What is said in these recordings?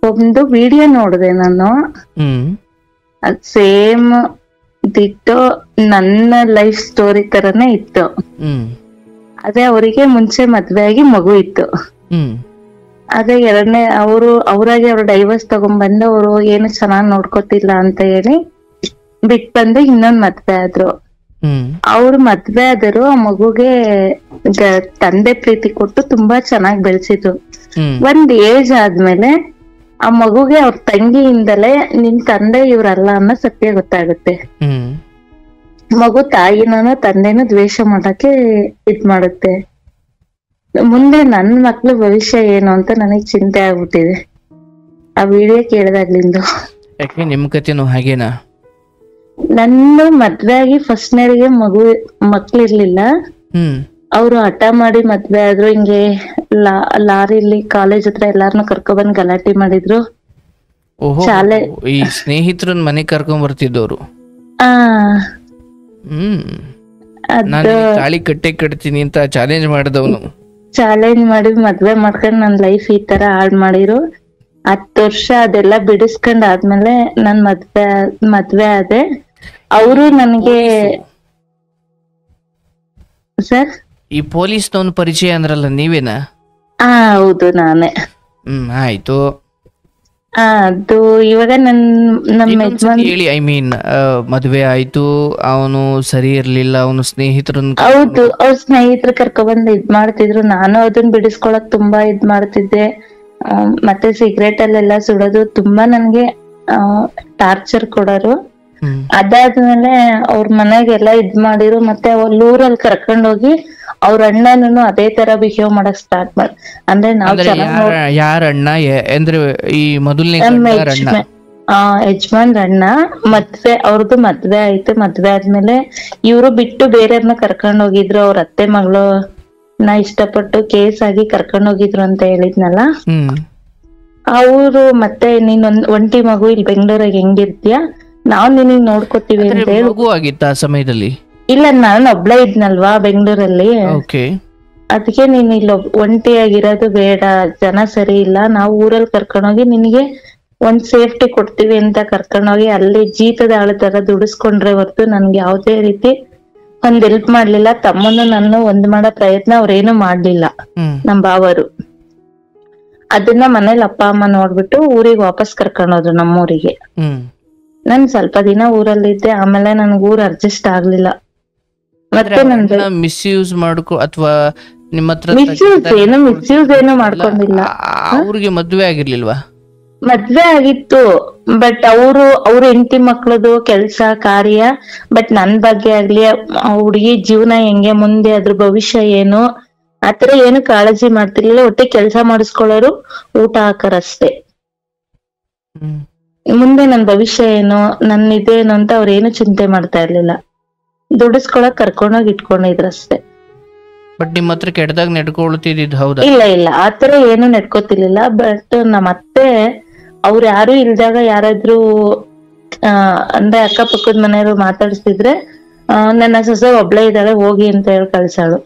ಒಂದು ವಿಡಿಯೋ ನೋಡಿದೆ ನಾನು. ಅದ್ ಸೇಮ್ ದಿಟ್ಟು ನನ್ನ ಲೈಫ್ ಸ್ಟೋರಿ ತರನೇ ಇತ್ತು. ಅದೇ ಅವರಿಗೆ ಮುಂಚೆ ಮದ್ವೆ ಆಗಿ ಮಗು ಇತ್ತು. ಅದೇ ಎರಡನೇ ಅವ್ರಾಗೆ ಅವ್ರು ಡೈವರ್ಸ್ ತಗೊಂಡ್ಬಂದು ಅವರು ಏನು ಚೆನ್ನಾಗ್ ನೋಡ್ಕೊತಿಲ್ಲ ಅಂತ ಹೇಳಿ ಬಿಟ್ ಬಂದು ಇನ್ನೊಂದ್ ಮದ್ವೆ ಆದ್ರು. ಅವ್ರು ಮದ್ವೆ ಆದರು, ಆ ಮಗುಗೆ ತಂದೆ ಪ್ರೀತಿ ಕೊಟ್ಟು ತುಂಬಾ ಚೆನ್ನಾಗ್ ಬೆಳ್ಸಿದ್ರು. ಒಂದ್ ಏಜ್ ಆದ್ಮೇಲೆ ಆ ಮಗುಗೆ ಅವ್ರ ತಂಗಿಯಿಂದಲೇ ನಿನ್ ತಂದೆ ಇವ್ರಲ್ಲ ಅನ್ನೋ ಸತ್ಯ ಗೊತ್ತಾಗುತ್ತೆ. ಮಗು ತಾಯಿನೂ ತಂದೆನೂ ದ್ವೇಷ ಮಾಡಕ್ಕೆ ಇದ್ ಮಾಡುತ್ತೆ. ಮುಂದೆ ನನ್ ಮಕ್ಳು ಭವಿಷ್ಯ ಏನು ಅಂತ ನನಗ್ ಚಿಂತೆ ಆಗ್ಬಿಟ್ಟಿದೆ ಆ ವಿಡಿಯೋ ಕೇಳಿದಾಗ್ಲಿಂದ. ಯಾಕೆ ನಿಮ್ ಕತೆನೂ ಹಾಗೇನಾ? ನನ್ನ ಮದ್ವೆ ಆಗಿ ಫಸ್ಟ್ನೇರಿಗೆ ಮಕ್ಳಿರ್ಲಿಲ್ಲ. ಅವ್ರು ಹಠ ಮಾಡಿ ಮದ್ವೆ ಆದ್ರು. ಹಿಂಗೆ ಲಾರಿಲಿ ಕಾಲೇಜ್ ಹತ್ರ ಎಲ್ಲಾರನು ಕರ್ಕೊಬಂದ್ ಗಲಾಟೆ ಮಾಡಿದ್ರು. ಶಾಲೆ ಈ ಸ್ನೇಹಿತರನ್ ಮನೆ ಕರ್ಕೊಂಡ್ ಬರ್ತಿದ್ದವ್ರು. ನಾನು ತಾಳಿ ಕಟ್ತೀನಿ ಅಂತ ಚಾಲೆಂಜ್ ಮಾಡಿದವನು. ಚಾಲೆಂಜ್ ಮಾಡಿ ಮದ್ವೆ ಮಾಡ್ಕೊಂಡ್ ನನ್ ಲೈಫ್ ಈ ತರ ಹಾಳ್ ಮಾಡಿರು. 10 ವರ್ಷ ಅದೆಲ್ಲ ಬಿಡಿಸ್ಕೊಂಡ್ ಆದ್ಮೇಲೆ ನನ್ ಮದ್ವೆ ಆದೆ. ಅವರು ನನ್ಗೆ ಸರ್ ಈ ಪೊಲೀಸ್ನವನ್ ಪರಿಚಯ ಅಂದ್ರಲ್ಲ ನೀವೇನಾ? ಹೌದು ನಾನೇ. ಆಯ್ತು. ಅದು ಇವಾಗ ನಮ್ಮ ಯಜಮಾನ್ ಹೇಳಿ. ಐ ಮೀನ್ ಮದ್ವೆ ಆಯ್ತು, ಅವನು ಸರಿ ಇರ್ಲಿಲ್ಲ, ಅವನು ಸ್ನೇಹಿತರನ್ನ. ಹೌದು, ಅವ್ರ ಸ್ನೇಹಿತರು ಕರ್ಕೊಬಂದ್ ಇದ್ ಮಾಡ್ತಿದ್ರು. ನಾನು ಅದನ್ನ ಬಿಡಿಸ್ಕೊಳಕ್ ತುಂಬಾ ಇದ್ ಮಾಡ್ತಿದ್ದೆ. ಮತ್ತೆ ಸಿಗರೇಟ್ ಅಲ್ಲೆಲ್ಲ ಸುಡೋದು, ತುಂಬಾ ನನ್ಗೆ ಟಾರ್ಚರ್ ಕೊಡೋರು. ಅದಾದ್ಮೇಲೆ ಅವ್ರ ಮನೆಗೆಲ್ಲ ಇದ್ ಮಾಡಿರು. ಮತ್ತೆ ಊರಲ್ಲಿ ಕರ್ಕೊಂಡೋಗಿ ಅವ್ರ ಅಣ್ಣನೂ ಅದೇ ತರ ಬಿಹೇವ್ ಮಾಡಕ್ ಸ್ಟಾರ್ಟ್ ಮಾಡಿ. ಅಂದ್ರೆ ನಾವ್ ಯಾರ ಅಣ್ಣ ಅಂದ್ರೆ ಈ ಮೊದಲನೇ ಯಜಮಾನ್ ಅಣ್ಣ ಅವ್ರದ್ದು ಮದ್ವೆ ಆಯ್ತು. ಮದ್ವೆ ಆದ್ಮೇಲೆ ಇವ್ರು ಬಿಟ್ಟು ಬೇರೆಯವ್ರನ್ನ ಕರ್ಕೊಂಡ್ ಹೋಗಿದ್ರು. ಅವ್ರ ಅತ್ತೆ ಮಗಳು ಇಷ್ಟಪಟ್ಟು ಕೇಸ್ ಆಗಿ ಕರ್ಕೊಂಡ್ ಹೋಗಿದ್ರು ಅಂತ ಹೇಳಿದ್ನಲ್ಲ. ಅವರು ಮತ್ತೆ ಒಂಟಿ ಮಗು ಇಲ್ಲಿ ಬೆಂಗಳೂರಾಗ ಹೆಂಗಿರ್ತೀಯ, ನಾವ್ ನಿನಗ್ ನೋಡ್ಕೋತೀವಿ ಅಂತ ಹೇಳಿ. ಆ ಸಮಯದಲ್ಲಿ ಇಲ್ಲ, ನಾನು ಒಬ್ಳೇ ಇದ್ನಲ್ವಾ ಬೆಂಗಳೂರಲ್ಲಿ. ಅದಕ್ಕೆ ನೀನ್ ಇಲ್ಲಿ ಒಂಟಿಯಾಗಿರೋದು ಬೇಡ, ಜನ ಸರಿ ಇಲ್ಲ, ನಾವು ಊರಲ್ಲಿ ಕರ್ಕೊಂಡೋಗಿ ನಿನಗೆ ಒಂದ್ ಸೇಫ್ಟಿ ಕೊಡ್ತೀವಿ ಅಂತ ಕರ್ಕೊಂಡೋಗಿ ಅಲ್ಲಿ ಜೀತದ ಆಳ ತರ ದುಡಿಸ್ಕೊಂಡ್ರೆ ಹೊರ್ತು ನನ್ಗೆ ಯಾವ್ದೇ ರೀತಿ ಒಂದ್ ಹೆಲ್ಪ್ ಮಾಡ್ಲಿಲ್ಲ. ತಮ್ಮನ್ನು ನನ್ನ ಒಂದ್ ಮಾಡೋ ಪ್ರಯತ್ನ ಅವ್ರೇನು ಮಾಡ್ಲಿಲ್ಲ ನಮ್ ಬಾವರು. ಅದನ್ನ ಮನೇಲಿ ಅಪ್ಪ ಅಮ್ಮ ನೋಡ್ಬಿಟ್ಟು ಊರಿಗೆ ವಾಪಸ್ ಕರ್ಕೊಂಡೋದ್ರು ನಮ್ಮೂರಿಗೆ. ನಾನ್ ಸ್ವಲ್ಪ ದಿನ ಊರಲ್ಲಿದ್ದೆ. ಆಮೇಲೆ ನನ್ಗ ಊರ್ ಅಡ್ಜಸ್ಟ್ ಆಗ್ಲಿಲ್ಲ. ಮತ್ತೆ ಮಿಸ್ಯೂಸ್ ಮಾಡ್ಕೊ ಅಥವಾ ನಿಮ್ಮ ಹತ್ರ ಮಿಸ್ಯೂಸ್ ಏನು ಮಾಡ್ಕೊಂಡಿಲ್ಲ. ಅವ್ರಿಗೆ ಮದ್ವೆ ಆಗಿರ್ಲಿಲ್ವಾ? ಮದ್ವೆ ಆಗಿತ್ತು, ಬಟ್ ಅವ್ರ ಹೆಂಡತಿ ಮಕ್ಳದು ಕೆಲ್ಸ ಕಾರ್ಯ. ಬಟ್ ನನ್ ಬಗ್ಗೆ ಆಗ್ಲಿ, ಹುಡುಗಿ ಜೀವನ ಹೆಂಗೆ, ಮುಂದೆ ಅದ್ರ ಭವಿಷ್ಯ ಏನು, ಆತರ ಏನು ಕಾಳಜಿ ಮಾಡ್ತಿರ್ಲಿಲ್ಲ. ಒಟ್ಟೆ ಕೆಲ್ಸ ಮಾಡಿಸ್ಕೊಳ್ಳೋರು, ಊಟ ಹಾಕರಷ್ಟೇ. ಮುಂದೆ ನನ್ ಭವಿಷ್ಯ ಏನು, ನನ್ ಇದೇನು ಅಂತ ಅವ್ರೇನು ಚಿಂತೆ ಮಾಡ್ತಾ ಇರ್ಲಿಲ್ಲ. ದುಡಿಸ್ಕೊಳಕ್ ಕರ್ಕೊಂಡೋಗಿ ಇಟ್ಕೊಂಡಿದ್ರಷ್ಟೇ. ಬಟ್ ನಿಮ್ ಹತ್ರ ಕೆಟ್ಟದಾಗ ನಡ್ಕೊಳ್ತಿದ್? ಹೌದಾ? ಇಲ್ಲ ಆತರ ಏನು ನಡ್ಕೋತಿರ್ಲಿಲ್ಲ. ಬಟ್ ನಮ್ಮ ಅತ್ತೆ ಅವ್ರು ಯಾರು ಇಲ್ದಾಗ ಯಾರಾದ್ರೂ ಅಂದ್ರೆ ಅಕ್ಕಪಕ್ಕದ ಮನೆಯವರು ಮಾತಾಡ್ಸಿದ್ರೆ ನನ್ನ ಸೊಸೆ ಒಬ್ಳೆ ಇದ್ದಾಳೆ ಹೋಗಿ ಅಂತ ಹೇಳಿ ಕಳ್ಸಾಳು.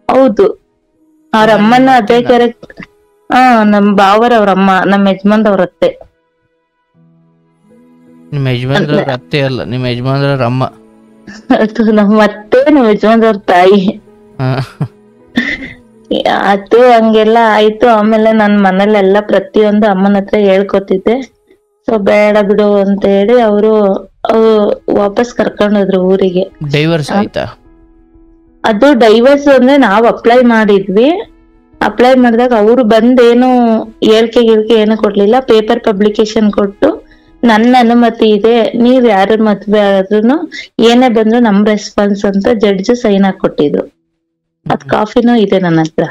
ಹೌದು, ಅವ್ರ ಅಮ್ಮನ ಅದೇ ಕ್ಯಾರೆಕ್ಟ್. ನಮ್ ಅವ್ರ ಅಮ್ಮ, ನಮ್ ಯಜಮಾನ್ದವ್ರ ಅತ್ತೆ. ನಿಮ್ಮ ಯಜಮಾನ್ರವ್ರ ಅತ್ತೆ ಅಲ್ಲ, ನಿಮ್ಮ ಯಜಮಾನ್ರವ್ರ ಅಮ್ಮ. ನಮ್ಮ ಅತ್ತೆ ನಮ್ಮ ಯಜಮಾನ್ರವ್ರ ತಾಯಿ. ಅದು ಹಂಗೆಲ್ಲ ಆಯ್ತು. ಆಮೇಲೆ ನನ್ ಮನೇಲೆಲ್ಲ ಪ್ರತಿಯೊಂದು ಅಮ್ಮನ ಹತ್ರ ಹೇಳ್ಕೊತಿದ್ದೆ. ಸೊ ಬೇಡ ಬಿಡು ಅಂತ ಹೇಳಿ ಅವರು ವಾಪಸ್ ಕರ್ಕೊಂಡೋದ್ರು ಊರಿಗೆ. ಡೈವರ್ಸ್ ಆಯ್ತಾ? ಅದು ಡೈವರ್ಸ್ ಅಂದ್ರೆ ನಾವ್ ಅಪ್ಲೈ ಮಾಡಿದ್ವಿ. ಅಪ್ಲೈ ಮಾಡಿದಾಗ ಅವ್ರು ಬಂದೇನು ಹೇಳ್ಕೆ ಏನು ಕೊಡ್ಲಿಲ್ಲ. ಪೇಪರ್ ಪಬ್ಲಿಕೇಶನ್ ಕೊಟ್ಟು ನನ್ನ ಅನುಮತಿ ಇದೆ, ನೀವ್ ಯಾರ ಮದ್ವೆ ಆದ್ರೂ ಏನೇ ಬಂದ್ರು ನಮ್ ರೆಸ್ಪಾನ್ಸ್ ಅಂತ ಜಡ್ಜ್ ಸೈನ್ ಹಾಕೊಟ್ಟಿದ್ರು. ಅದ್ ಕಾಫಿನೂ ಇದೆ ನನ್ನ ಹತ್ರ.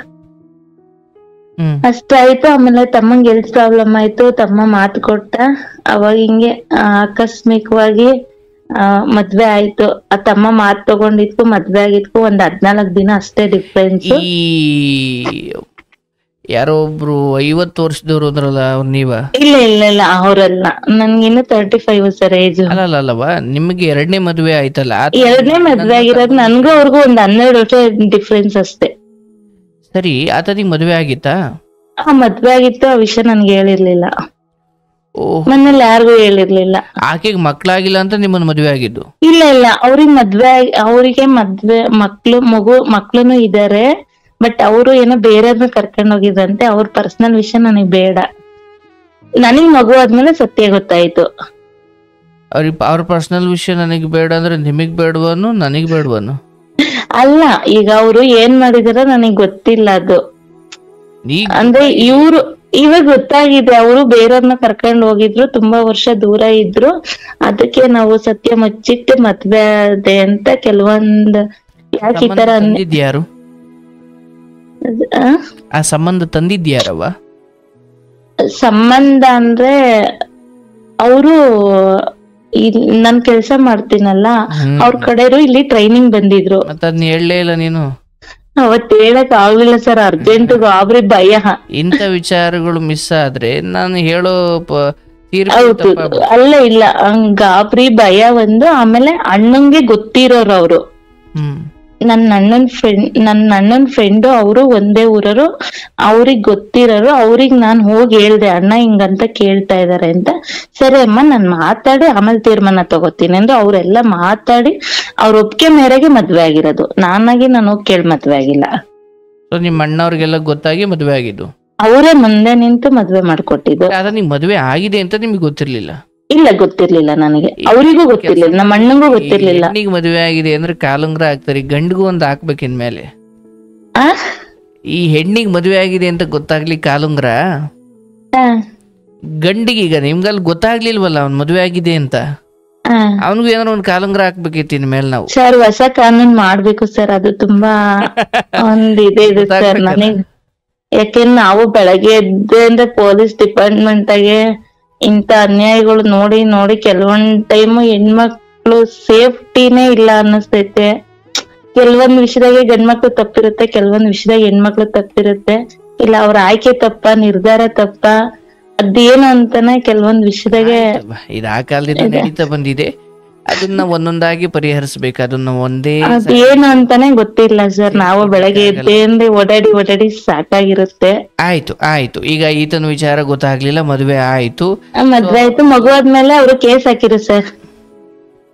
ಅಷ್ಟಾಯ್ತು. ಆಮೇಲೆ ತಮ್ಮಂಗೆ ಹೆಲ್ತ್ ಪ್ರಾಬ್ಲಮ್ ಆಯ್ತು. ತಮ್ಮ ಮಾತು ಕೊಟ್ಟ. ಅವಾಗ ಹಿಂಗೆ ಆಕಸ್ಮಿಕವಾಗಿ ಮದ್ವೆ ಆಯ್ತು. ಆ ತಮ್ಮ ಮಾತು ತಗೊಂಡಿದ್ಕು ಮದ್ವೆ ಆಗಿದ್ಕು ಒಂದ್ 14 ದಿನ ಅಷ್ಟೇ ಡಿಫ್ರೆನ್ಸ್. ಯಾರೋ ಒಬ್ರು 50 ವರ್ಷದವ್ರು ಅಂದ್ರಲ್ಲ, ಅವ್ರು ನೀವ? ಇಲ್ಲ ಅವ್ರಲ್ಲ, ನನ್ಗಿನ್ನು 35 ಸರ್ ಏಜ್. ಅಲ್ಲವಾ, ನಿಮ್ಗೆ ಎರಡನೇ ಮದ್ವೆ ಆಯ್ತಲ್ಲ? ಎರಡನೇ ಮದ್ವೆ ಆಗಿರೋದು ನನ್ಗೂ ಅವ್ರಿಗೂ ಒಂದ್ 12 ವರ್ಷ ಡಿಫ್ರೆನ್ಸ್ ಅಷ್ಟೇ. ಸರಿ, ಆತನಿಗೆ ಮದ್ವೆ ಆಗಿತ್ತಾ? ಮದ್ವೆ ಆಗಿತ್ತು, ಆ ವಿಷಯ ನನ್ಗೆ ಹೇಳಿರ್ಲಿಲ್ಲ. ಓಹ್, ಮನೇಲಿ ಯಾರಿಗೂ ಹೇಳಿರ್ಲಿಲ್ಲ. ಆಕೆಗೆ ಮಕ್ಳಾಗಿಲ್ಲ ಅಂತ ನಿಮ್ಮನ್ನ ಮದುವೆ ಆಗಿದ್ದು? ಇಲ್ಲ ಇಲ್ಲ, ಅವರಿಗೆ ಮದ್ವೆ ಮಕ್ಳುನು ಇದಾರೆ. ಬಟ್ ಅವರು ಏನೋ ಬೇರೆಯವ್ರನ್ನ ಕರ್ಕೊಂಡ್ ಹೋಗಿದ್ರಂತೆ. ಅವ್ರ ಪರ್ಸನಲ್ ವಿಷಯ ನನಗ್ ಬೇಡ. ನನಗ್ ಮಗು ಆದ್ಮೇಲೆ ಸತ್ಯ ಗೊತ್ತಾಯ್ತು. ಅವ್ರ ಪರ್ಸನಲ್ ವಿಷಯ ನನಗೆ ಬೇಡ ಅಂದ್ರೆ ನಿಮಗ್ ಬೇಡವನು, ನನಗ್ ಬೇಡವನು? ಅಲ್ಲ, ಈಗ ಅವರು ಏನ್ ಮಾಡಿದಾರ ನನಗ್ ಗೊತ್ತಿಲ್ಲ. ಅದು ಅಂದ್ರೆ ಇವಾಗ ಗೊತ್ತಾಗಿದೆ. ಅವರು ಬೇರೆಯವ್ರನ್ನ ಕರ್ಕೊಂಡ್ ಹೋಗಿದ್ರು, ತುಂಬಾ ವರ್ಷ ದೂರ ಇದ್ರು. ಅದಕ್ಕೆ ನಾವು ಸತ್ಯ ಮುಚ್ಚಿಟ್ಟು ಮದ್ವೆ ಆದೆ ಅಂತ ಕೆಲವೊಂದ್ ಯಾಕೆ ಈ ತರ ಯಾರು ಆ ಸಂಬಂಧ ತಂದಿದ್ಯಾರವ? ಸಂಬಂಧ ಅಂದ್ರೆ ಅವರು ನನ್ ಕೆಲ್ಸ ಮಾಡ್ತೀನಲ್ಲ, ಅವ್ರ ಕಡೆಯವರು ಇಲ್ಲಿ ಟ್ರೈನಿಂಗ್ ಬಂದಿದ್ರು. ಮತ್ತೆ ಅದ್ನ ಹೇಳಲೇ ಇಲ್ಲ ನೀನು? ಅವತ್ ಹೇಳಕ್ ಆಗ್ಲಿಲ್ಲ ಸರ್, ಅರ್ಜೆಂಟ್ ಗಾಬ್ರಿ ಭಯ. ಇಂಥ ವಿಚಾರಗಳು ಮಿಸ್ ಆದ್ರೆ ನಾನು ಹೇಳೋ ಹೌದು. ಅಲ್ಲ ಇಲ್ಲ, ಗಾಬ್ರಿ ಭಯ ಒಂದು. ಆಮೇಲೆ ಅಣ್ಣಂಗೆ ಗೊತ್ತಿರೋರು ಅವರು. ನನ್ನ ಅಣ್ಣನ್ ಫ್ರೆಂಡು. ಅವರು ಒಂದೇ ಊರರು, ಅವ್ರಿಗ್ ಗೊತ್ತಿರೋರು. ಅವ್ರಿಗ್ ನಾನ್ ಹೋಗಿ ಹೇಳ್ದೆ, ಅಣ್ಣ ಹಿಂಗಂತ ಕೇಳ್ತಾ ಇದಾರೆ ಅಂತ. ಸರಿ ಅಮ್ಮ, ನಾನ್ ಮಾತಾಡಿ ಆಮೇಲೆ ತೀರ್ಮಾನ ತಗೋತೀನಿ ಅಂದ್ರೆ ಅವ್ರೆಲ್ಲಾ ಮಾತಾಡಿ ಅವ್ರ ಒಪ್ಪಿಗೆ ಮೇರೆಗೆ ಮದ್ವೆ ಆಗಿರೋದು. ನಾನಾಗಿ ನಾನು ಹೋಗಿ ಕೇಳಿ ಮದ್ವೆ ಆಗಿಲ್ಲ. ನಿಮ್ಮ ಅಣ್ಣವ್ರಿಗೆಲ್ಲ ಗೊತ್ತಾಗಿ ಮದ್ವೆ ಆಗಿದ್ದು? ಅವರೇ ಮುಂದೆ ನಿಂತು ಮದ್ವೆ ಮಾಡ್ಕೊಟ್ಟಿದ್ದು. ಆದ್ರೆ ನಿಮ್ ಮದ್ವೆ ಆಗಿದೆ ಅಂತ ನಿಮ್ಗೆ ಗೊತ್ತಿರ್ಲಿಲ್ಲ? ಇಲ್ಲ, ಗೊತ್ತಿರ್ಲಿಲ್ಲ ನನಗೆ. ಅವರಿಗೂ ಗೊತ್ತಿರ್ಲಿಲ್ಲ, ನಮ್ಮ ಅಣ್ಣಂಗೂ ಗೊತ್ತಿರ್ಲಿಲ್ಲ. ಹೆಣ್ಣಿಗೆ ಮದ್ವೆ ಆಗಿದೆ ಅಂದ್ರೆ ಕಾಲುಂಗ್ರ ಹಾಕ್ತಾರೆ, ಗಂಡಿಗೂ ಒಂದ್ ಹಾಕ್ಬೇಕಿನ್ಮೇಲೆ. ಈ ಹೆಣ್ಣಿಗೆ ಮದ್ವೆ ಆಗಿದೆ ಅಂತ ಗೊತ್ತಾಗ್ಲಿ ಕಾಲುಂಗ್ರ, ಗಂಡಿಗೆ ಈಗ ನಿಮ್ಗಲ್ಲಿ ಗೊತ್ತಾಗ್ಲಿಲ್ವಲ್ಲ ಅವ್ನ್ ಮದ್ವೆ ಆಗಿದೆ ಅಂತ, ಅವನಿಗೂ ಏನಾರ ಒಂದ್ ಕಾಲುಂಗ್ರ ಹಾಕ್ಬೇಕಿತ್ತು ಇನ್ಮೇಲೆ ನಾವು. ಸರ್, ಹೊಸ ಕಾನೂನ್ ಮಾಡ್ಬೇಕು ಸರ್. ಅದು ತುಂಬಾ ಒಂದ್ ಇದೆ ಸರ್ ನನಗೆ. ಯಾಕೆಂದ್ರೆ ನಾವು ಬೆಳಗ್ಗೆ ಎದ್ದಿಂದ ಪೊಲೀಸ್ ಡಿಪಾರ್ಟ್ಮೆಂಟ್ ಆಗಿ ಇಂತ ಅನ್ಯಾಯಗಳು ನೋಡಿ ನೋಡಿ ಕೆಲವೊಂದ್ ಟೈಮು ಹೆಣ್ಮಕ್ಳು ಸೇಫ್ಟಿನೇ ಇಲ್ಲ ಅನ್ನಿಸ್ತೈತೆ. ಕೆಲವೊಂದ್ ವಿಷಯದಾಗೆ ಗಂಡ್ಮಕ್ಳು ತಪ್ಪಿರುತ್ತೆ, ಕೆಲವೊಂದ್ ವಿಷಯದಾಗ ಹೆಣ್ಮಕ್ಳು ತಪ್ಪಿರುತ್ತೆ. ಇಲ್ಲ ಅವ್ರ ಆಯ್ಕೆ ತಪ್ಪ, ನಿರ್ಧಾರ ತಪ್ಪ, ಅದೇನು ಅಂತಾನೆ ಕೆಲವೊಂದ್ ವಿಷಯದಾಗೆ ಇದು ಆ ಕಾಲದಿಂದ ನಡೀತಾ ಬಂದಿದೆ. ಅದನ್ನ ಒಂದೊಂದಾಗಿ ಪರಿಹರಿಸ್ಬೇಕು. ಅದನ್ನ ಒಂದೇ ಅದೇನು ಅಂತಾನೆ ಗೊತ್ತಿಲ್ಲ ಸರ್. ನಾವು ಬೆಳಗ್ಗೆ ಎದ್ದೇ ಓಡಾಡಿ ಸಾಕಾಗಿರುತ್ತೆ. ಆಯ್ತು. ಈಗ ಈತನ ವಿಚಾರ ಗೊತ್ತಾಗ್ಲಿಲ್ಲ, ಮದ್ವೆ ಆಯ್ತು. ಮಗು ಆದ್ಮೇಲೆ ಅವ್ರು ಕೇಸ್ ಹಾಕಿರು ಸರ್.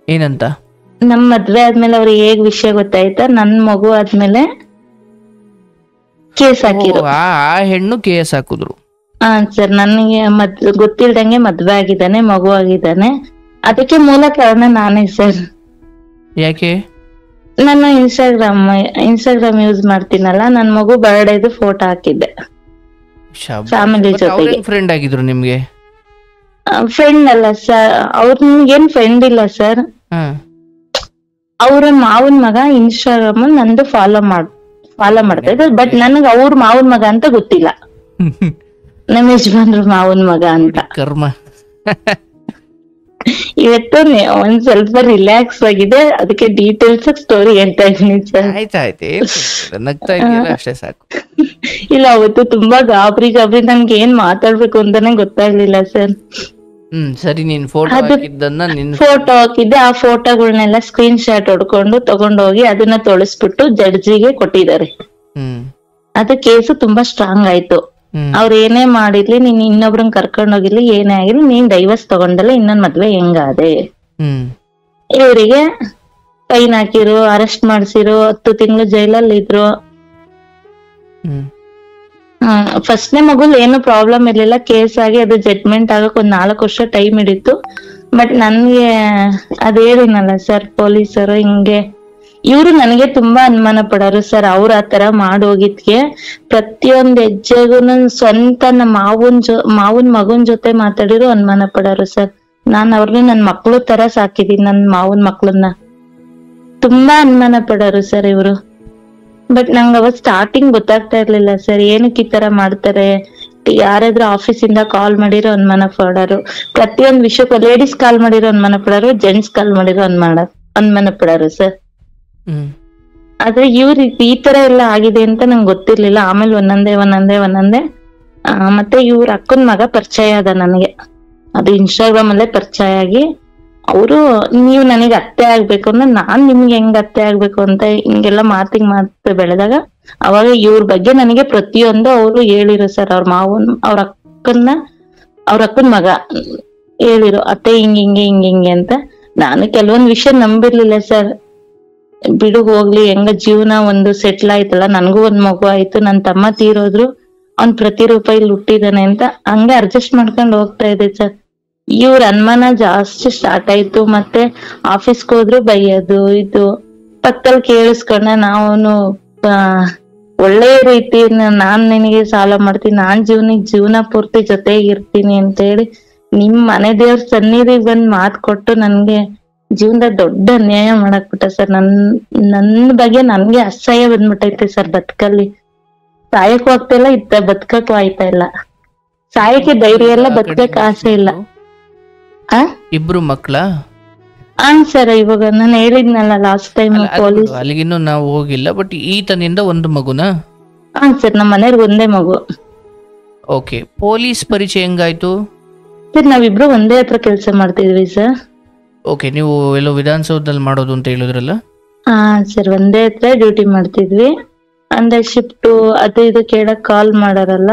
ಏನಂತ? ನಮ್ ಮದ್ವೆ ಆದ್ಮೇಲೆ ಅವ್ರಿಗೆ ಹೇಗ್ ವಿಷಯ ಗೊತ್ತಾಯ್ತಾ, ನನ್ ಮಗು ಆದ್ಮೇಲೆ ಕೇಸ್ ಹಾಕಿರು. ಆ ಹೆಣ್ಣು ಕೇಸ್ ಹಾಕಿದ್ರು? ಸರ್, ನನಗೆ ಗೊತ್ತಿಲ್ದಂಗೆ ಮದ್ವೆ ಆಗಿದ್ದಾನೆ, ಮಗು ಆಗಿದ್ದಾನೆ. ಅದಕ್ಕೆ ಮೂಲ ಕಾರಣ ನಾನೇ ಸರ್. ಯಾಕೆ? ನಾನು ಇನ್ಸ್ಟಾಗ್ರಾಮ್ ಯೂಸ್ ಮಾಡ್ತೀನಲ್ಲ, ನನ್ ಮಗು ಬರ್ಡೇದು ಫೋಟೋ ಹಾಕಿದ್ದೆ ಫ್ಯಾಮಿಲಿ ಜೊತೆಗೆ. ಫ್ರೆಂಡ್ ಆಗಿದ್ರು ನಿಮ್ಗೆ? ಫ್ರೆಂಡ್ ಅಲ್ಲ ಸರ್, ಅವ್ರನ್ಗೇನ್ ಫ್ರೆಂಡ್ ಇಲ್ಲ ಸರ್. ಅವ್ರ ಮಾವನ್ ಮಗ ಇನ್ಸ್ಟಾಗ್ರಾಮ್ ನಂದು ಫಾಲೋ ಮಾಡ್ತಾ ಇದ್ದ. ಬಟ್ ನನ್ಗೆ ಅವ್ರ ಮಾವನ್ ಮಗ ಅಂತ ಗೊತ್ತಿಲ್ಲ. ನಮ್ಮ ಯಜಮಾನ್ರ ಮಾವನ್ ಮಗ ಅಂತ. ಕರ್ಮ. ಇವತ್ತು ಒಂದ್ ಸ್ವಲ್ಪ ರಿಲ್ಯಾಕ್ಸ್ ಆಗಿದೆ, ಅದಕ್ಕೆ ಡೀಟೇಲ್ಸ್ ಸ್ಟೋರಿ ಹೇಳ್ತಾ ಇದೀನಿ ಸರ್. ಅಷ್ಟೇ ಸಾಕು. ಇಲ್ಲ, ಅವತ್ತು ತುಂಬಾ ಗಾಬರಿ ನನ್ಗೆ ಏನ್ ಮಾತಾಡ್ಬೇಕು ಅಂತಾನೆ ಗೊತ್ತಾಗ್ಲಿಲ್ಲ ಸರ್. ಸರಿ, ನೀನ್ ಫೋಟೋ ಹಾಕಿದ್ದೆ. ಆ ಫೋಟೋಗಳನ್ನೆಲ್ಲ ಸ್ಕ್ರೀನ್ ಶಾಟ್ ಹೊಡ್ಕೊಂಡು ತಗೊಂಡೋಗಿ ಅದನ್ನ ತೊಳಸ್ಬಿಟ್ಟು ಜಡ್ಜಿಗೆ ಕೊಟ್ಟಿದ್ದಾರೆ. ಅದು ಕೇಸು ತುಂಬಾ ಸ್ಟ್ರಾಂಗ್ ಆಯ್ತು. ಅವ್ರ ಏನೇ ಮಾಡಿರ್ಲಿ, ನೀನ್ ಇನ್ನೊಬ್ರನ್ ಕರ್ಕೊಂಡ್ ಹೋಗಿರ್ಲಿ, ಏನೇ ಆಗಿರ್ಲಿ, ನೀನ್ ಡೈವರ್ಸ್ ತಗೊಂಡಲ್ಲ, ಇನ್ನೊಂದ್ ಮದ್ವೆ ಹೆಂಗಾದೆ. ಇವರಿಗೆ ಫೈನ್ ಹಾಕಿರು, ಅರೆಸ್ಟ್ ಮಾಡ್ಸಿರು, 10 ತಿಂಗಳು ಜೈಲಲ್ಲಿ ಇದ್ರು. ಫಸ್ಟ್ನೇ ಮಗುಲ್ ಏನು ಪ್ರಾಬ್ಲಮ್ ಇರ್ಲಿಲ್ಲ. ಕೇಸ್ ಆಗಿ ಅದು ಜಡ್ಜ್ಮೆಂಟ್ ಆಗಕ್ ಒಂದ್ 4 ವರ್ಷ ಟೈಮ್ ಹಿಡಿತು. ಬಟ್ ನನ್ಗೆ ಅದೇನಿನಲ್ಲ ಸರ್, ಪೊಲೀಸರು ಹಿಂಗೆ ಇವ್ರು ನನಗೆ ತುಂಬಾ ಅನುಮಾನ ಪಡೋರು ಸರ್. ಅವ್ರ ಆತರ ಮಾಡೋಗಿದ್ಗೆ ಪ್ರತಿಯೊಂದ್ ಹೆಜ್ಜೆಗೂ ಸ್ವಂತ ನಮ್ಮ ಮಾವನ್ ಮಗನ್ ಜೊತೆ ಮಾತಾಡಿರೋ ಅನುಮಾನ ಪಡೋರು ಸರ್. ನಾನ್ ಅವ್ರನ್ನ ನನ್ ಮಕ್ಳು ತರ ಸಾಕಿದೀನಿ, ನನ್ ಮಾವನ್ ಮಕ್ಳನ್ನ. ತುಂಬಾ ಅನುಮಾನ ಪಡೋರು ಸರ್ ಇವ್ರು. ಬಟ್ ನಂಗೆ ಅವತ್ ಸ್ಟಾರ್ಟಿಂಗ್ ಗೊತ್ತಾಗ್ತಾ ಇರ್ಲಿಲ್ಲ ಸರ್, ಏನಕ್ಕೆ ಈ ತರ ಮಾಡ್ತಾರೆ. ಯಾರಾದ್ರೂ ಆಫೀಸಿಂದ ಕಾಲ್ ಮಾಡಿರೋ ಅನುಮಾನ ಪಡೋರು, ಪ್ರತಿಯೊಂದ್ ವಿಷಯಕ್ಕೂ ಲೇಡೀಸ್ ಕಾಲ್ ಮಾಡಿರೋ ಅನುಮಾನ ಪಡೋರು, ಜೆಂಟ್ಸ್ ಕಾಲ್ ಮಾಡಿರೋ ಅನುಮಾನ ಪಡೋರು ಸರ್. ಆದ್ರೆ ಇವ್ರ ಈ ತರ ಎಲ್ಲ ಆಗಿದೆ ಅಂತ ನಂಗೆ ಗೊತ್ತಿರ್ಲಿಲ್ಲ. ಆಮೇಲೆ ಒಂದೊಂದೇ ಮತ್ತೆ ಇವ್ರ ಅಕ್ಕನ್ ಮಗ ಪರಿಚಯ ಅದ ನನಗೆ. ಅದು ಇನ್ಸ್ಟಾಗ್ರಾಮ್ ಅಲ್ಲೇ ಪರಿಚಯ ಆಗಿ ಅವರು ನೀವು ನನಗೆ ಅತ್ತೆ ಆಗ್ಬೇಕು ಅಂದ್ರೆ ನಾನ್ ನಿಮ್ಗೆ ಹೆಂಗ್ ಅತ್ತೆ ಆಗ್ಬೇಕು ಅಂತ ಹಿಂಗೆಲ್ಲ ಮಾತಿಗೆ ಮಾತು ಬೆಳೆದಾಗ ಅವಾಗ ಇವ್ರ ಬಗ್ಗೆ ನನಗೆ ಪ್ರತಿಯೊಂದು ಅವರು ಹೇಳಿರು ಸರ್. ಅವ್ರ ಮಾವನ್ ಅವ್ರ ಅಕ್ಕನ ಮಗ ಹೇಳಿರು, ಅತ್ತೆ ಹಿಂಗೆ ಅಂತ. ನಾನು ಕೆಲವೊಂದ್ ವಿಷಯ ನಂಬಿರ್ಲಿಲ್ಲ ಸರ್. ಬಿಡು ಹೋಗ್ಲಿ, ಹೆಂಗ ಜೀವನ ಒಂದು ಸೆಟ್ಲ್ ಆಯ್ತಲ್ಲ, ನನ್ಗೂ ಒಂದ್ ಮಗು ಆಯ್ತು, ನನ್ ತಮ್ಮ ತೀರೋದ್ರು, ಅವ್ನ್ ಪ್ರತಿರೂಪ ಇಲ್ಲಿ ಹುಟ್ಟಿದಾನೆ ಅಂತ ಹಂಗೆ ಅಡ್ಜಸ್ಟ್ ಮಾಡ್ಕೊಂಡ್ ಹೋಗ್ತಾ ಇದೆ ಸರ್. ಇವ್ರ ಅನುಮಾನ ಜಾಸ್ತಿ ಸ್ಟಾರ್ಟ್ ಆಯ್ತು. ಮತ್ತೆ ಆಫೀಸ್ಗೆ ಹೋದ್ರು ಬೈಯೋದು, ಇದು ಪಕ್ಕದಲ್ಲಿ ಕೇಳಿಸ್ಕೊಂಡ ನಾವು ಒಳ್ಳೆ ರೀತಿ ನಾನ್ ನಿನಗೆ ಸಾಲ ಮಾಡ್ತೀನಿ, ನಾನ್ ಜೀವನ ಪೂರ್ತಿ ಜೊತೆಗಿರ್ತೀನಿ ಅಂತ ಹೇಳಿ ನಿಮ್ ಮನೆ ದೇವ್ರ ಸನ್ನಿಧಿಗೆ ಬಂದ್ ಮಾತ್ ಕೊಟ್ಟು ನನ್ಗೆ ಜೀವನದಾಗ ದೊಡ್ಡ ಅನ್ಯಾಯ ಮಾಡಾಕ್ಬಿಟ್ಟ ಸರ್. ನನ್ನ ಬಗ್ಗೆ ನನ್ಗೆ ಅಸಹ್ಯ ಬಂದ್ಬಿಟ್ಟೈತೆ ಸರ್. ಬದುಕಲ್ಲಿ ಸಾಯಕ್ಕೂ ಆಗ್ತಾ ಇಲ್ಲ, ಬದುಕಕ್ಕೂ ಆಯ್ತಾ ಇಲ್ಲ. ಸಾಯಕ್ಕೆ ಧೈರ್ಯ ಇಲ್ಲ, ಬದುಕಕ್ ಆಸೆ ಇಲ್ಲ. ಇಬ್ರು ಮಕ್ಳ? ಸರ್, ಇವಾಗ ನಾನು ಹೇಳಿದ್ನಲ್ಲ ಲಾಸ್ಟ್ ಟೈಮ್ ಪೊಲೀಸ್. ಅಲ್ಲಿಗಿನ್ನೂ ನಾವು ಹೋಗಿಲ್ಲ, ಬಟ್ ಈತನಿಂದ ಒಂದು ಮಗುನಾ? ಸರ್, ನಮ್ಮ ಮನೆಯವ್ರಿಗೆ ಒಂದೇ ಮಗು. ಓಕೆ, ಪೊಲೀಸ್ ಪರಿಚಯ ಹೆಂಗಾಯ್ತು ಸರ್? ನಾವಿಬ್ರು ಒಂದೇ ಹತ್ರ ಕೆಲಸ ಮಾಡ್ತಿದ್ವಿ ಸರ್. ಓಕೆ, ನೀವು ಎಲ್ಲೋ ವಿಧಾನಸೌಧದಲ್ಲಿ ಮಾಡೋದು ಅಂತ ಹೇಳಿದ್ರಲ್ಲ? ಸರ್, ಒಂದೇ ಹತ್ರ ಡ್ಯೂಟಿ ಮಾಡ್ತಿದ್ವಿ. ಅಂದ್ರೆ ಶಿಫ್ಟ್ ಅದು ಇದು ಕೇಳಕ್ ಕಾಲ್ ಮಾಡಾರಲ್ಲ,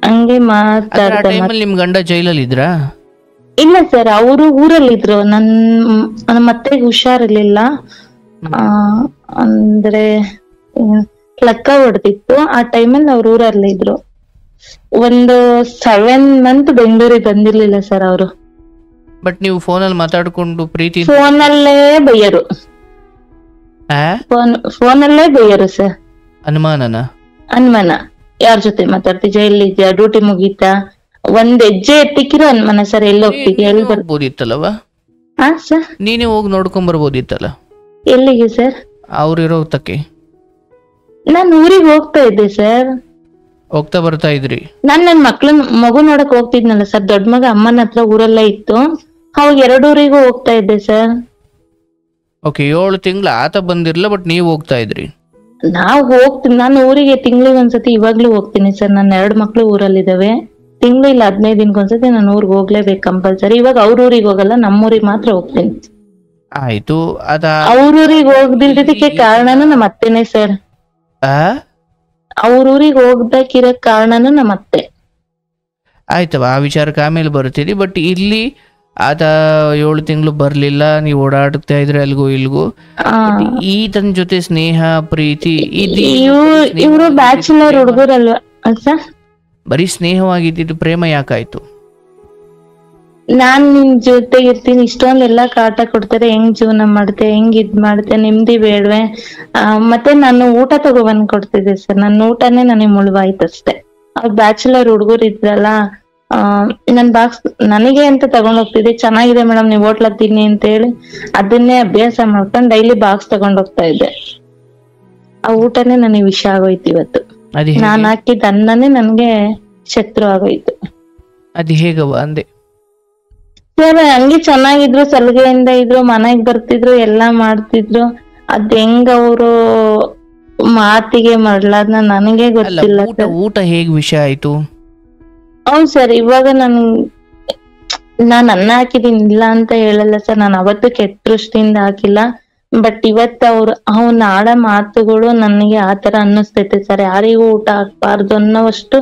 ಹಂಗೆ ಮಾತಾಡ್ತಾ. ನಿಮ್ ಗಂಡ ಜೈಲಲ್ಲಿ ಇದ್ರಾ? ಇಲ್ಲ ಸರ್, ಅವರು ಊರಲ್ಲಿದ್ರು. ನನ್ನ ಮತ್ತೆ ಹುಷಾರಿರ್ಲಿಲ್ಲ, ಅಂದ್ರೆ ಲೆಕ್ಕ ಹೊಡೆದಿತ್ತು. ಆ ಟೈಮಲ್ಲಿ ಅವ್ರ ಊರಲ್ಲಿ ಇದ್ರು. ಒಂದು 7 month ಬೆಂಗಳೂರಿಗೆ ಬಂದಿರ್ಲಿಲ್ಲ ಸರ್ ಅವರು. ಬಟ್ ನೀವು ಫೋನಲ್ಲಿ ಮಾತಾಡ್ಕೊಂಡು ಪ್ರೀತಿ ಫೋನಲ್ಲೇ ಬೈಯರು, ಫೋನಲ್ಲೇ ಬೈಯರು ಸರ್. ಅನುಮಾನ ಯಾರ ಜೊತೆ ಮಾತಾಡ್ತಿ, ಜೈಲಿದ್ಯಾ, ಡ್ಯೂಟಿ ಮುಗೀತಾ, ಒಂದ್ ಹೆಜ್ಜೆ ಎತ್ತಿಕ್ಕಿರೋ ಅನುಮಾನ ಸರ್. ಎಲ್ಲಿ ಹೋಗ್ತಿದ್ಯಾ, ಎಲ್ಲಿ ಬರ್ಬೋದಿತ್ತಲ್ಲವಾ? ಸರ್, ನೀನೇ ಹೋಗಿ ನೋಡ್ಕೊಂಡ್ ಬರ್ಬೋದಿತ್ತಲ್ಲ. ಎಲ್ಲಿಗೆ ಸರ್? ಅವ್ರಿರೋ ತಕ್ಕೆ ನಾನ್ ಊರಿಗೆ ಹೋಗ್ತಾ ಇದ್ದೆ ಸರ್. ಹೋಗ್ತಾ ಬರ್ತಾ ಇದ್ರಿ? ನನ್ ಮಗು ನೋಡಕ್ ಹೋಗ್ತಿದ್ನಲ್ಲ ಸರ್. ದೊಡ್ಡ ಮಗ ಅಮ್ಮನ ಹತ್ರ ಊರಲ್ಲೇ ಇತ್ತು, ಅವಾಗ 2 ಊರಿಗೂ ಹೋಗ್ತಾ ಇದ್ದೆ ಸರ್. ಓಕೆ, 7 ತಿಂಗಳು ಆತ ಬಂದಿರ್ಲಿಲ್ಲ, ಬಟ್ ನೀವು ಹೋಗ್ತಾ ಇದ್ರಿ? ನಾನು ಊರಿಗೆ ತಿಂಗಳಿಗೆ ಒಂದ್ಸತಿ ಇವಾಗ್ಲೂ ಹೋಗ್ತೀನಿ ಸರ್. ನನ್ನ 2 ಮಕ್ಳು ಊರಲ್ಲಿದ್ದಾವೆ. ತಿಂಗಳು ಇಲ್ಲ 15 ದಿನಕ್ಕೊಂದ್ಸತಿ ನಾನು ಊರಿಗೆ ಹೋಗ್ಲೇಬೇಕು ಕಂಪಲ್ಸರಿ. ಇವಾಗ ಅವ್ರ ಊರಿಗೆ ಹೋಗಲ್ಲ, ನಮ್ಮೂರಿಗೆ ಮಾತ್ರ ಹೋಗ್ತೀನಿ. ಆಯ್ತು, ಅವ್ರೂರಿಗೆ ಹೋಗ್ದಿಲ್ದಕ್ಕೆ ಕಾರಣನು ನಮ್ಮ ಅತ್ತೆನೆ ಸರ್. ಅವ್ರೂರಿಗೆ ಹೋಗ್ಬೇಕಿರೋ ಕಾರಣನು ನಮ್ಮ ಅತ್ತೆ. ಆಯ್ತವ, ಆ ವಿಚಾರಕ್ಕೆ ಆಮೇಲೆ ಬರ್ತೀರಿ. ಬಟ್ ಇಲ್ಲಿ ಆತ 7 ತಿಂಗಳು ಬರ್ಲಿಲ್ಲ, ನೀವು ಓಡಾಡ್ತಾ ಇದ್ರೆ ಅಲ್ಗೂ ಇಲ್ಗೂ. ಈತನ ಜೊತೆ ಸ್ನೇಹ ಪ್ರೀತಿ ಇವರು ಬ್ಯಾಚುಲರ್ ಹುಡುಗರಲ್ವಾ ಸರ್? ಬರೀ ಸ್ನೇಹವಾಗಿದ್ದು ಪ್ರೇಮ ಯಾಕಾಯ್ತು? ನಾನ್ ನಿನ್ ಜೊತೆ ಇರ್ತೀನಿ, ಇಷ್ಟೊಂದೆಲ್ಲ ಕಾಟ ಕೊಡ್ತಾರೆ, ಹೆಂಗ್ ಜೀವನ ಮಾಡ್ತೆ, ಹೆಂಗ್ ಇದ್ ಮಾಡ್ತೆ, ನೆಮ್ಮದಿ ಬೇಡ್ವೆ. ಮತ್ತೆ ನಾನು ಊಟ ತಗೊಬಂದ್ ಕೊಡ್ತಿದ್ದೆ ಸರ್. ನನ್ನ ಊಟನೇ ನನಗೆ ಮುಳುವಾಯ್ತು ಅಷ್ಟೇ. ಅವ್ರ ಬ್ಯಾಚುಲರ್ ಹುಡುಗರು ಇದ್ರಲ್ಲ, ನನ್ ಬಾಕ್ಸ್ ನನಗೆ ಅಂತ ತಗೊಂಡ್ ಹೋಗ್ತಿದ್ದೆ. ಚೆನ್ನಾಗಿದೆ ಮೇಡಮ್, ನೀವ್ ಹೋಟ್ಲಗ್ ತಿನ್ನಿ ಅಂತ ಹೇಳಿ ಅದನ್ನೇ ಅಭ್ಯಾಸ ಮಾಡ್ಕೊಂಡ್ ಡೈಲಿ ಬಾಕ್ಸ್ ತಗೊಂಡ್ ಹೋಗ್ತಾ ಇದ್ದೆ. ಆ ಊಟನೇ ನನಗೆ ವಿಷ ಆಗೋಯ್ತು ಇವತ್ತು. ನಾನ್ ಹಾಕಿದ ಅನ್ನನೇ ನನ್ಗೆ ಶತ್ರು ಆಗೋಯ್ತು. ಅದ್ ಹೇಗವ ಅಂದೆ ಸರ್? ಹಂಗೆ ಚೆನ್ನಾಗಿದ್ರು, ಸಲಿಗೆಯಿಂದ ಇದ್ರು, ಮನೆಗ್ ಬರ್ತಿದ್ರು, ಎಲ್ಲಾ ಮಾಡ್ತಿದ್ರು. ಅದ್ ಹೆಂಗ ಅವರು ಮಾತಿಗೆ ಮಾಡ್ಲಾದ್ನ ನನಗೆ ಗೊತ್ತಿಲ್ಲ. ಊಟ ಹೇಗ್ ವಿಷಯ ಆಯ್ತು? ಹೌದ್ ಸರ್, ಇವಾಗ ನಾನ್ ಅನ್ನ ಹಾಕಿದೀನಿ ಇಲ್ಲ ಅಂತ ಹೇಳಲ್ಲ ಸರ್. ನಾನು ಅವತ್ತು ಕೆಟ್ಟ ದೃಷ್ಟಿಯಿಂದ ಹಾಕಿಲ್ಲ. ಬಟ್ ಇವತ್ತು ಅವ್ನ ಆಡ ಮಾತುಗಳು ನನಗೆ ಆತರ ಅನ್ನಿಸ್ತೈತೆ ಸರ್. ಯಾರಿಗೂ ಊಟ ಹಾಕ್ಬಾರ್ದು ಅನ್ನೋವಷ್ಟು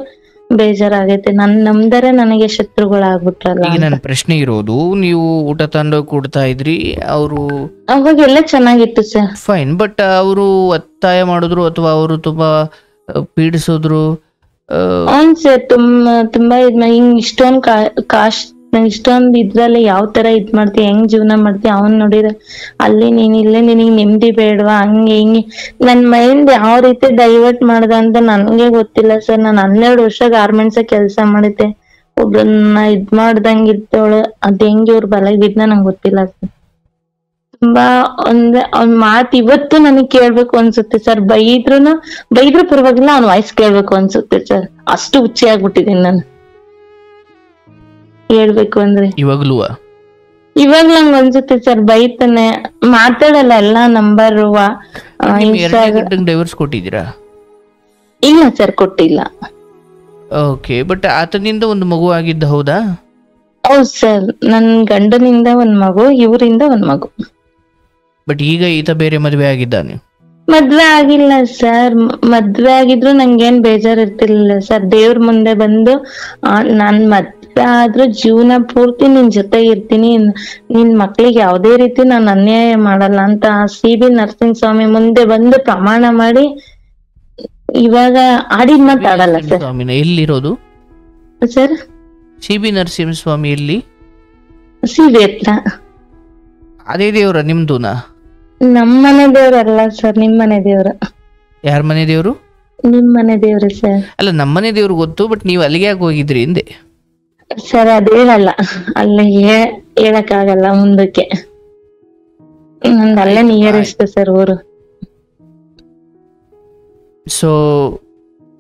ಬೇಜಾರಾಗೈತೆ. ನಮ್ದರೆ ನನಗೆ ಶತ್ರುಗಳಾಗ್ಬಿಟ್ರಲ್ಲ. ನನ್ನ ಪ್ರಶ್ನೆ ಇರೋದು, ನೀವು ಊಟ ತಂದು ಕೊಡ್ತಾ ಇದ್ರಿ, ಅವರು ಅವಾಗೆಲ್ಲ ಚೆನ್ನಾಗಿತ್ತು ಸರ್. ಫೈನ್, ಬಟ್ ಅವರು ಒತ್ತಾಯ ಮಾಡಿದ್ರು ಅಥವಾ ಅವರು ತುಂಬಾ ಪೀಡಿಸಿದ್ರು? ಅವ್ನ್ ಸರ್ ತುಂಬಾ ಹಿಂಗ್ ಇಷ್ಟೊಂದ್ ಇದ್ರಲ್ಲಿ ಯಾವ ತರ ಇದ್ ಮಾಡ್ತೀಯ, ಹೆಂಗ್ ಜೀವನ ಮಾಡ್ತೀಯ, ಅವನ್ ನೋಡಿದ್ರೆ ಅಲ್ಲಿ ನೀನ್ ಇಲ್ಲೇ ನಿನಗ್ ನೆಮ್ಮದಿ ಬೇಡವಾ, ಹಂಗೆ ಹಿಂಗೆ. ನನ್ ಮೈಂಡ್ ಯಾವ ರೀತಿ ಡೈವರ್ಟ್ ಮಾಡ್ದ ಅಂತ ನನ್ಗೆ ಗೊತ್ತಿಲ್ಲ ಸರ್. ನಾನ್ 12 ವರ್ಷ ಗಾರ್ಮೆಂಟ್ಸ್ ಕೆಲ್ಸ ಮಾಡಿದ್ದೆ. ಒಬ್ಬರನ್ನ ಇದ್ ಮಾಡ್ದಂಗ ಇರ್ತವಳು, ಅದ್ ಹೆಂಗೆ ಇವ್ರ ಬಲ ಇದ್ನ ನಂಗೆ ಗೊತ್ತಿಲ್ಲ ಸರ್. ತುಂಬಾ ಅವ್ನ್ ಮಾತ್ ಇವತ್ತು ನನಗ್ ಕೇಳ್ಬೇಕು ಅನ್ಸುತ್ತೆ ಸರ್. ಬೈದ್ರು ಪರವಾಗಿಲ್ಲ, ಅವ್ನ ವಾಯ್ಸ್ ಕೇಳ್ಬೇಕು ಅನ್ಸುತ್ತೆ ಸರ್. ಅಷ್ಟು ಹುಚ್ಚಿ ಆಗ್ಬಿಟ್ಟಿದೀನಿ ನಾನು, ಹೇಳ್ಬೇಕು ಅಂದ್ರೆ. ಇವಾಗ ನಂಗೆ ಅನ್ಸುತ್ತೆ ಸರ್, ಬೈತಾನೆ, ಮಾತಾಡಲ್ಲ, ಎಲ್ಲಾ ನಂಬರ್. ಡೈವರ್ಸ್ ಕೊಟ್ಟಿದ್ದೀರಾ? ಇಲ್ಲ ಸರ್, ಕೊಟ್ಟಿಲ್ಲ. ಓಕೆ, ಬಟ್ ಆತನಿಂದ ಒಂದು ಮಗು ಆಗಿದ್ದ, ಹೌದಾ? ಹೌದ್ ಸರ್, ನನ್ ಗಂಡನಿಂದ ಒಂದ್ ಮಗು, ಇವರಿಂದ ಒಂದ್ ಮಗು. ಬಟ್ ಈಗ ಈತ ಬೇರೆ ಮದುವೆ ಆಗಿದ್ದಾನೆ. ಮದ್ವೆ ಆಗಿಲ್ಲ ಸರ್. ಮದ್ವೆ ಆಗಿದ್ರು ನಂಗೇನ್ ಬೇಜಾರ್ ಇರ್ತಿರ್ಲಿಲ್ಲ ಸರ್. ದೇವ್ರ ಮುಂದೆ ಬಂದು ನಾನ್ ಮದ್ವೆ ಆದ್ರೂ ಜೀವನ ಪೂರ್ತಿ ನಿನ್ ಜೊತೆ ಇರ್ತೀನಿ, ನಿನ್ ಮಕ್ಳಿಗೆ ಯಾವ್ದೇ ರೀತಿ ನಾನು ಅನ್ಯಾಯ ಮಾಡಲ್ಲ ಅಂತ CB ನರಸಿಂಹಸ್ವಾಮಿ ಮುಂದೆ ಬಂದು ಪ್ರಮಾಣ ಮಾಡಿ ಇವಾಗ ಆಡಿದ್ ಮಾತಾಡಲ್ಲ ಸರ್. ಸ್ವಾಮಿನ ಎಲ್ಲಿರೋದು ಸರ್? CB ನರಸಿಂಹಸ್ವಾಮಿ ಎಲ್ಲಿ? CB ಹತ್ರ. ಅದೇ ದೇವ್ರ ನಿಮ್ದುನಾ? ನಮ್ ಮನೆ ದೇವ್ರಲ್ಲ ಸರ್, ನಿಮ್ ಮನೆ ದೇವ್ರ. ಯಾರ ಮನೆ ದೇವ್ರು? ನಿಮ್ ಮನೆ ದೇವ್ರು ಸರ್. ಅಲ್ಲ, ನಮ್ಮನೆ ದೇವ್ರು ಗೊತ್ತು, ಬಟ್ ನೀವು ಅಲ್ಲಿಗೆ ಯಾಕೆ ಹೋಗಿದ್ರಿ ಹಿಂದೆ? ಸರ್ ಅದ್ ಹೇಳಲ್ಲ, ಅಲ್ಲಿ ಹೇಳಕ್ ಆಗಲ್ಲ ಮುಂದಕ್ಕೆ. ನಂದು ಅಲ್ಲೇ ನಿಯರೆಸ್ಟ್ ಸರ್ ಊರು. ಸೊ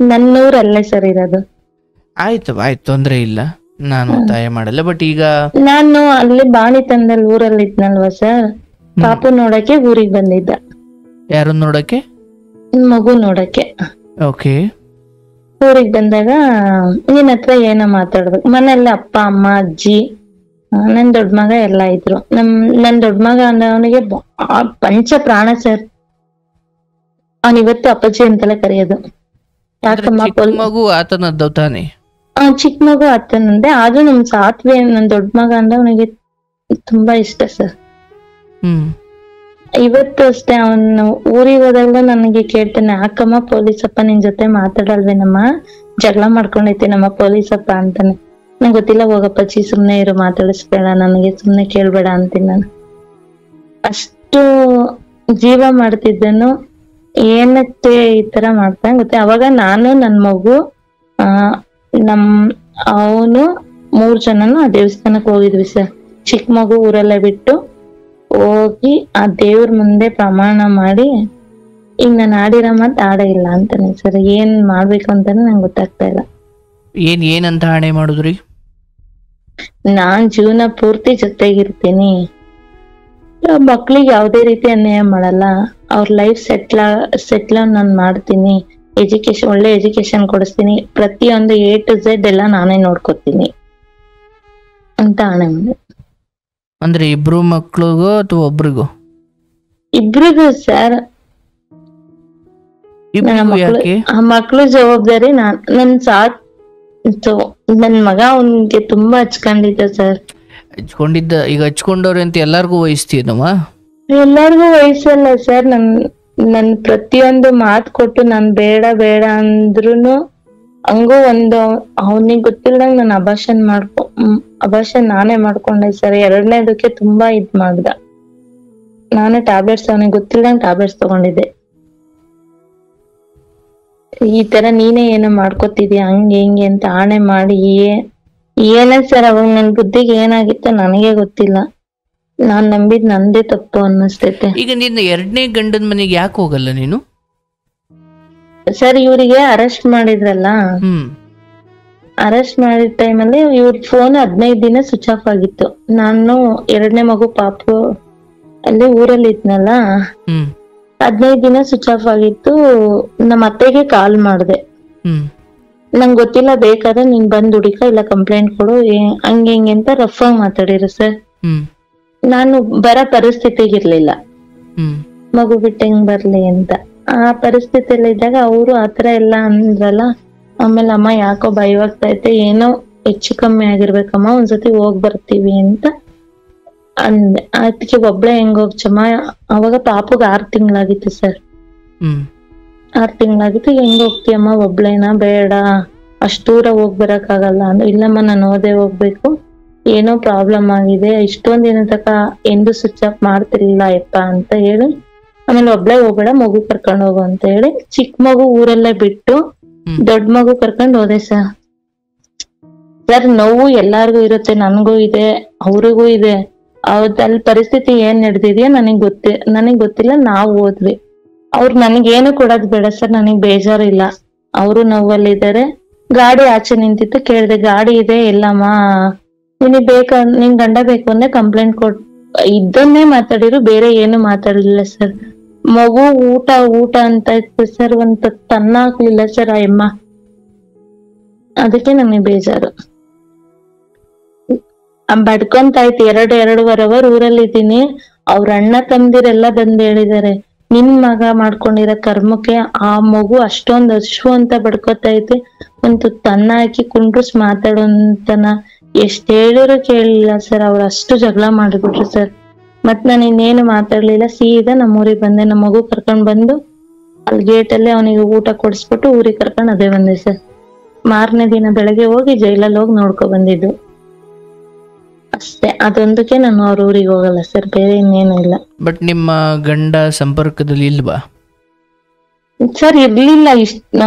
ನನ್ನೂರ್ ಅಲ್ಲೇ ಸರ್ ಇರೋದು. ಆಯ್ತು, ತೊಂದ್ರೆ ಇಲ್ಲ, ನಾನು ಒತ್ತಾಯ ಮಾಡಲ್ಲ. ಬಟ್ ಈಗ ನಾನು ಅಲ್ಲಿ ಬಾಣಿತಂದಲ್ಲಿ ಊರಲ್ಲಿ ಇದ್ನಲ್ವಾ ಸರ್, ಪಾಪು ನೋಡಕ್ಕೆ ಊರಿಗೆ ಬಂದಿದ್ದ. ಯಾರನ್ನ ನೋಡಕ್ಕೆ? ಮಗು ನೋಡಕ್ಕೆ. ಓಕೆ. ಊರಿಗೆ ಬಂದಾಗ ನಿನ್ ಹತ್ರ ಏನೋ ಮಾತಾಡ್ಬೇಕು. ಮನೆಯಲ್ಲಿ ಅಪ್ಪ ಅಮ್ಮ ಅಜ್ಜಿ ನನ್ ದೊಡ್ಡ ಮಗ ಎಲ್ಲಾ ಇದ್ರು. ನನ್ ದೊಡ್ಡ ಮಗ ಅಂದ್ರೆ ಅವನಿಗೆ ಪಂಚ ಪ್ರಾಣ ಸರ್. ಅವನ್ ಇವತ್ತು ಅಪ್ಪಾಜಿ ಅಂತಲೇ ಕರೆಯೋದು. ಯಾಕಮ್ಮ ಮಗು ಆತನದ್ದು ತಾನೆ? ಚಿಕ್ಕ ಮಗು ಆತನಂದೆ, ಆದ್ರೂ ನಮ್ ಸಾತ್ವಿ ನನ್ ದೊಡ್ಡ ಮಗ ಅಂದ್ರೆ ಅವನಿಗೆ ತುಂಬಾ ಇಷ್ಟ ಸರ್. ಇವತ್ತು ಅಷ್ಟೇ ಅವನು ಊರಿಗೆ ಹೋದಾಗ ನನಗೆ ಕೇಳ್ತಾನೆ, ಯಾಕಮ್ಮ ಪೊಲೀಸಪ್ಪ ನಿನ್ ಜೊತೆ ಮಾತಾಡಲ್ವೇನಮ್ಮ, ಜಗಳ ಮಾಡ್ಕೊಂಡೈತೇನಮ್ಮ ಪೊಲೀಸಪ್ಪ ಅಂತಾನೆ. ನಂಗೆ ಗೊತ್ತಿಲ್ಲ, ಹೋಗಪ್ಪಾಜಿ ಸುಮ್ನೆ ಇರು, ಮಾತಾಡಿಸ್ಬೇಡ ನನಗೆ, ಸುಮ್ನೆ ಕೇಳ್ಬೇಡ ಅಂತೀನಿ ನಾನು. ಅಷ್ಟು ಜೀವ ಮಾಡ್ತಿದ್ದನು. ಏನಕ್ಕೆ ಈ ತರ ಮಾಡ್ತಾನೆ ಗೊತ್ತೆ? ಅವಾಗ ನಾನು ನನ್ ಮಗು ಅವನು 3 ಜನನು ಆ ದೇವಸ್ಥಾನಕ್ ಹೋಗಿದ್ವಿ ಸರ್. ಚಿಕ್ಕ ಮಗು ಊರಲ್ಲೇ ಬಿಟ್ಟು ಹೋಗಿ ಆ ದೇವ್ರ ಮುಂದೆ ಪ್ರಮಾಣ ಮಾಡಿ, ಈಗ ನಾನು ಆಡಿರೋ ಮಾತು ಆಡೇ ಇಲ್ಲ ಅಂತಾನೆ ಸರ್. ಏನ್ ಮಾಡ್ಬೇಕು ಅಂತಾನೆ ನಂಗೆ ಗೊತ್ತಾಗ್ತಾ ಇಲ್ಲ. ಏನಂತ ಆಣೆ ಮಾಡುದ್ರಿ? ನಾನ್ ಜೀವನ ಪೂರ್ತಿ ಜೊತೆಗಿರ್ತೀನಿ, ಮಕ್ಳಿಗೆ ಯಾವ್ದೇ ರೀತಿ ಅನ್ಯಾಯ ಮಾಡಲ್ಲ, ಅವ್ರ ಲೈಫ್ ಸೆಟ್ಲ್ ನಾನ್ ಮಾಡ್ತೀನಿ, ಒಳ್ಳೆ ಎಜುಕೇಶನ್ ಕೊಡಿಸ್ತೀನಿ, ಪ್ರತಿಯೊಂದು A to Z ಎಲ್ಲ ನಾನೇ ನೋಡ್ಕೊತೀನಿ ಅಂತ ಆಣೆ ಮಾಡಿ. ಅಂದ್ರೆ ಇಬ್ರು ಮಕ್ಳಿಗೋ ಅಥವಾ ಒಬ್ರಿಗೋ? ಇಬ್ರಿಗೂ ಸರ್. ಆ ಮಕ್ಳು ಜವಾಬ್ದಾರಿ ನನ್ ನನ್ ಮಗ ಅವನ್ಗೆ ತುಂಬಾ ಹಚ್ಕೊಂಡಿದ್ದ ಸರ್. ಹಚ್ಕೊಂಡಿದ್ದ. ಈಗ ಹಚ್ಕೊಂಡವ್ರೆ ಅಂತ ಎಲ್ಲಾರ್ಗು ವಹಿಸ್ತೀನಮ್ಮ? ಎಲ್ಲಾರ್ಗು ವಹಿಸಲ್ಲ ಸರ್. ನನ್ ಪ್ರತಿಯೊಂದು ಮಾತು ಕೊಟ್ಟು ನಾನ್ ಬೇಡ ಅಂದ್ರುನು ಹಂಗೂ ಅವನಿಗೆ ಗೊತ್ತಿಲ್ದಂಗ ನಾನು ಅಬಾರ್ಷನ್ ನಾನೇ ಮಾಡ್ಕೊಂಡೆ ಸರ್. 2ನೇದಕ್ಕೆ ತುಂಬಾ ಮಾಡ್ದ. ನಾನೇ ಟ್ಯಾಬ್ಲೆಟ್ಸ್ ಅವನಿಗೆ ಗೊತ್ತಿಲ್ದಂಗ ಟ್ಯಾಬ್ಲೆಟ್ಸ್ ತಗೊಂಡಿದ್ದೆ. ಈ ತರ ನೀನೇ ಏನೋ ಮಾಡ್ಕೊತಿದ್ಯಾ ಹಂಗೆ ಹಿಂಗೆ ಅಂತ ಆಣೆ ಮಾಡಿ ಏನೇ ಸರ್. ಅವಾಗ ನನ್ ಬುದ್ಧಿಗೆ ಏನಾಗಿತ್ತು ನನಗೆ ಗೊತ್ತಿಲ್ಲ. ನಾನ್ ನಂಬಿದ್ ನಂದೇ ತಪ್ಪು ಅನ್ನಿಸ್ತೈತೆ. ಈಗ ನಿನ್ನ 2ನೇ ಗಂಡನ ಮನೆಗೆ ಯಾಕೆ ಹೋಗಲ್ಲ ನೀನು? ಸರ್ ಇವರಿಗೆ ಅರೆಸ್ಟ್ ಮಾಡಿದ್ರಲ್ಲ, ಅರೆಸ್ಟ್ ಮಾಡಿದ ಟೈಮಲ್ಲಿ ಇವ್ರ ಫೋನ್ 15 ದಿನ ಸ್ವಿಚ್ ಆಫ್ ಆಗಿತ್ತು. ನಾನು 2ನೇ ಮಗು ಪಾಪು ಅಲ್ಲಿ ಊರಲ್ಲಿ ಇದ್ನಲ್ಲ, 15 ದಿನ ಸ್ವಿಚ್ ಆಫ್ ಆಗಿತ್ತು. ನಮ್ಮ ಅತ್ತೆಗೆ ಕಾಲ್ ಮಾಡ್ದೆ, ನಂಗೆ ಗೊತ್ತಿಲ್ಲ, ಬೇಕಾದ್ರೆ ನೀನ್ ಬಂದ್ ಹುಡುಕ, ಇಲ್ಲ ಕಂಪ್ಲೇಂಟ್ ಕೊಡು, ಹಂಗೆ ಹಿಂಗೆ ಅಂತ ರಫ್ ಆಗಿ ಮಾತಾಡಿರು ಸರ್. ನಾನು ಬರೋ ಪರಿಸ್ಥಿತಿಗಿರ್ಲಿಲ್ಲ, ಮಗು ಬಿಟ್ಟು ಹೆಂಗ್ ಬರ್ಲಿ ಅಂತ. ಆ ಪರಿಸ್ಥಿತಿಯಲ್ಲಿ ಇದ್ದಾಗ ಅವರು ಆತರ ಎಲ್ಲ ಅಂದ್ರಲ್ಲ. ಆಮೇಲೆ ಅಮ್ಮ ಯಾಕೋ ಭಯವಾಗ್ತೈತೆ, ಏನೋ ಹೆಚ್ಚು ಕಮ್ಮಿ ಆಗಿರ್ಬೇಕಮ್ಮ, ಒಂದ್ಸತಿ ಹೋಗ್ ಬರ್ತೀವಿ ಅಂತ ಅಂದೆ. ಅದಕ್ಕೆ ಒಬ್ಳೆ ಹೆಂಗ್ ಹೋಗ್ಚಮ್ಮ. ಅವಾಗ ಪಾಪುಗ್ 6 ತಿಂಗಳಾಗಿತ್ತು ಸರ್. 6 ತಿಂಗಳಾಗಿತ್ತು. ಹೆಂಗ್ ಹೋಗ್ತೀಯಮ್ಮ ಒಬ್ಳೇನ? ಬೇಡ, ಅಷ್ಟ್ ದೂರ ಹೋಗ್ ಬರಕ್ ಆಗಲ್ಲ ಅಂದ್ರೆ, ಇಲ್ಲಮ್ಮ ನಾನು ಓದೇ ಹೋಗ್ಬೇಕು, ಏನೋ ಪ್ರಾಬ್ಲಮ್ ಆಗಿದೆ, ಇಷ್ಟೊಂದ್ ದಿನ ತಕ ಎಂದು ಸ್ವಿಚ್ ಆಫ್ ಮಾಡ್ತಿರ್ಲಿಲ್ಲ ಯಪ್ಪ ಅಂತ ಹೇಳಿ, ಆಮೇಲೆ ಒಬ್ಳೆ ಹೋಗ್ಬೇಡ, ಮಗು ಕರ್ಕೊಂಡ್ ಹೋಗು ಅಂತ ಹೇಳಿ ಚಿಕ್ಕ ಮಗು ಊರಲ್ಲೇ ಬಿಟ್ಟು ದೊಡ್ಡ ಮಗು ಕರ್ಕೊಂಡ್ ಹೋದೆ ಸರ್. ನೋವು ಎಲ್ಲಾರ್ಗು ಇರುತ್ತೆ, ನನ್ಗೂ ಇದೆ, ಅವ್ರಿಗೂ ಇದೆ. ಅಲ್ಲಿ ಪರಿಸ್ಥಿತಿ ಏನ್ ನಡೆದಿದ್ಯಾ ನನಗ್ ಗೊತ್ತಿಲ್ಲ. ನಾವ್ ಹೋದ್ವಿ. ಅವ್ರು ನನಗೇನು ಕೊಡೋದ್ ಬೇಡ ಸರ್, ನನಗ್ ಬೇಜಾರಿಲ್ಲ, ಅವರು ನೋವಲ್ಲಿದ್ದಾರೆ. ಗಾಡಿ ಆಚೆ ನಿಂತಿತ್ತು, ಕೇಳ್ದೆ ಗಾಡಿ ಇದೆ ಎಲ್ಲಮ್ಮ, ನಿನಗ್ ನಿನ್ ಗಂಡ ಬೇಕು ಅಂದ್ರೆ ಕಂಪ್ಲೇಂಟ್ ಇದನ್ನೇ ಮಾತಾಡಿರು, ಬೇರೆ ಏನು ಮಾತಾಡ್ಲಿಲ್ಲ ಸರ್. ಮಗು ಊಟ ಅಂತ ಇತ್ತು ಸರ್, ಒಂದ್ ತನ್ನ ಹಾಕ್ಲಿಲ್ಲ ಸರ್ ಆ ಅಮ್ಮ. ಅದಕ್ಕೆ ನನಗೆ ಬೇಜಾರು. ಬಡ್ಕೊಂತಾಯ್ತು. 2.5 ಅವರ್ ಊರಲ್ಲಿ ಇದ್ದೀನಿ. ಅವ್ರ ಅಣ್ಣ ತಮ್ದಿರೆಲ್ಲ ಬಂದ್ ಹೇಳಿದಾರೆ, ನಿನ್ ಮಗ ಮಾಡ್ಕೊಂಡಿರೋ ಕರ್ಮಕ್ಕೆ ಆ ಮಗು ಅಷ್ಟೊಂದ್ ಅಶ್ವು ಅಂತ ಬಡ್ಕೊತೈತೆ, ಒಂದ್ ತುತ್ತು ಅನ್ನ ಹಾಕಿ ಕುಂಡ್ರಸ್ ಮಾತಾಡೋಂತನ ಎಷ್ಟ್ ಹೇಳಿದ್ರು ಕೇಳಿಲ್ಲ ಸರ್. ಅವ್ರು ಅಷ್ಟು ಜಗಳ ಮಾಡಿಬಿಟ್ರು ಸರ್. ಮತ್ ನಾನು ಇನ್ನೇನು ಮಾತಾಡ್ಲಿಲ್ಲ, ಸೀದಾ ನಮ್ಮೂರಿಗೆ ಬಂದೆ. ನಮ್ಮ ಮಗು ಕರ್ಕೊಂಡ್ ಬಂದು ಅಲ್ಲಿ ಗೇಟ್ ಅಲ್ಲಿ ಅವನಿಗೆ ಊಟ ಕೊಡಿಸ್ಬಿಟ್ಟು ಊರಿಗೆ ಕರ್ಕೊಂಡ್ ಅದೇ ಬಂದೆ ಸರ್. ಮಾರನೇ ದಿನ ಬೆಳಗ್ಗೆ ಹೋಗಿ ಜೈಲಲ್ಲಿ ಹೋಗಿ ನೋಡ್ಕೊ ಬಂದಿದ್ದು ಅಷ್ಟೇ. ಅದೊಂದಕ್ಕೆ ನಾನು ಅವ್ರ ಊರಿಗೆ ಹೋಗಲ್ಲ ಸರ್, ಬೇರೆ ಇನ್ನೇನು ಇಲ್ಲ. ಬಟ್ ನಿಮ್ಮ ಗಂಡ ಸಂಪರ್ಕದಲ್ಲಿ ಇಲ್ವಾ ಸರ್? ಇರ್ಲಿಲ್ಲ.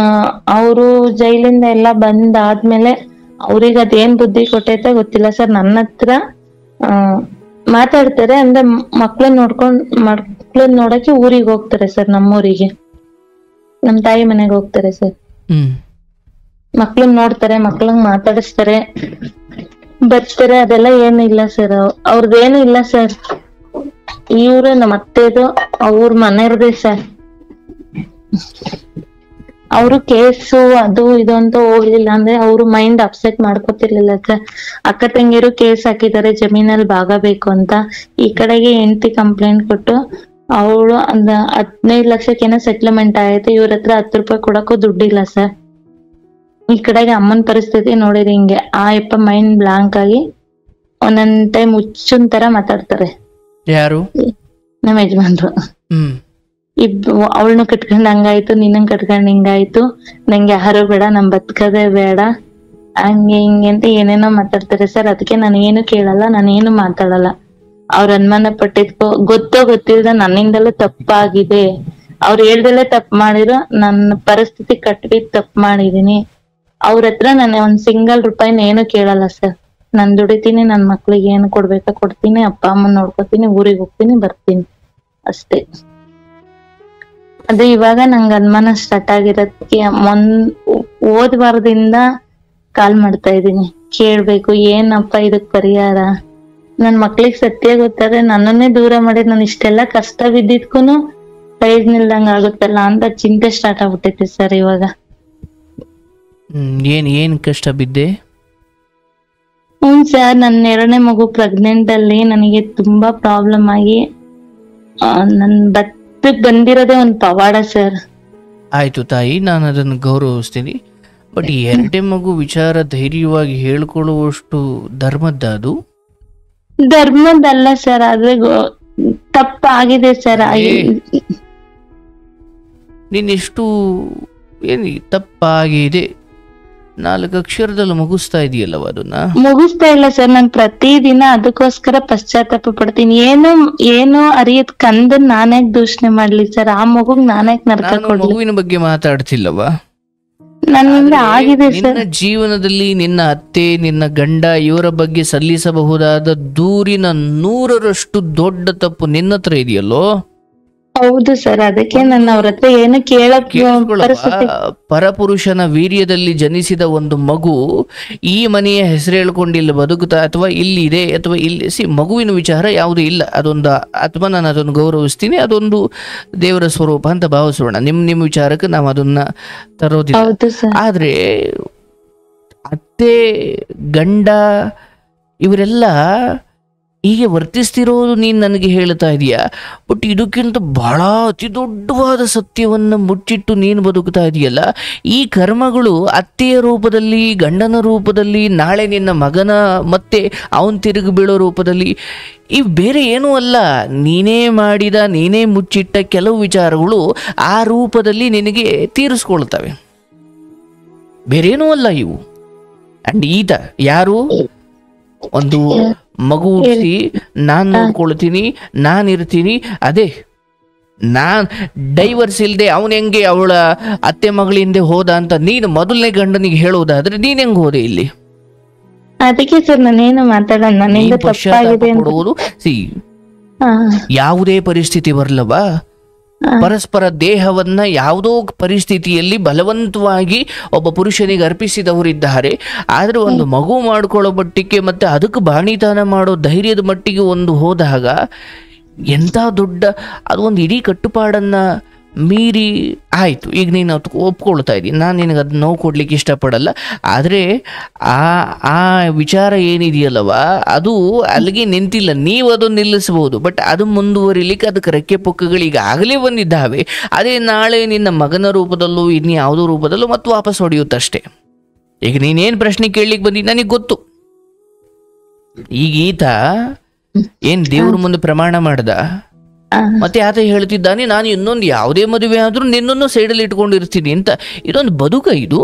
ಅವರು ಜೈಲಿಂದ ಎಲ್ಲ ಬಂದಾದ್ಮೇಲೆ ಅವ್ರಿಗೆ ಅದೇನ್ ಬುದ್ಧಿ ಕೊಟ್ಟೈತೆ ಗೊತ್ತಿಲ್ಲ ಸರ್. ನನ್ನ ಹತ್ರ ಮಾತಾಡ್ತಾರೆ ಅಂದ್ರೆ ಮಕ್ಳನ್ನ ನೋಡಕ್ಕೆ ಊರಿಗೆ ಹೋಗ್ತಾರೆ ಸರ್, ನಮ್ಮೂರಿಗೆ, ನಮ್ ತಾಯಿ ಮನೆಗೆ ಹೋಗ್ತಾರೆ ಸರ್. ಮಕ್ಳನ್ನ ನೋಡ್ತಾರೆ, ಮಕ್ಳಂಗ್ ಮಾತಾಡಿಸ್ತಾರೆ, ಬರ್ತಾರೆ, ಅದೆಲ್ಲ ಏನು ಇಲ್ಲ ಸರ್. ಅವ್ರದ್ದೇನು ಇಲ್ಲ ಸರ್. ಇವ್ರು ನಮ್ಮ ಅತ್ತೆದು ಅವ್ರ ಮನೆಯವ್ರದೇ ಸರ್. ಅವರು ಕೇಸು ಅದು ಇದು ಅಂತ ಹೋಗ್ಲಿಲ್ಲ ಅಂದ್ರೆ ಅವ್ರು ಮೈಂಡ್ ಅಪ್ಸೆಟ್ ಮಾಡ್ಕೊತಿರ್ಲಿಲ್ಲ ಸರ್. ಅಕ್ಕ ತಂಗಿರು ಕೇಸ್ ಹಾಕಿದ್ದಾರೆ ಜಮೀನಲ್ಲಿ ಭಾಗ ಬೇಕು ಅಂತ. ಈ ಕಡೆಗೆ ಹೆಂಡತಿ ಕಂಪ್ಲೇಂಟ್ ಕೊಟ್ಟು ಅವಳು 15 ಲಕ್ಷಕ್ಕೇನೋ ಸೆಟ್ಲ್ಮೆಂಟ್ ಆಯ್ತು. ಇವ್ರ ಹತ್ರ 10 ರೂಪಾಯಿ ಕೊಡಕ್ಕೂ ದುಡ್ಡಿಲ್ಲ ಸರ್. ಈ ಕಡೆಗೆ ಅಮ್ಮನ ಪರಿಸ್ಥಿತಿ ನೋಡಿರಿ ಹಿಂಗೆ. ಯಪ್ಪ ಮೈಂಡ್ ಬ್ಲಾಂಕ್ ಆಗಿ ಒಂದೊಂದ್ ಟೈಮ್ ಹುಚ್ಚನ್ ತರ ಮಾತಾಡ್ತಾರೆ. ಯಾರು? ನಮ್ಮ ಯಜಮಾನ್ರು. ಅವಳನ್ನು ಕಟ್ಕೊಂಡ್ ಹಂಗಾಯ್ತು, ನಿನ್ನಂಗ್ ಕಟ್ಕೊಂಡ್ ಹಿಂಗಾಯ್ತು, ನಂಗೆ ಯಾರು ಬೇಡ, ನಮ್ ಬದುಕದೇ ಬೇಡ, ಹಂಗೆ ಹಿಂಗೆ ಅಂತ ಏನೇನೋ ಮಾತಾಡ್ತಾರೆ ಸರ್. ಅದಕ್ಕೆ ನಾನು ಏನು ಕೇಳಲ್ಲ, ನಾನೇನು ಮಾತಾಡಲ್ಲ. ಅವ್ರ ಅನುಮಾನ ಪಟ್ಟಿದ್ಕೋ ಗೊತ್ತೋ ಗೊತ್ತಿಲ್ದ ನನ್ನಿಂದಲೂ ತಪ್ಪಾಗಿದೆ. ಅವ್ರು ಹೇಳ್ದಲ್ಲೇ ತಪ್ಪು ಮಾಡಿರೋ, ನನ್ನ ಪರಿಸ್ಥಿತಿ ಕಟ್ಬಿಟ್ಟು ತಪ್ಪು ಮಾಡಿದೀನಿ. ಅವ್ರ ಹತ್ರ ನಾನು ಒಂದ್ ಸಿಂಗಲ್ ರೂಪಾಯಿನ ಏನು ಕೇಳಲ್ಲ ಸರ್. ನಾನ್ ದುಡಿತೀನಿ, ನನ್ ಮಕ್ಳಿಗೆ ಏನು ಕೊಡ್ಬೇಕಾ ಕೊಡ್ತೀನಿ, ಅಪ್ಪ ಅಮ್ಮನ್ ನೋಡ್ಕೊತೀನಿ, ಊರಿಗೆ ಹೋಗ್ತೀನಿ, ಬರ್ತೀನಿ ಅಷ್ಟೇ. ಅದು ಇವಾಗ ನಂಗೆ ಅನುಮಾನ ಸ್ಟಾರ್ಟ್ ಆಗಿರೋದಕ್ಕೆ ಹೋದ್ ವಾರದಿಂದ ಕಾಲ್ ಮಾಡ್ತಾ ಇದೀನಿ, ಕೇಳ್ಬೇಕು ಏನಪ್ಪ ಇದಕ್ ಪರಿಹಾರ. ನನ್ ಮಕ್ಳಿಗೆ ಸತ್ಯ ಗೊತ್ತಾದ್ರೆ ನನ್ನನ್ನೇ ದೂರ ಮಾಡಿ ನಾನು ಇಷ್ಟೆಲ್ಲ ಕಷ್ಟ ಬಿದ್ದಿದ್ಕೂನು ಪ್ರೈಸ್ ನಿಲ್ದಂಗ ಆಗುತ್ತಲ್ಲ ಅಂತ ಚಿಂತೆ ಸ್ಟಾರ್ಟ್ ಆಗ್ಬಿಟ್ಟೈತೆ ಸರ್ ಇವಾಗ. ಏನ್ ಕಷ್ಟ ಬಿದ್ದೆ? ಸರ್, ನನ್ನ 2ನೇ ಮಗು ಪ್ರೆಗ್ನೆಂಟ್ ಅಲ್ಲಿ ನನಗೆ ತುಂಬಾ ಪ್ರಾಬ್ಲಮ್ ಆಗಿ ನನ್ ಬದುಕ್ ಬಂದಿರೋದೇ ಒಂದ್ ಪವಾಡ ಸರ್. ಆಯ್ತು ತಾಯಿ, ನಾನು ಅದನ್ನು ಗೌರವಿಸ್ತೀನಿ. ಬಟ್ 2ನೇ ಮಗು ವಿಚಾರ ಧೈರ್ಯವಾಗಿ ಹೇಳ್ಕೊಳ್ಳುವಷ್ಟು ಧರ್ಮದ್ದ ಅದು? ಧರ್ಮದಲ್ಲ ಸರ್, ಆದ್ರೆ ತಪ್ಪಾಗಿದೆ ಸರ್. ನೀನೆಷ್ಟು ಏನು ತಪ್ಪಾಗಿದೆ 4 ಅಕ್ಷರದಲ್ಲಿ ಮುಗಿಸ್ತಾ ಇದೆಯಲ್ಲವ ಅದನ್ನ? ಮುಗಿಸ್ತಾ ಇಲ್ಲ ಸರ್, ನಾನು ಪ್ರತಿದಿನ ಅದಕ್ಕೋಸ್ಕರ ಪಶ್ಚಾತ್ತಾಪ ಪಡ್ತೀನಿ. ಏನು ಅರಿಯದ್ ಕಂದನ್ ನಾನ್ಯಾಕ್ ದೂಷಣೆ ಮಾಡ್ಲಿ ಸರ್? ಆ ಮಗುಗ್ ನಾನ್ಯಾಕ್ ನರಕ ಕೊಡ್ಲಿ? ಮಗುವಿನ ಬಗ್ಗೆ ಮಾತಾಡ್ತಿಲ್ಲವ? ನನ್ನಿಂದ ಆಗಿದೆ ಸರ್. ನಿನ್ನ ಜೀವನದಲ್ಲಿ ನಿನ್ನ ಅತ್ತೆ, ನಿನ್ನ ಗಂಡ ಇವರ ಬಗ್ಗೆ ಸಲ್ಲಿಸಬಹುದಾದ ದೂರಿನ 100ರಷ್ಟು ದೊಡ್ಡ ತಪ್ಪು ನಿನ್ನ ಹತ್ರ ಇದೆಯಲ್ಲೋ? ಹೌದು ಸರ್, ಅದಕ್ಕೆ ನನ್ನ ಅವ್ರ ಹತ್ರ ಏನು ಕೇಳಕ್ ಪರಪುರುಷನ ವೀರ್ಯದಲ್ಲಿ ಜನಿಸಿದ ಒಂದು ಮಗು ಈ ಮನೆಯ ಹೆಸರು ಹೇಳ್ಕೊಂಡು ಬದುಕುತ್ತಾ ಅಥವಾ ಇಲ್ಲಿ ಇದೆ ಅಥವಾ ಇಲ್ಲಿ ಮಗುವಿನ ವಿಚಾರ ಯಾವುದೂ ಇಲ್ಲ. ಅದೊಂದು ಅಥವಾ ನಾನು ಅದನ್ನು ಗೌರವಿಸ್ತೀನಿ, ಅದೊಂದು ದೇವರ ಸ್ವರೂಪ ಅಂತ ಭಾವಿಸೋಣ. ನಿಮ್ಮ ವಿಚಾರಕ್ಕೆ ನಾವು ಅದನ್ನ ತರೋದಿಲ್ಲ. ಆದ್ರೆ ಅತ್ತೆ ಗಂಡ ಇವರೆಲ್ಲ ಹೀಗೆ ವರ್ತಿಸ್ತಿರೋದು ನೀನು ನನಗೆ ಹೇಳ್ತಾ ಇದೀಯಾ. ಬಟ್ ಇದಕ್ಕಿಂತ ಬಹಳ ಅತಿ ದೊಡ್ಡವಾದ ಸತ್ಯವನ್ನು ಮುಚ್ಚಿಟ್ಟು ನೀನು ಬದುಕ್ತಾ ಇದೆಯಲ್ಲ. ಈ ಕರ್ಮಗಳು ಅತ್ತೆಯ ರೂಪದಲ್ಲಿ, ಗಂಡನ ರೂಪದಲ್ಲಿ, ನಾಳೆ ನಿನ್ನ ಮಗನ ಮತ್ತೆ ಅವನ್ ತಿರುಗಿ ಬೀಳೋ ರೂಪದಲ್ಲಿ, ಇವು ಬೇರೆ ಏನೂ ಅಲ್ಲ. ನೀನೇ ಮಾಡಿದ, ನೀನೇ ಮುಚ್ಚಿಟ್ಟ ಕೆಲವು ವಿಚಾರಗಳು ಆ ರೂಪದಲ್ಲಿ ನಿನಗೆ ತೀರಿಸ್ಕೊಳ್ತವೆ, ಬೇರೇನೂ ಅಲ್ಲ ಇವು. ಅಂಡ್ ಈತ ಯಾರು? ಒಂದು ಮಗು ಹುಟ್ಟಿಸಿ ನಾನ್ ನೋಡ್ಕೊಳ್ತೀನಿ, ನಾನಿರ್ತೀನಿ, ಅದೇ ನಾನ್ ಡೈವರ್ಸ್ ಇಲ್ದೆ ಅವನ್ ಹೆಂಗೆ ಅವಳ ಅತ್ತೆ ಮಗಳಿಂದ ಹೋದ ಅಂತ ನೀನು ಮೊದಲನೇ ಗಂಡನಿಗೆ ಹೇಳೋದಾದ್ರೆ ನೀನ್ ಹೆಂಗ್ ಹೋದೆ ಇಲ್ಲಿ? ಅದಕ್ಕೆ ಸರ್ ನಾನೇನು ಮಾತಾಡೋದು. ಯಾವುದೇ ಪರಿಸ್ಥಿತಿ ಬರ್ಲವಾ, ಪರಸ್ಪರ ದೇಹವನ್ನ ಯಾವುದೋ ಪರಿಸ್ಥಿತಿಯಲ್ಲಿ ಬಲವಂತವಾಗಿ ಒಬ್ಬ ಪುರುಷನಿಗೆ ಅರ್ಪಿಸಿದವರಿದ್ದಾರೆ. ಆದ್ರೆ ಒಂದು ಮಗು ಮಾಡ್ಕೊಳ್ಳೋ ಮಟ್ಟಿಗೆ ಮತ್ತೆ ಅದಕ್ಕೆ ಬಾಣಿತನ ಮಾಡೋ ಧೈರ್ಯದ ಮಟ್ಟಿಗೆ ಒಂದು ಹೋದಾಗ ಎಂಥ ದೊಡ್ಡ ಅದು ಒಂದು ಇಡೀ ಕಟ್ಟುಪಾಡನ್ನ ಮೀರಿ ಆಯಿತು, ಈಗ ನೀನು ಒಪ್ಕೊಳ್ತಾ ಇದ್ದೀನಿ, ನಾನು ನಿನಗೆ ಅದು ನೋವು ಕೊಡ್ಲಿಕ್ಕೆ ಇಷ್ಟಪಡಲ್ಲ, ಆದರೆ ಆ ವಿಚಾರ ಏನಿದೆಯಲ್ಲವ ಅದು ಅಲ್ಲಿಗೆ ನಿಂತಿಲ್ಲ, ನೀವು ಅದನ್ನು ನಿಲ್ಲಿಸ್ಬೋದು, ಬಟ್ ಅದು ಮುಂದುವರಿಲಿಕ್ಕೆ ಅದಕ್ಕೆ ರೆಕ್ಕೆ ಪುಕ್ಕಗಳು ಈಗಾಗಲೇ ಬಂದಿದ್ದಾವೆ. ಅದೇ ನಾಳೆ ನಿನ್ನ ಮಗನ ರೂಪದಲ್ಲೂ ಇನ್ಯಾವುದೋ ರೂಪದಲ್ಲೂ ಮತ್ತು ವಾಪಸ್ ಹೊಡೆಯುತ್ತಷ್ಟೇ. ಈಗ ನೀನೇನು ಪ್ರಶ್ನೆ ಕೇಳಲಿಕ್ಕೆ ಬಂದಿ ನನಗೆ ಗೊತ್ತು. ಈಗ ಈತ ಏನು ದೇವ್ರ ಮುಂದೆ ಪ್ರಮಾಣ ಮಾಡ್ದ, ಮತ್ತೆ ಆತ ಹೇಳ್ತಿದ್ದಾನೆ ನಾನು ಇನ್ನೊಂದು ಯಾವುದೇ ಮದುವೆ ಆದ್ರೂ ನಿನ್ನನ್ನು ಸೈಡಲ್ಲಿ ಇಟ್ಕೊಂಡಿರ್ತೀನಿ ಅಂತ. ಇದೊಂದು ಬದುಕ? ಇದು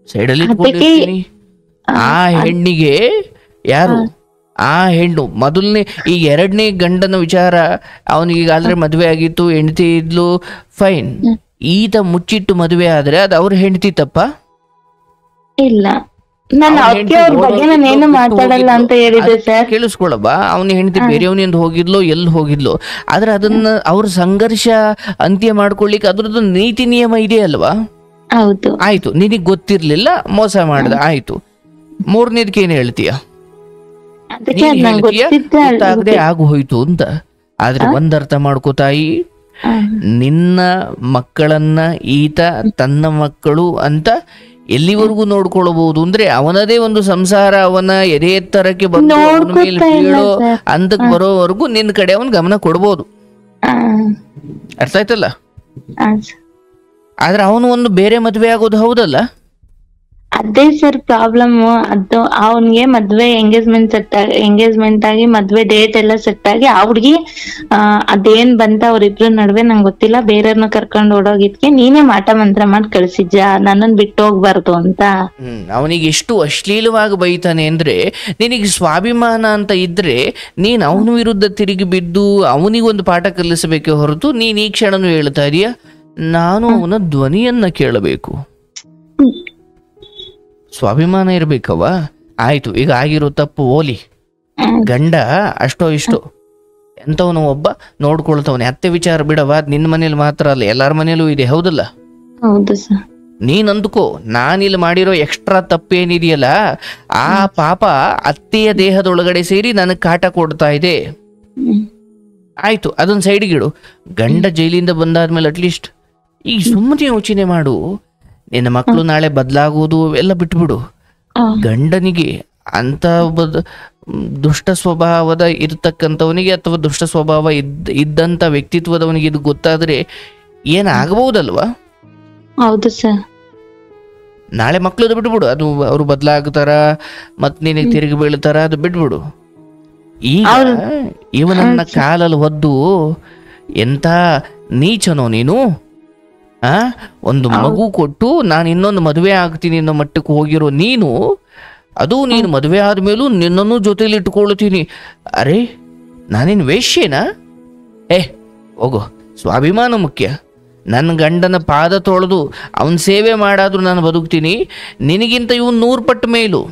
ಸೈಡಲ್ಲಿ ಇಟ್ಕೊಂಡಿರ್ತೀನಿ. ಆ ಹೆಣ್ಣಿಗೆ ಯಾರು ಆ ಹೆಣ್ಣು ಮೊದಲನೇ, ಈಗ ಎರಡನೇ ಗಂಡನ ವಿಚಾರ, ಅವನಿಗೆ ಆಲ್ರೆಡಿ ಮದುವೆ ಆಗಿತ್ತು, ಹೆಂಡತಿ ಇದ್ಲು, ಫೈನ್. ಈತ ಮುಚ್ಚಿಟ್ಟು ಮದುವೆ ಆದ್ರೆ ಅದು ಅವ್ರ ಹೆಂಡತಿ ತಪ್ಪ? ಇಲ್ಲ, ನಾನು ಅವ್ರ ಬಗ್ಗೆ ನಾನೇನು ಮಾತಾಡಲ್ಲ ಅಂತ ಹೇಳಿದೆ ಸರ್. ಕೇಳಿಸ್ಕೊಳಬ್ಬ, ಅವನ ಹೆಂಡತಿ ಬೇರೆಯವನಿಂದ ಹೋಗಿದ್ಲೋ ಎಲ್ಲಿ ಹೋಗಿದ್ಲೋ, ಆದ್ರೆ ಅದನ್ನ ಅವ್ರ ಸಂಘರ್ಷ ಅಂತ್ಯ ಮಾಡ್ಕೊಳ್ಲಿಕ್ಕೆ ಅದ್ರದ್ದು ನೀತಿ ನಿಯಮ ಇದೆ ಅಲ್ವಾ? ಹೌದು. ಆಯ್ತು, ನಿನಗ್ ಗೊತ್ತಿರ್ಲಿಲ್ಲ, ಮೋಸ ಮಾಡ್ದ, ಆಯ್ತು. ಮೂರನೇದಕ್ಕೆ ಏನ್ ಹೇಳ್ತೀಯ? ಗೊತ್ತಾಗದೆ ಆಗು ಹೋಯ್ತು ಅಂತ. ಆದ್ರೆ ಒಂದರ್ಥ ಮಾಡ್ಕೋ ತಾಯಿ, ನಿನ್ನ ಮಕ್ಕಳನ್ನ ಈತ ತನ್ನ ಮಕ್ಕಳು ಅಂತ ಎಲ್ಲಿವರೆಗೂ ನೋಡ್ಕೊಳ್ಬಹುದು ಅಂದ್ರೆ ಅವನದೇ ಒಂದು ಸಂಸಾರ ಅವನ ಎದೆ ಎತ್ತರಕ್ಕೆ ಬಂದು ಅವನ ಮೇಲೆ ಬೀಳೋ ಅಂತಕ್ ಬರೋವರೆಗೂ ನಿನ್ನ ಕಡೆ ಅವನ್ ಗಮನ ಕೊಡ್ಬೋದು. ಅರ್ಥ ಆಯ್ತಲ್ಲ? ಆದ್ರೆ ಅವನು ಒಂದು ಬೇರೆ ಮದ್ವೆ ಆಗೋದು ಹೌದಲ್ಲ? ಅದೇ ಸರ್ ಪ್ರಾಬ್ಲಮ್. ಅದು ಅವನ್ಗೆ ಮದ್ವೆ ಎಂಗೇಜ್ಮೆಂಟ್ ಆಗಿ ಮದ್ವೆ ಡೇಟ್ ಎಲ್ಲ ಸೆಟ್ ಆಗಿ ಆ ಹುಡ್ಗಿ ಅದೇನ್ ಬಂತ ಅವ್ರಿಬ್ರು ನಡುವೆ ನಂಗೆ ಗೊತ್ತಿಲ್ಲ, ಬೇರೆಯವ್ರನ್ನ ಕರ್ಕೊಂಡ್ ಓಡೋಗಿದ್ಕೆ ನೀನೇ ಮಾಟ ಮಂತ್ರ ಮಾಡಿ ಕಳ್ಸಿದ್ಜ ನನ್ನನ್ ಬಿಟ್ಟು ಹೋಗ್ಬಾರ್ದು ಅಂತ. ಅವನಿಗೆ ಎಷ್ಟು ಅಶ್ಲೀಲವಾಗಿ ಬೈತಾನೆ ಅಂದ್ರೆ, ನಿನಗೆ ಸ್ವಾಭಿಮಾನ ಅಂತ ಇದ್ರೆ ನೀನ್ ಅವನ ವಿರುದ್ಧ ತಿರುಗಿ ಬಿದ್ದು ಅವನಿಗೊಂದು ಪಾಠ ಕಲಿಸಬೇಕೆ ಹೊರತು ನೀನ್ ಈ ಕ್ಷಣನೂ ಹೇಳ್ತಾ ಇದೀಯ ನಾನು ಅವನ ಧ್ವನಿಯನ್ನ ಕೇಳಬೇಕು. ಸ್ವಾಭಿಮಾನ ಇರ್ಬೇಕವ. ಆಯ್ತು, ಈಗ ಆಗಿರೋ ತಪ್ಪು ಓಲಿ, ಗಂಡ ಅಷ್ಟೋ ಇಷ್ಟೋ ಎಂತವನು ಒಬ್ಬ ನೋಡ್ಕೊಳ್ತವನೆ. ಅತ್ತೆ ವಿಚಾರ ಬಿಡವ, ನಿನ್ನ ಮನೇಲಿ ಮಾತ್ರ ಅಲ್ಲ ಎಲ್ಲಾರ ಮನೇಲೂ ಇದೆ, ಹೌದಲ್ಲ? ಹೌದು ಸರ್. ನೀನ್ ಅಂದ್ಕೋ, ನಾನಿಲ್ಲಿ ಮಾಡಿರೋ ಎಕ್ಸ್ಟ್ರಾ ತಪ್ಪೇನಿದೆಯಲ್ಲ ಆ ಪಾಪ ಅತ್ತೆಯ ದೇಹದೊಳಗಡೆ ಸೇರಿ ನನಗೆ ಕಾಟ ಕೊಡ್ತಾ ಇದೆ. ಆಯ್ತು, ಅದನ್ನ ಸೈಡ್ಗಿಡು. ಗಂಡ ಜೈಲಿಂದ ಬಂದಾದ್ಮೇಲೆ ಅಟ್ಲೀಸ್ಟ್ ಈಗ ಸುಮ್ಮನೆ ಯೋಚನೆ ಮಾಡು, ನಿನ್ನ ಮಕ್ಕಳು ನಾಳೆ ಬದಲಾಗುವುದು ಎಲ್ಲ ಬಿಟ್ಬಿಡು. ಗಂಡನಿಗೆ ಅಂತ ಒಬ್ಬ ದುಷ್ಟ ಸ್ವಭಾವದ ಇರ್ತಕ್ಕಂಥವನಿಗೆ ಅಥವಾ ದುಷ್ಟ ಸ್ವಭಾವ ಇದ್ದಂತ ವ್ಯಕ್ತಿತ್ವದವನಿಗೆ ಇದು ಗೊತ್ತಾದ್ರೆ ಏನಾಗಬಹುದಲ್ವಾ? ಹೌದು ಸರ್. ನಾಳೆ ಮಕ್ಕಳು ಬಿಟ್ಬಿಡು, ಅದು ಅವ್ರು ಬದಲಾಗ್ತಾರ ಮತ್ ನಿನಗೆ ತಿರುಗಿ ಬೀಳ್ತಾರ, ಅದು ಬಿಟ್ಬಿಡು. ಈಗ ಇವನನ್ನ ಕಾಲಲ್ಲಿ ಒದ್ದು ಎಂತ ನೀಚನೋ ನೀನು. ಒಂದು ಮಗು ಕೊಟ್ಟು ನಾನು ಇನ್ನೊಂದು ಮದುವೆ ಆಗ್ತೀನಿ ಅನ್ನೋ ಮಟ್ಟಕ್ಕೆ ಹೋಗಿರೋ ನೀನು, ಅದು ನೀನು ಮದುವೆ ಆದ್ಮೇಲೂ ನಿನ್ನನ್ನು ಜೊತೆಲಿ ಇಟ್ಕೊಳ್ತೀನಿ. ಅರೆ ನಾನೇನು ವೇಶ್ಯೇನಾ? ಹೋಗೋ, ಸ್ವಾಭಿಮಾನ ಮುಖ್ಯ. ನನ್ನ ಗಂಡನ ಪಾದ ತೊಳೆದು ಅವನ ಸೇವೆ ಮಾಡಾದ್ರೂ ನಾನು ಬದುಕ್ತೀನಿ, ನಿನಗಿಂತ ಇವನ್ 100 ಪಟ್ಟು ಮೇಲು.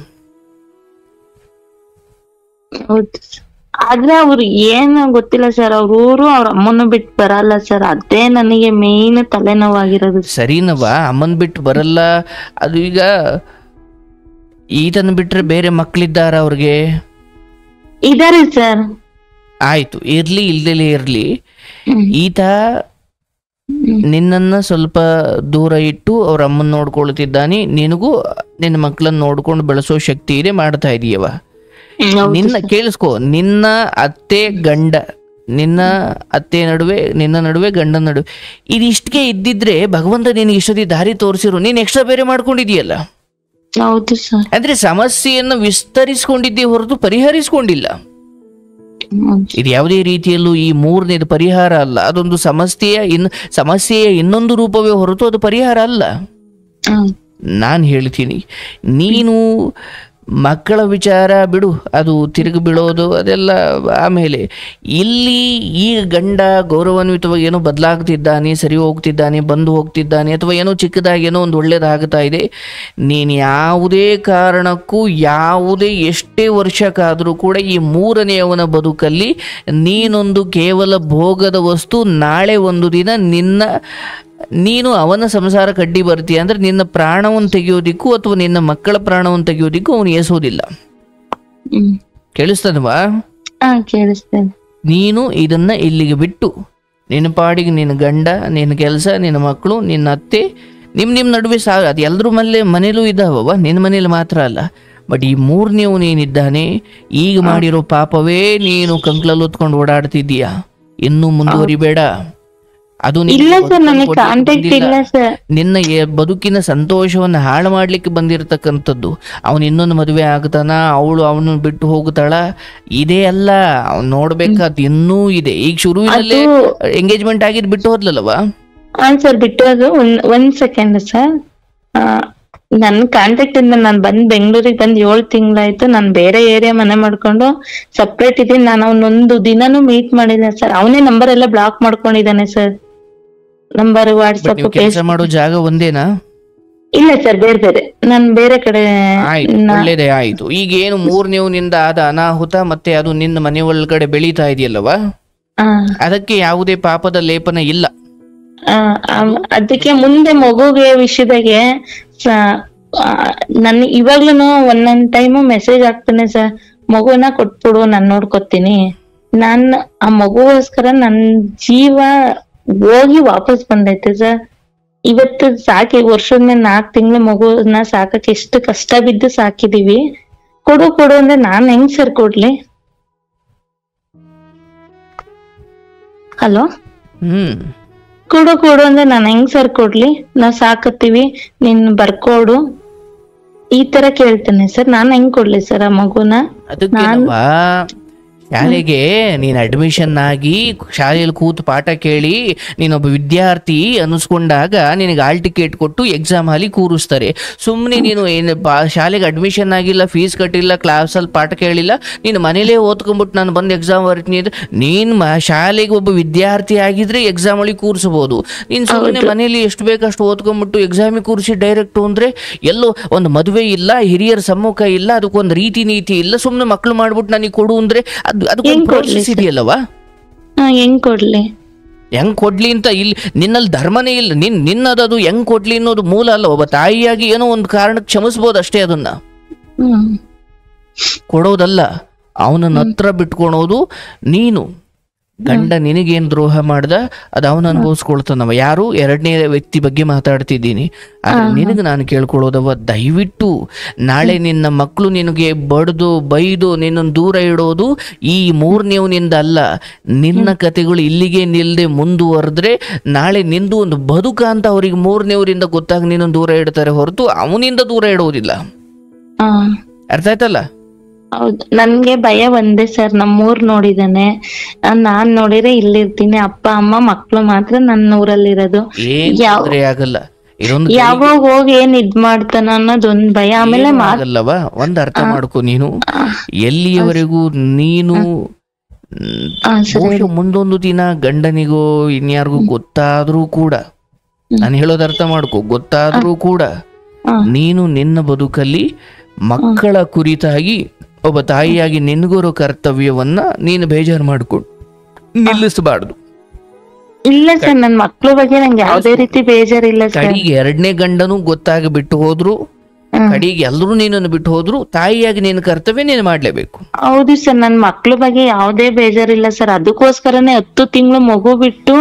ಆದ್ರೆ ಅವ್ರು ಏನು ಗೊತ್ತಿಲ್ಲ ಸರ್, ಅವ್ರ ಊರು ಅವ್ರ ಅಮ್ಮನ ಬಿಟ್ಟು ಬರಲ್ಲ ಸರ್, ಅದೇ ನನಗೆ ಮೇನ್ ತಲೆನೋವಾಗಿರೋದು. ಸರಿನವ, ಅಮ್ಮನ್ ಬಿಟ್ಟು ಬರಲ್ಲ. ಅದು ಈಗ ಈತನ ಬಿಟ್ರೆ ಬೇರೆ ಮಕ್ಳಿದ್ದಾರ ಅವ್ರಿಗೆ? ಇದಾರೆ ಸರ್. ಆಯ್ತು, ಇರ್ಲಿ, ಇಲ್ದಲೇ ಇರ್ಲಿ. ಈತ ನಿನ್ನನ್ನ ಸ್ವಲ್ಪ ದೂರ ಇಟ್ಟು ಅವ್ರ ಅಮ್ಮನ್ ನೋಡ್ಕೊಳ್ತಿದ್ದಾನೆ, ನಿನಗೂ ನಿನ್ನ ಮಕ್ಕಳನ್ನ ನೋಡ್ಕೊಂಡು ಬೆಳೆಸೋ ಶಕ್ತಿ ಇದೆ, ಮಾಡ್ತಾ ಇದೀಯವ. ನಿನ್ನ ಕೇಳಿಸ್ಕೊ, ನಿನ್ನ ಅತ್ತೆ ಗಂಡ, ನಿನ್ನ ಅತ್ತೆ ನಡುವೆ ನಿನ್ನ ನಡುವೆ ಗಂಡನ ನಡುವೆ ಇದಿಷ್ಟಕ್ಕೆ ಇದ್ದಿದ್ರೆ ಭಗವಂತ ನಿನಗೆ ಇಷ್ಟೊತ್ತಿ ದಾರಿ ತೋರಿಸಿರು, ನೀನ್ ಎಕ್ಸ್ಟ್ರಾ ಬೇರೆ ಮಾಡ್ಕೊಂಡಿದೀಯಲ್ಲ. ಅಂದ್ರೆ ಸಮಸ್ಯೆಯನ್ನು ವಿಸ್ತರಿಸಿಕೊಂಡಿದ್ದೇ ಹೊರತು ಪರಿಹರಿಸಿಕೊಂಡಿಲ್ಲ. ಇದು ಯಾವುದೇ ರೀತಿಯಲ್ಲೂ ಈ ಮೂರನೇದು ಪರಿಹಾರ ಅಲ್ಲ, ಅದೊಂದು ಸಮಸ್ಯೆಯ ಇನ್ನೊಂದು ರೂಪವೇ ಹೊರತು ಅದು ಪರಿಹಾರ ಅಲ್ಲ. ನಾನು ಹೇಳ್ತೀನಿ, ನೀನು ಮಕ್ಕಳ ವಿಚಾರ ಬಿಡು, ಅದು ತಿರುಗಿ ಬೀಳೋದು ಅದೆಲ್ಲ ಆಮೇಲೆ. ಇಲ್ಲಿ ಈಗ ಗಂಡ ಗೌರವಾನ್ವಿತವಾಗಿ ಏನೋ ಬದಲಾಗ್ತಿದ್ದಾನೆ, ಸರಿ ಹೋಗ್ತಿದ್ದಾನೆ, ಬಂದು ಹೋಗ್ತಿದ್ದಾನೆ, ಅಥವಾ ಏನೋ ಚಿಕ್ಕದಾಗಿ ಏನೋ ಒಂದು ಒಳ್ಳೇದಾಗ್ತಾ ಇದೆ. ನೀನು ಯಾವುದೇ ಕಾರಣಕ್ಕೂ ಯಾವುದೇ ಎಷ್ಟೇ ವರ್ಷಕ್ಕಾದರೂ ಕೂಡ ಈ ಮೂರನೆಯವನ ಬದುಕಲ್ಲಿ ನೀನೊಂದು ಕೇವಲ ಭೋಗದ ವಸ್ತು. ನಾಳೆ ಒಂದು ದಿನ ನೀನು ಅವನ ಸಂಸಾರ ಕಡ್ಡಿ ಬರ್ತೀಯ ಅಂದ್ರೆ ನಿನ್ನ ಪ್ರಾಣವನ್ನು ತೆಗೆಯೋದಿಕ್ಕೂ ಅಥವಾ ನಿನ್ನ ಮಕ್ಕಳ ಪ್ರಾಣವನ್ನು ತೆಗೆಯೋದಿಕ್ಕೂ ಅವನು ಎಸೋದಿಲ್ಲ. ಕೇಳಿಸ್ತದವಾ? ನೀನು ಇದನ್ನ ಇಲ್ಲಿಗೆ ಬಿಟ್ಟು ನಿನ್ನ ಪಾಡಿಗೆ ನಿನ್ನ ಗಂಡ, ನಿನ್ನ ಕೆಲಸ, ನಿನ್ನ ಮಕ್ಕಳು, ನಿನ್ನ ಅತ್ತೆ, ನಿಮ್ಮ ನಡುವೆ ಅದು ಎಲ್ಲರ ಮನೇಲೂ ಇದ್ದಾವವ, ನಿನ್ನ ಮನೇಲಿ ಮಾತ್ರ ಅಲ್ಲ. ಬಟ್ ಈ ಮೂರನೇವು ನೀನಿದ್ದಾನೆ, ಈಗ ಮಾಡಿರೋ ಪಾಪವೇ ನೀನು ಕಂಕ್ಲಲ್ಲಿ ಹೊತ್ಕೊಂಡು ಓಡಾಡ್ತಿದ್ದೀಯಾ. ಇನ್ನೂ ಮುಂದುವರಿಬೇಡ. ಅದು ನಿನ್ನ ಬದುಕಿನ ಸಂತೋಷವನ್ನು ಹಾಳು ಮಾಡ್ಲಿಕ್ಕೆ ಬಂದಿರತಕ್ಕಂಥದ್ದು. ಅವನು ಇನ್ನೊಂದು ಮದುವೆ ಆಗ್ತಾನ, ಅವನು ಬಿಟ್ಟು ಹೋಗ್ತಾಳ, ಇದೇ ಅಲ್ಲ. ಅವ್ನು ನೋಡ್ಬೇಕಾದ್ ಇನ್ನೂ ಇದೆ. ಈಗ ಶುರುವಿನಲ್ಲೇ ಎಂಗೇಜ್ಮೆಂಟ್ ಆಗಿದ್ ಬಿಟ್ಟು ಹೋದ್ಲಲ್ವಾ? ಸರ್ ಬಿಟ್ಟು ಹೋದು. ಒಂದ್ ಸೆಕೆಂಡ್ ಸರ್, ನನ್ ಕಾಂಟ್ಯಾಕ್ಟ್ ಇಂದ ನಾನ್ ಬೆಂಗಳೂರಿಗೆ ಬಂದ್ 7 ತಿಂಗಳಾಯ್ತು. ನಾನ್ ಬೇರೆ ಏರಿಯಾ ಮನೆ ಮಾಡ್ಕೊಂಡು ಸಪ್ರೇಟ್ ಇದೀನಿ. ನಾನು ಅವನೊಂದು ದಿನಾನು ಮೀಟ್ ಮಾಡಿಲ್ಲ ಸರ್. ಅವನೇ ನಂಬರ್ ಎಲ್ಲ ಬ್ಲಾಕ್ ಮಾಡ್ಕೊಂಡಿದ್ದಾನೆ ಸರ್. ನಂಬರ್, ವಾಟ್ಸ್ಆಪ್, ಕೆಲಸ ಮಾಡೋ ಜಾಗ ಒಂದೇನಾ? ಇಲ್ಲ ಸರ್, ಬೇರೆ ಬೇರೆ. ನಾನ್ ಬೇರೆ ಕಡೆ. ಒಳ್ಳೇದೇ ಆಯ್ತು. ಈಗ ಏನು ಮೂರನೇವನಿಂದ ಆದ ಅನಾಹುತ ಮತ್ತೆ ಅದು ನಿನ್ನ ಮನೆ ಒಳಗಡೆ ಬೆಳೀತಾ ಇದೆಯಲ್ಲವಾ, ಅದಕ್ಕೆ ಯಾವುದೇ ಪಾಪದ ಲೇಪನ ಇಲ್ಲ. ಅದಕ್ಕೆ ಮುಂದೆ ಮಗುಗೆ ವಿಷಯದಾಗೆ ನನ್ ಇವಾಗ್ಲೂ ಒಂದೊಂದ್ ಟೈಮು ಮೆಸೇಜ್ ಆಗ್ತಾನೆ ಸರ್, ಮಗುನ ಕೊಟ್ಬಿಡು, ನಾನ್ ನೋಡ್ಕೊತೀನಿ. ನಾನ್ ಆ ಮಗುಗೋಸ್ಕರ ನನ್ ಜೀವ ಹೋಗಿ ವಾಪಸ್ ಬಂದೈತೆ ಸರ್. ಇವತ್ತು ಸಾಕಿ ವರ್ಷದ ಮೇಲೆ 4 ತಿಂಗಳು ಮಗುನ ಸಾಕಕ್ಕೆ ಎಷ್ಟು ಕಷ್ಟ ಬಿದ್ದು ಸಾಕಿದೀವಿ. ಕೊಡು ಅಂದ್ರೆ ನಾನ್ ಹೆಂಗ್ ಸರ್ ಕೊಡ್ಲಿ? ಹಲೋ, ಕೊಡು ಅಂದ್ರೆ ನಾನ್ ಹೆಂಗ್ ಸರ್ ಕೊಡ್ಲಿ? ನಾವ್ ಸಾಕತ್ತೀವಿ, ನೀನ್ ಬರ್ಕೊಡು, ಈ ತರ ಕೇಳ್ತೇನೆ ಸರ್. ನಾನ್ ಹೆಂಗ್ ಕೊಡ್ಲಿ ಸರ್ ಆ ಮಗುನ? ಶಾಲೆಗೆ ನೀನು ಅಡ್ಮಿಷನ್ ಆಗಿ ಶಾಲೆಯಲ್ಲಿ ಕೂತು ಪಾಠ ಕೇಳಿ ನೀನೊಬ್ಬ ವಿದ್ಯಾರ್ಥಿ ಅನ್ನಿಸ್ಕೊಂಡಾಗ ನಿನಗೆ ಹಾಲ್ ಟಿಕೆಟ್ ಕೊಟ್ಟು ಎಕ್ಸಾಮ್ ಹಾಲಿ ಕೂರಿಸ್ತಾರೆ. ಸುಮ್ಮನೆ ನೀನು ಏನು ಶಾಲೆಗೆ ಅಡ್ಮಿಷನ್ ಆಗಿಲ್ಲ, ಫೀಸ್ ಕಟ್ಟಿಲ್ಲ, ಕ್ಲಾಸಲ್ಲಿ ಪಾಠ ಕೇಳಿಲ್ಲ, ನೀನು ಮನೇಲೇ ಓದ್ಕೊಂಡ್ಬಿಟ್ಟು ನಾನು ಬಂದು ಎಕ್ಸಾಮ್ ಬರ್ತೀನಿ ಅಂದ್ರೆ ನೀನು ಶಾಲೆಗೆ ಒಬ್ಬ ವಿದ್ಯಾರ್ಥಿ ಆಗಿದ್ರೆ ಎಕ್ಸಾಮ್ ಅಲ್ಲಿ ಕೂರಿಸ್ಬೋದು. ನೀನು ಸುಮ್ಮನೆ ಮನೇಲಿ ಎಷ್ಟು ಬೇಕಷ್ಟು ಓದ್ಕೊಂಡ್ಬಿಟ್ಟು ಎಕ್ಸಾಮಿಗೆ ಕೂರಿಸಿ ಡೈರೆಕ್ಟು ಅಂದರೆ ಎಲ್ಲೋ ಒಂದು ಮದುವೆ ಇಲ್ಲ, ಹಿರಿಯರ ಸಮ್ಮುಖ ಇಲ್ಲ, ಅದಕ್ಕೊಂದು ರೀತಿ ನೀತಿ ಇಲ್ಲ, ಸುಮ್ಮನೆ ಮಕ್ಕಳು ಮಾಡ್ಬಿಟ್ಟು ನನಗೆ ಕೊಡು ಅಂದರೆ ಅದಕ್ಕೊಂದು ಪ್ರೋಸೆಸ್ ಇದೆಯಲ್ಲವಾ? ಹೆಂಗ್ ಕೊಡ್ಲಿ ಅಂತ ಇಲ್ಲಿ ನಿನ್ನಲ್ಲಿ ಧರ್ಮನೇ ಇಲ್ಲ. ನಿನ್ನದು ಹೆಂಗ್ ಕೊಡ್ಲಿ ಅನ್ನೋದು ಮೂಲ ಅಲ್ಲ. ಒಬ್ಬ ತಾಯಿಯಾಗಿ ಏನೋ ಒಂದು ಕಾರಣಕ್ಕೆ ಕ್ಷಮಿಸ್ಬೋದು ಅಷ್ಟೇ, ಅದನ್ನ ಕೊಡೋದಲ್ಲ. ಅವನನ್ನ ಹತ್ರ ಬಿಟ್ಕೊಳೋದು. ನೀನು ಗಂಡ ನಿನಗೇನು ದ್ರೋಹ ಮಾಡ್ದ ಅದು ಅವನು ಅನುಭವಿಸ್ಕೊಳ್ತಾನವ. ಯಾರು? 2ನೇ ವ್ಯಕ್ತಿ ಬಗ್ಗೆ ಮಾತಾಡ್ತಿದ್ದೀನಿ. ಆದ್ರೆ ನಿನಗೆ ನಾನು ಕೇಳ್ಕೊಳ್ಳೋದವ, ದಯವಿಟ್ಟು ನಾಳೆ ನಿನ್ನ ಮಕ್ಕಳು ನಿನಗೆ ಬಡ್ದು ಬೈದು ನಿನ್ನನ್ನು ದೂರ ಇಡೋದು ಈ 3ನೇವನಿಂದ ಅಲ್ಲ. ನಿನ್ನ ಕತೆಗಳು ಇಲ್ಲಿಗೆ ನಿಲ್ಲದೆ ಮುಂದುವರೆದ್ರೆ ನಾಳೆ ನಿಂದು ಒಂದು ಬದುಕ ಅಂತ ಅವ್ರಿಗೆ 3ನೇವರಿಂದ ಗೊತ್ತಾಗಿ ನಿನ್ನನ್ನು ದೂರ ಇಡ್ತಾರೆ ಹೊರತು ಅವನಿಂದ ದೂರ ಇಡೋದಿಲ್ಲ. ಅರ್ಥ ಆಯ್ತಲ್ಲ? ಹೌದು, ನನ್ಗೆ ಭಯ ಒಂದೇ ಸರ್. ನಮ್ಮೂರ್ ನೋಡಿದಾನೆ, ನಾನ್ ನೋಡಿದ್ರೆ ಇಲ್ಲಿರ್ತೀನಿ. ಅಪ್ಪ ಅಮ್ಮ ಮಕ್ಳು ಮಾತ್ರ ನನ್ನ ಊರಲ್ಲಿರೋದು. ಆಗಲ್ಲ, ಯಾವಾಗ ಹೋಗಿ ಏನ್ ಇದ್ ಮಾಡ್ತಾನ ಅನ್ನೋದೊಂದ್ ಭಯ. ಆಮೇಲೆ ಆಗಲ್ಲವಾ? ಒಂದ್ ಅರ್ಥ ಮಾಡ್ಕೊ, ನೀನು ಎಲ್ಲಿಯವರೆಗೂ ನೀನು ಮುಂದೊಂದು ದಿನ ಗಂಡನಿಗೋ ಇನ್ಯಾರಿಗೂ ಗೊತ್ತಾದ್ರೂ ಕೂಡ, ನಾನು ಹೇಳೋದು ಅರ್ಥ ಮಾಡ್ಕೊ, ಗೊತ್ತಾದ್ರೂ ಕೂಡ ನೀನು ನಿನ್ನ ಬದುಕಲ್ಲಿ ಮಕ್ಕಳ ಕುರಿತಾಗಿ ಒಬ್ಬ ತಾಯಿಯಾಗಿ ನಿನ್ಗಿರೋ ಕರ್ತವ್ಯವನ್ನ ನೀನು ಬೇಜಾರು ಮಾಡ್ಕೊಂಡು ನಿಲ್ಲಿಸಬಾರ್ದು. ಇಲ್ಲ ಸರ್, ನನ್ ಮಕ್ಳ ಬಗ್ಗೆ ನಂಗೆ ಯಾವ್ದೇ ರೀತಿ ಬೇಜಾರಿಲ್ಲ ಸರ್. ಕಡೆಗೆ 2ನೇ ಗಂಡನು ಗೊತ್ತಾಗಿ ಬಿಟ್ಟು ಹೋದ್ರು, ಕಡೆಗೆ ಎಲ್ಲರೂ ನೀನನ್ನು ಬಿಟ್ಟು ಹೋದ್ರು, ತಾಯಿಯಾಗಿ ನಿನ್ನ ಕರ್ತವ್ಯ ನೀನು ಮಾಡ್ಲೇಬೇಕು. ಹೌದು ಸರ್, ನನ್ ಮಕ್ಳ ಬಗ್ಗೆ ಯಾವ್ದೇ ಬೇಜಾರಿಲ್ಲ ಸರ್. ಅದಕ್ಕೋಸ್ಕರನೇ 10 ತಿಂಗಳು ಮಗು ಬಿಟ್ಟು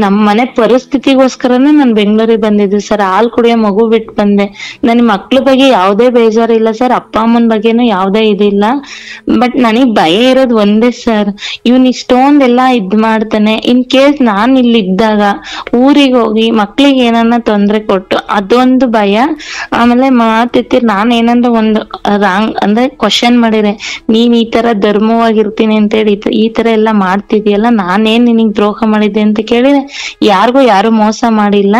ನಮ್ ಮನೆ ಪರಿಸ್ಥಿತಿಗೋಸ್ಕರನೇ ನಾನ್ ಬೆಂಗಳೂರಿಗೆ ಬಂದಿದ್ದೆ ಸರ್. ಹಾಲ್ ಕುಡಿಯೋ ಮಗು ಬಿಟ್ಟು ಬಂದೆ. ನನ್ ಮಕ್ಳ ಬಗ್ಗೆ ಯಾವ್ದೇ ಬೇಜಾರಿಲ್ಲ ಸರ್. ಅಪ್ಪ ಅಮ್ಮನ ಬಗ್ಗೆನೂ ಯಾವ್ದೇ ಇದಿಲ್ಲ. ಬಟ್ ನನಗ್ ಭಯ ಇರೋದು ಒಂದೇ ಸರ್, ಇವ್ನ್ ಇಷ್ಟೊಂದೆಲ್ಲಾ ಇದ್ ಮಾಡ್ತಾನೆ. ಇನ್ ಕೇಸ್ ನಾನ್ ಇಲ್ಲಿ ಇದ್ದಾಗ ಊರಿಗೆ ಹೋಗಿ ಮಕ್ಳಿಗೆ ಏನನ್ನ ತೊಂದ್ರೆ ಕೊಟ್ಟು ಅದೊಂದು ಭಯ. ಆಮೇಲೆ ನಾನ್ ಏನಂದ್ರೆ ಒಂದು ರಾಂಗ್ ಅಂದ್ರೆ ಕ್ವಶನ್ ಮಾಡಿದ್ರೆ, ನೀನ್ ಈ ತರ ಧರ್ಮವಾಗಿರ್ತೀನಿ ಅಂತ ಹೇಳಿ ಈ ತರ ಎಲ್ಲಾ ಮಾಡ್ತಿದ್ಯಲ್ಲ, ನಾನೇನ್ ನಿನಗ್ ದ್ರೋಹ ಮಾಡಿದ್ದೆ ಅಂತ ಕೇಳಿದ್ರೆ ಯಾರಿಗೂ ಯಾರು ಮೋಸ ಮಾಡಿಲ್ಲ.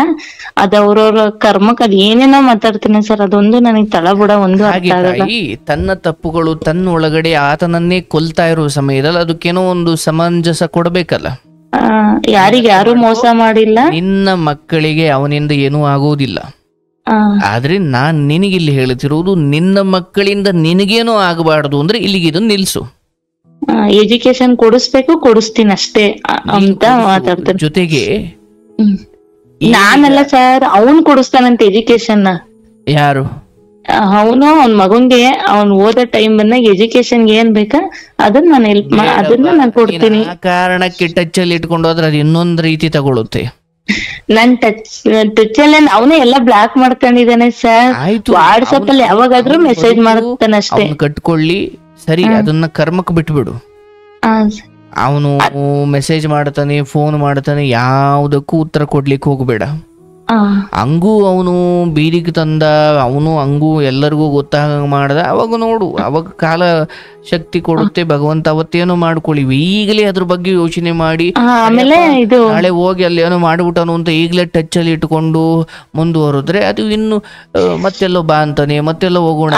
ಅದ ಅವ್ರವ್ರ ಕರ್ಮಕ್ಕೆ ಅದ್ ಏನೇನೋ ಮಾತಾಡ್ತೀನಿ ಸರ್. ಅದೊಂದು ನನಗ್ ತಳಬುಡ ಒಂದು ಅರ್ಥ ಆಗಲ್ಲ. ತನ್ನ ತಪ್ಪುಗಳು ತನ್ನ ಒಳಗಡೆ ಆತನನ್ನೇ ಕೊಲ್ತಾ ಇರೋ ಸಮಯದಲ್ಲಿ ಅದಕ್ಕೇನೋ ಒಂದು ಸಮಂಜಸ ಕೊಡ್ಬೇಕಲ್ಲ. ಯಾರಿಗ ಯಾರು ಮೋಸ ಮಾಡಿಲ್ಲ. ನಿನ್ನ ಮಕ್ಕಳಿಗೆ ಅವನಿಂದ ಏನೂ ಆಗೋದಿಲ್ಲ. ಆದ್ರೆ ನಾನ್ ನಿನಗಿಲ್ಲಿ ಹೇಳ್ತಿರೋದು, ನಿನ್ನ ಮಕ್ಕಳಿಂದ ನಿನಗೇನೋ ಆಗಬಾರ್ದು ಅಂದ್ರೆ ಇಲ್ಲಿಗೆ ಇದನ್ನ ನಿಲ್ಸು. ಎಜುಕೇಶನ್ ಕೊಡಿಸ್ತೀನಿ ಅಷ್ಟೇ ಅಂತ ಮಾತಾಡ್ತಾನೆ. ಜೊತೆಗೆ ನಾನಲ್ಲ ಸರ್, ಅವನ್ ಕೊಡಿಸ್ತಾನಂತ ಎಜುಕೇಶನ್. ಯಾರು? ಅವನು ಅವ್ನ ಮಗನ್ಗೆ ಅವ್ನ್ ಓದೋ ಟೈಮ್ ಬಂದಾಗ ಎಜುಕೇಶನ್ಗೆ ಏನ್ ಬೇಕಾ ಅದನ್ನ ನಾನು ಅದನ್ನ ನಾನು ಕೊಡ್ತೀನಿ. ಆ ಕಾರಣಕ್ಕೆ ಟಚ್ ಅಲ್ಲಿ ಇಟ್ಕೊಂಡು ಹೋದ್ರೆ ಅದು ಇನ್ನೊಂದ್ ರೀತಿ ತಗೊಳುತ್ತೆ. ನನ್ ಟಚ್ ಅಲ್ಲೇ ಅವನೇ ಎಲ್ಲ ಬ್ಲಾಕ್ ಮಾಡ್ಕೊಂಡಿದ್ದಾನೆ ಸರ್. ವಾಟ್ಸಪ್ ಅಲ್ಲಿ ಯಾವಾಗಾದ್ರೂ ಮೆಸೇಜ್ ಮಾಡ್ತಾನೆ ಅಷ್ಟೇ. ಕಟ್ಕೊಳ್ಳಿ ಸರಿ, ಅದನ್ನ ಕರ್ಮಕ್ ಬಿಟ್ಬಿಡು. ಅವನು ಮೆಸೇಜ್ ಮಾಡ್ತಾನೆ, ಫೋನ್ ಮಾಡ್ತಾನೆ, ಯಾವ್ದಕ್ಕೂ ಉತ್ತರ ಕೊಡ್ಲಿಕ್ಕೆ ಹೋಗ್ಬೇಡ. ಹಂಗೂ ಅವನು ಬೀದಿಗೆ ತಂದ, ಅವನು ಹಂಗೂ ಎಲ್ಲರಿಗೂ ಗೊತ್ತಾಗ ಮಾಡ್ದ, ಅವಾಗ ನೋಡು, ಅವಾಗ ಕಾಲ ಶಕ್ತಿ ಕೊಡುತ್ತೆ ಭಗವಂತ, ಅವತ್ತೇನೋ ಮಾಡ್ಕೊಳ್ಳಿ. ಈಗಲೇ ಅದ್ರ ಬಗ್ಗೆ ಯೋಚನೆ ಮಾಡಿ ನಾಳೆ ಹೋಗಿ ಅಲ್ಲಿ ಏನೋ ಮಾಡ್ಬಿಟ್ಟನು ಅಂತ ಈಗಲೇ ಟಚ್ ಅಲ್ಲಿ ಇಟ್ಕೊಂಡು ಮುಂದುವರೆದ್ರೆ ಅದು ಇನ್ನು ಮತ್ತೆಲ್ಲೋ ಬಾ ಅಂತಾನೆ, ಮತ್ತೆಲ್ಲೋ ಹೋಗೋಣ.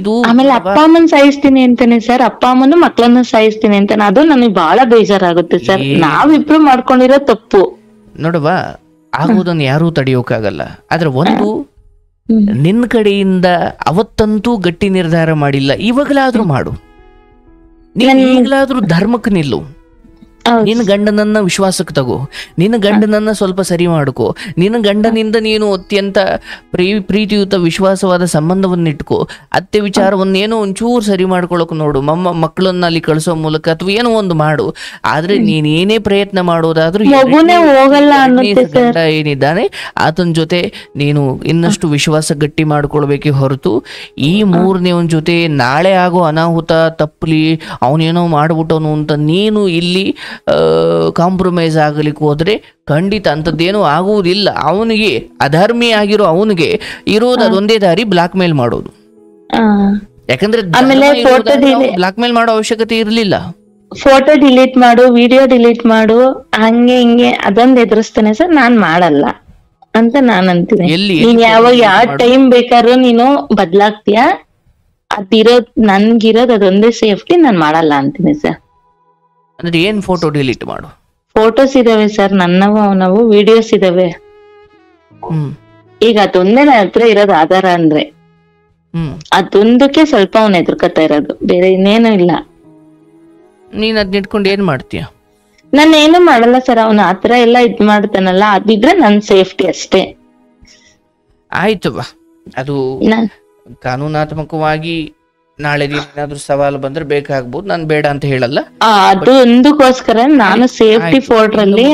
ಇದು ಆಮೇಲೆ ಅಪ್ಪ ಅಮ್ಮನ್ ಸಾಯಿಸ್ತೀನಿ ಅಂತಾನೆ ಸರ್, ಅಪ್ಪ ಅಮ್ಮನು ಮಕ್ಳನ್ನ ಸಾಯಿಸ್ತೀನಿ ಅಂತಾನೆ. ಅದು ನನಗೆ ಬಹಳ ಬೇಜಾರಾಗುತ್ತೆ ಸರ್. ನಾವಿಬ್ರು ಮಾಡ್ಕೊಂಡಿರೋ ತಪ್ಪು ನೋಡವಾ, ಆಗೋದನ್ನು ಯಾರೂ ತಡೆಯೋಕ್ಕಾಗಲ್ಲ. ಆದ್ರೆ ಒಂದು ನಿನ್ನ ಕಡೆಯಿಂದ ಅವತ್ತಂತೂ ಗಟ್ಟಿ ನಿರ್ಧಾರ ಮಾಡಿಲ್ಲ, ಇವಾಗಲಾದ್ರೂ ಮಾಡು. ನೀನ್ ಈಗಲಾದ್ರೂ ಧರ್ಮಕ್ಕೆ ನಿಲ್ಲು. ನಿನ್ನ ಗಂಡನನ್ನ ವಿಶ್ವಾಸಕ್ಕೆ ತಗೋ, ನಿನ್ನ ಗಂಡನನ್ನ ಸ್ವಲ್ಪ ಸರಿ ಮಾಡ್ಕೋ, ನಿನ್ನ ಗಂಡನಿಂದ ನೀನು ಅತ್ಯಂತ ಪ್ರೀತಿಯುತ ವಿಶ್ವಾಸವಾದ ಸಂಬಂಧವನ್ನ ಇಟ್ಕೋ. ಅತ್ತೆ ವಿಚಾರವನ್ನೇನೋ ಒಂಚೂರು ಸರಿ ಮಾಡ್ಕೊಳಕ್ ನೋಡು, ಮಕ್ಕಳನ್ನ ಅಲ್ಲಿ ಕಳಿಸೋ ಮೂಲಕ ಅಥವಾ ಏನೋ ಒಂದು ಮಾಡು. ಆದ್ರೆ ನೀನೇನೇ ಪ್ರಯತ್ನ ಮಾಡೋದಾದ್ರೂ ಗಂಡ ಏನಿದ್ದಾನೆ ಆತನ ಜೊತೆ ನೀನು ಇನ್ನಷ್ಟು ವಿಶ್ವಾಸ ಗಟ್ಟಿ ಮಾಡ್ಕೊಳ್ಬೇಕೆ ಹೊರತು ಈ ಮೂರನೇವನ ಜೊತೆ ನಾಳೆ ಆಗೋ ಅನಾಹುತ ತಪ್ಪಲಿ, ಅವನೇನೋ ಮಾಡ್ಬಿಟ್ಟವನು ಅಂತ ನೀನು ಇಲ್ಲಿ ಕಾಂಪ್ರಮೈಸ್ ಆಗಲಿಕ್ಕೆ ಹೋದ್ರೆ ಖಂಡಿತ ಅಂತದ್ದೇನೂ ಆಗುವುದಿಲ್ಲ. ಅವನಿಗೆ ಅಧರ್ಮಿ ಆಗಿರೋ ಅವನಿಗೆ ಇರೋದು ಅದೊಂದೇ ದಾರಿ, ಬ್ಲಾಕ್ ಮೇಲ್ ಮಾಡೋದು. ಯಾಕಂದ್ರೆ ಬ್ಲಾಕ್ ಮೇಲ್ ಮಾಡೋ ಅವಶ್ಯಕತೆ ಇರಲಿಲ್ಲ. ಫೋಟೋ ಡಿಲೀಟ್ ಮಾಡು, ವಿಡಿಯೋ ಡಿಲೀಟ್ ಮಾಡು, ಹಂಗೆ ಹಿಂಗೆ ಅದೊಂದು ಎದುರಿಸ್ತಾನೆ ಸರ್. ನಾನ್ ಮಾಡಲ್ಲ ಅಂತ ನಾನ್ ಅಂತೀನಿ. ನೀನ್ ಯಾವಾಗ ಯಾವ ಟೈಮ್ ಬೇಕಾದ್ರೂ ನೀನು ಬದ್ಲಾಗ್ತೀಯ, ನನ್ಗಿರೋದ್ ಅದೊಂದೇ ಸೇಫ್ಟಿ, ನಾನ್ ಮಾಡಲ್ಲ ಅಂತೀನಿ ಸರ್. ಅಂದ್ರೆ ಏನ್ ಫೋಟೋ ಡಿಲೀಟ್ ಮಾಡು? ಫೋಟೋಸ್ ಇದಾವೆ ಸರ್, ನನ್ನವು ಅವನವು ವಿಡಿಯೋಸ್ ಇದಾವೆ. ಈಗ ಅದೊಂದೇ ನನ್ನ ಹತ್ರ ಇರೋದು ಆಧಾರ ಅಂದ್ರೆ, ಅದೊಂದಕ್ಕೆ ಸ್ವಲ್ಪ ಅವನ್ ಎದುರ್ಕತಾ ಇರೋದು, ಬೇರೆ ಇನ್ನೇನು ಇಲ್ಲ. ನೀನ್ ಅದ್ನ ಇಟ್ಕೊಂಡು ಏನ್ ಮಾಡ್ತೀಯ? ನಾನು ಏನು ಮಾಡಲ್ಲ ಸರ್. ಅವನು ಆತರ ಎಲ್ಲ ಇದ್ ಮಾಡ್ತಾನಲ್ಲ, ಅದಿದ್ರೆ ನನ್ ಸೇಫ್ಟಿ ಅಷ್ಟೇ. ಆಯ್ತು ಬಾ, ಅದು ಕಾನೂನಾತ್ಮಕವಾಗಿ ನಾಳೆ ಏನಾದ್ರೂ ಸವಾಲು ಬಂದ್ರೆ ಬೇಕಾಗ್ಬೋದು, ನಾನು ಬೇಡ ಅಂತ ಹೇಳಲ್ಲ. ಅದು ಒಂದಕ್ಕೋಸ್ಕರ ನಾನು ಸೇಫ್ಟಿ ಫೋಟೋಲ್ಲಿ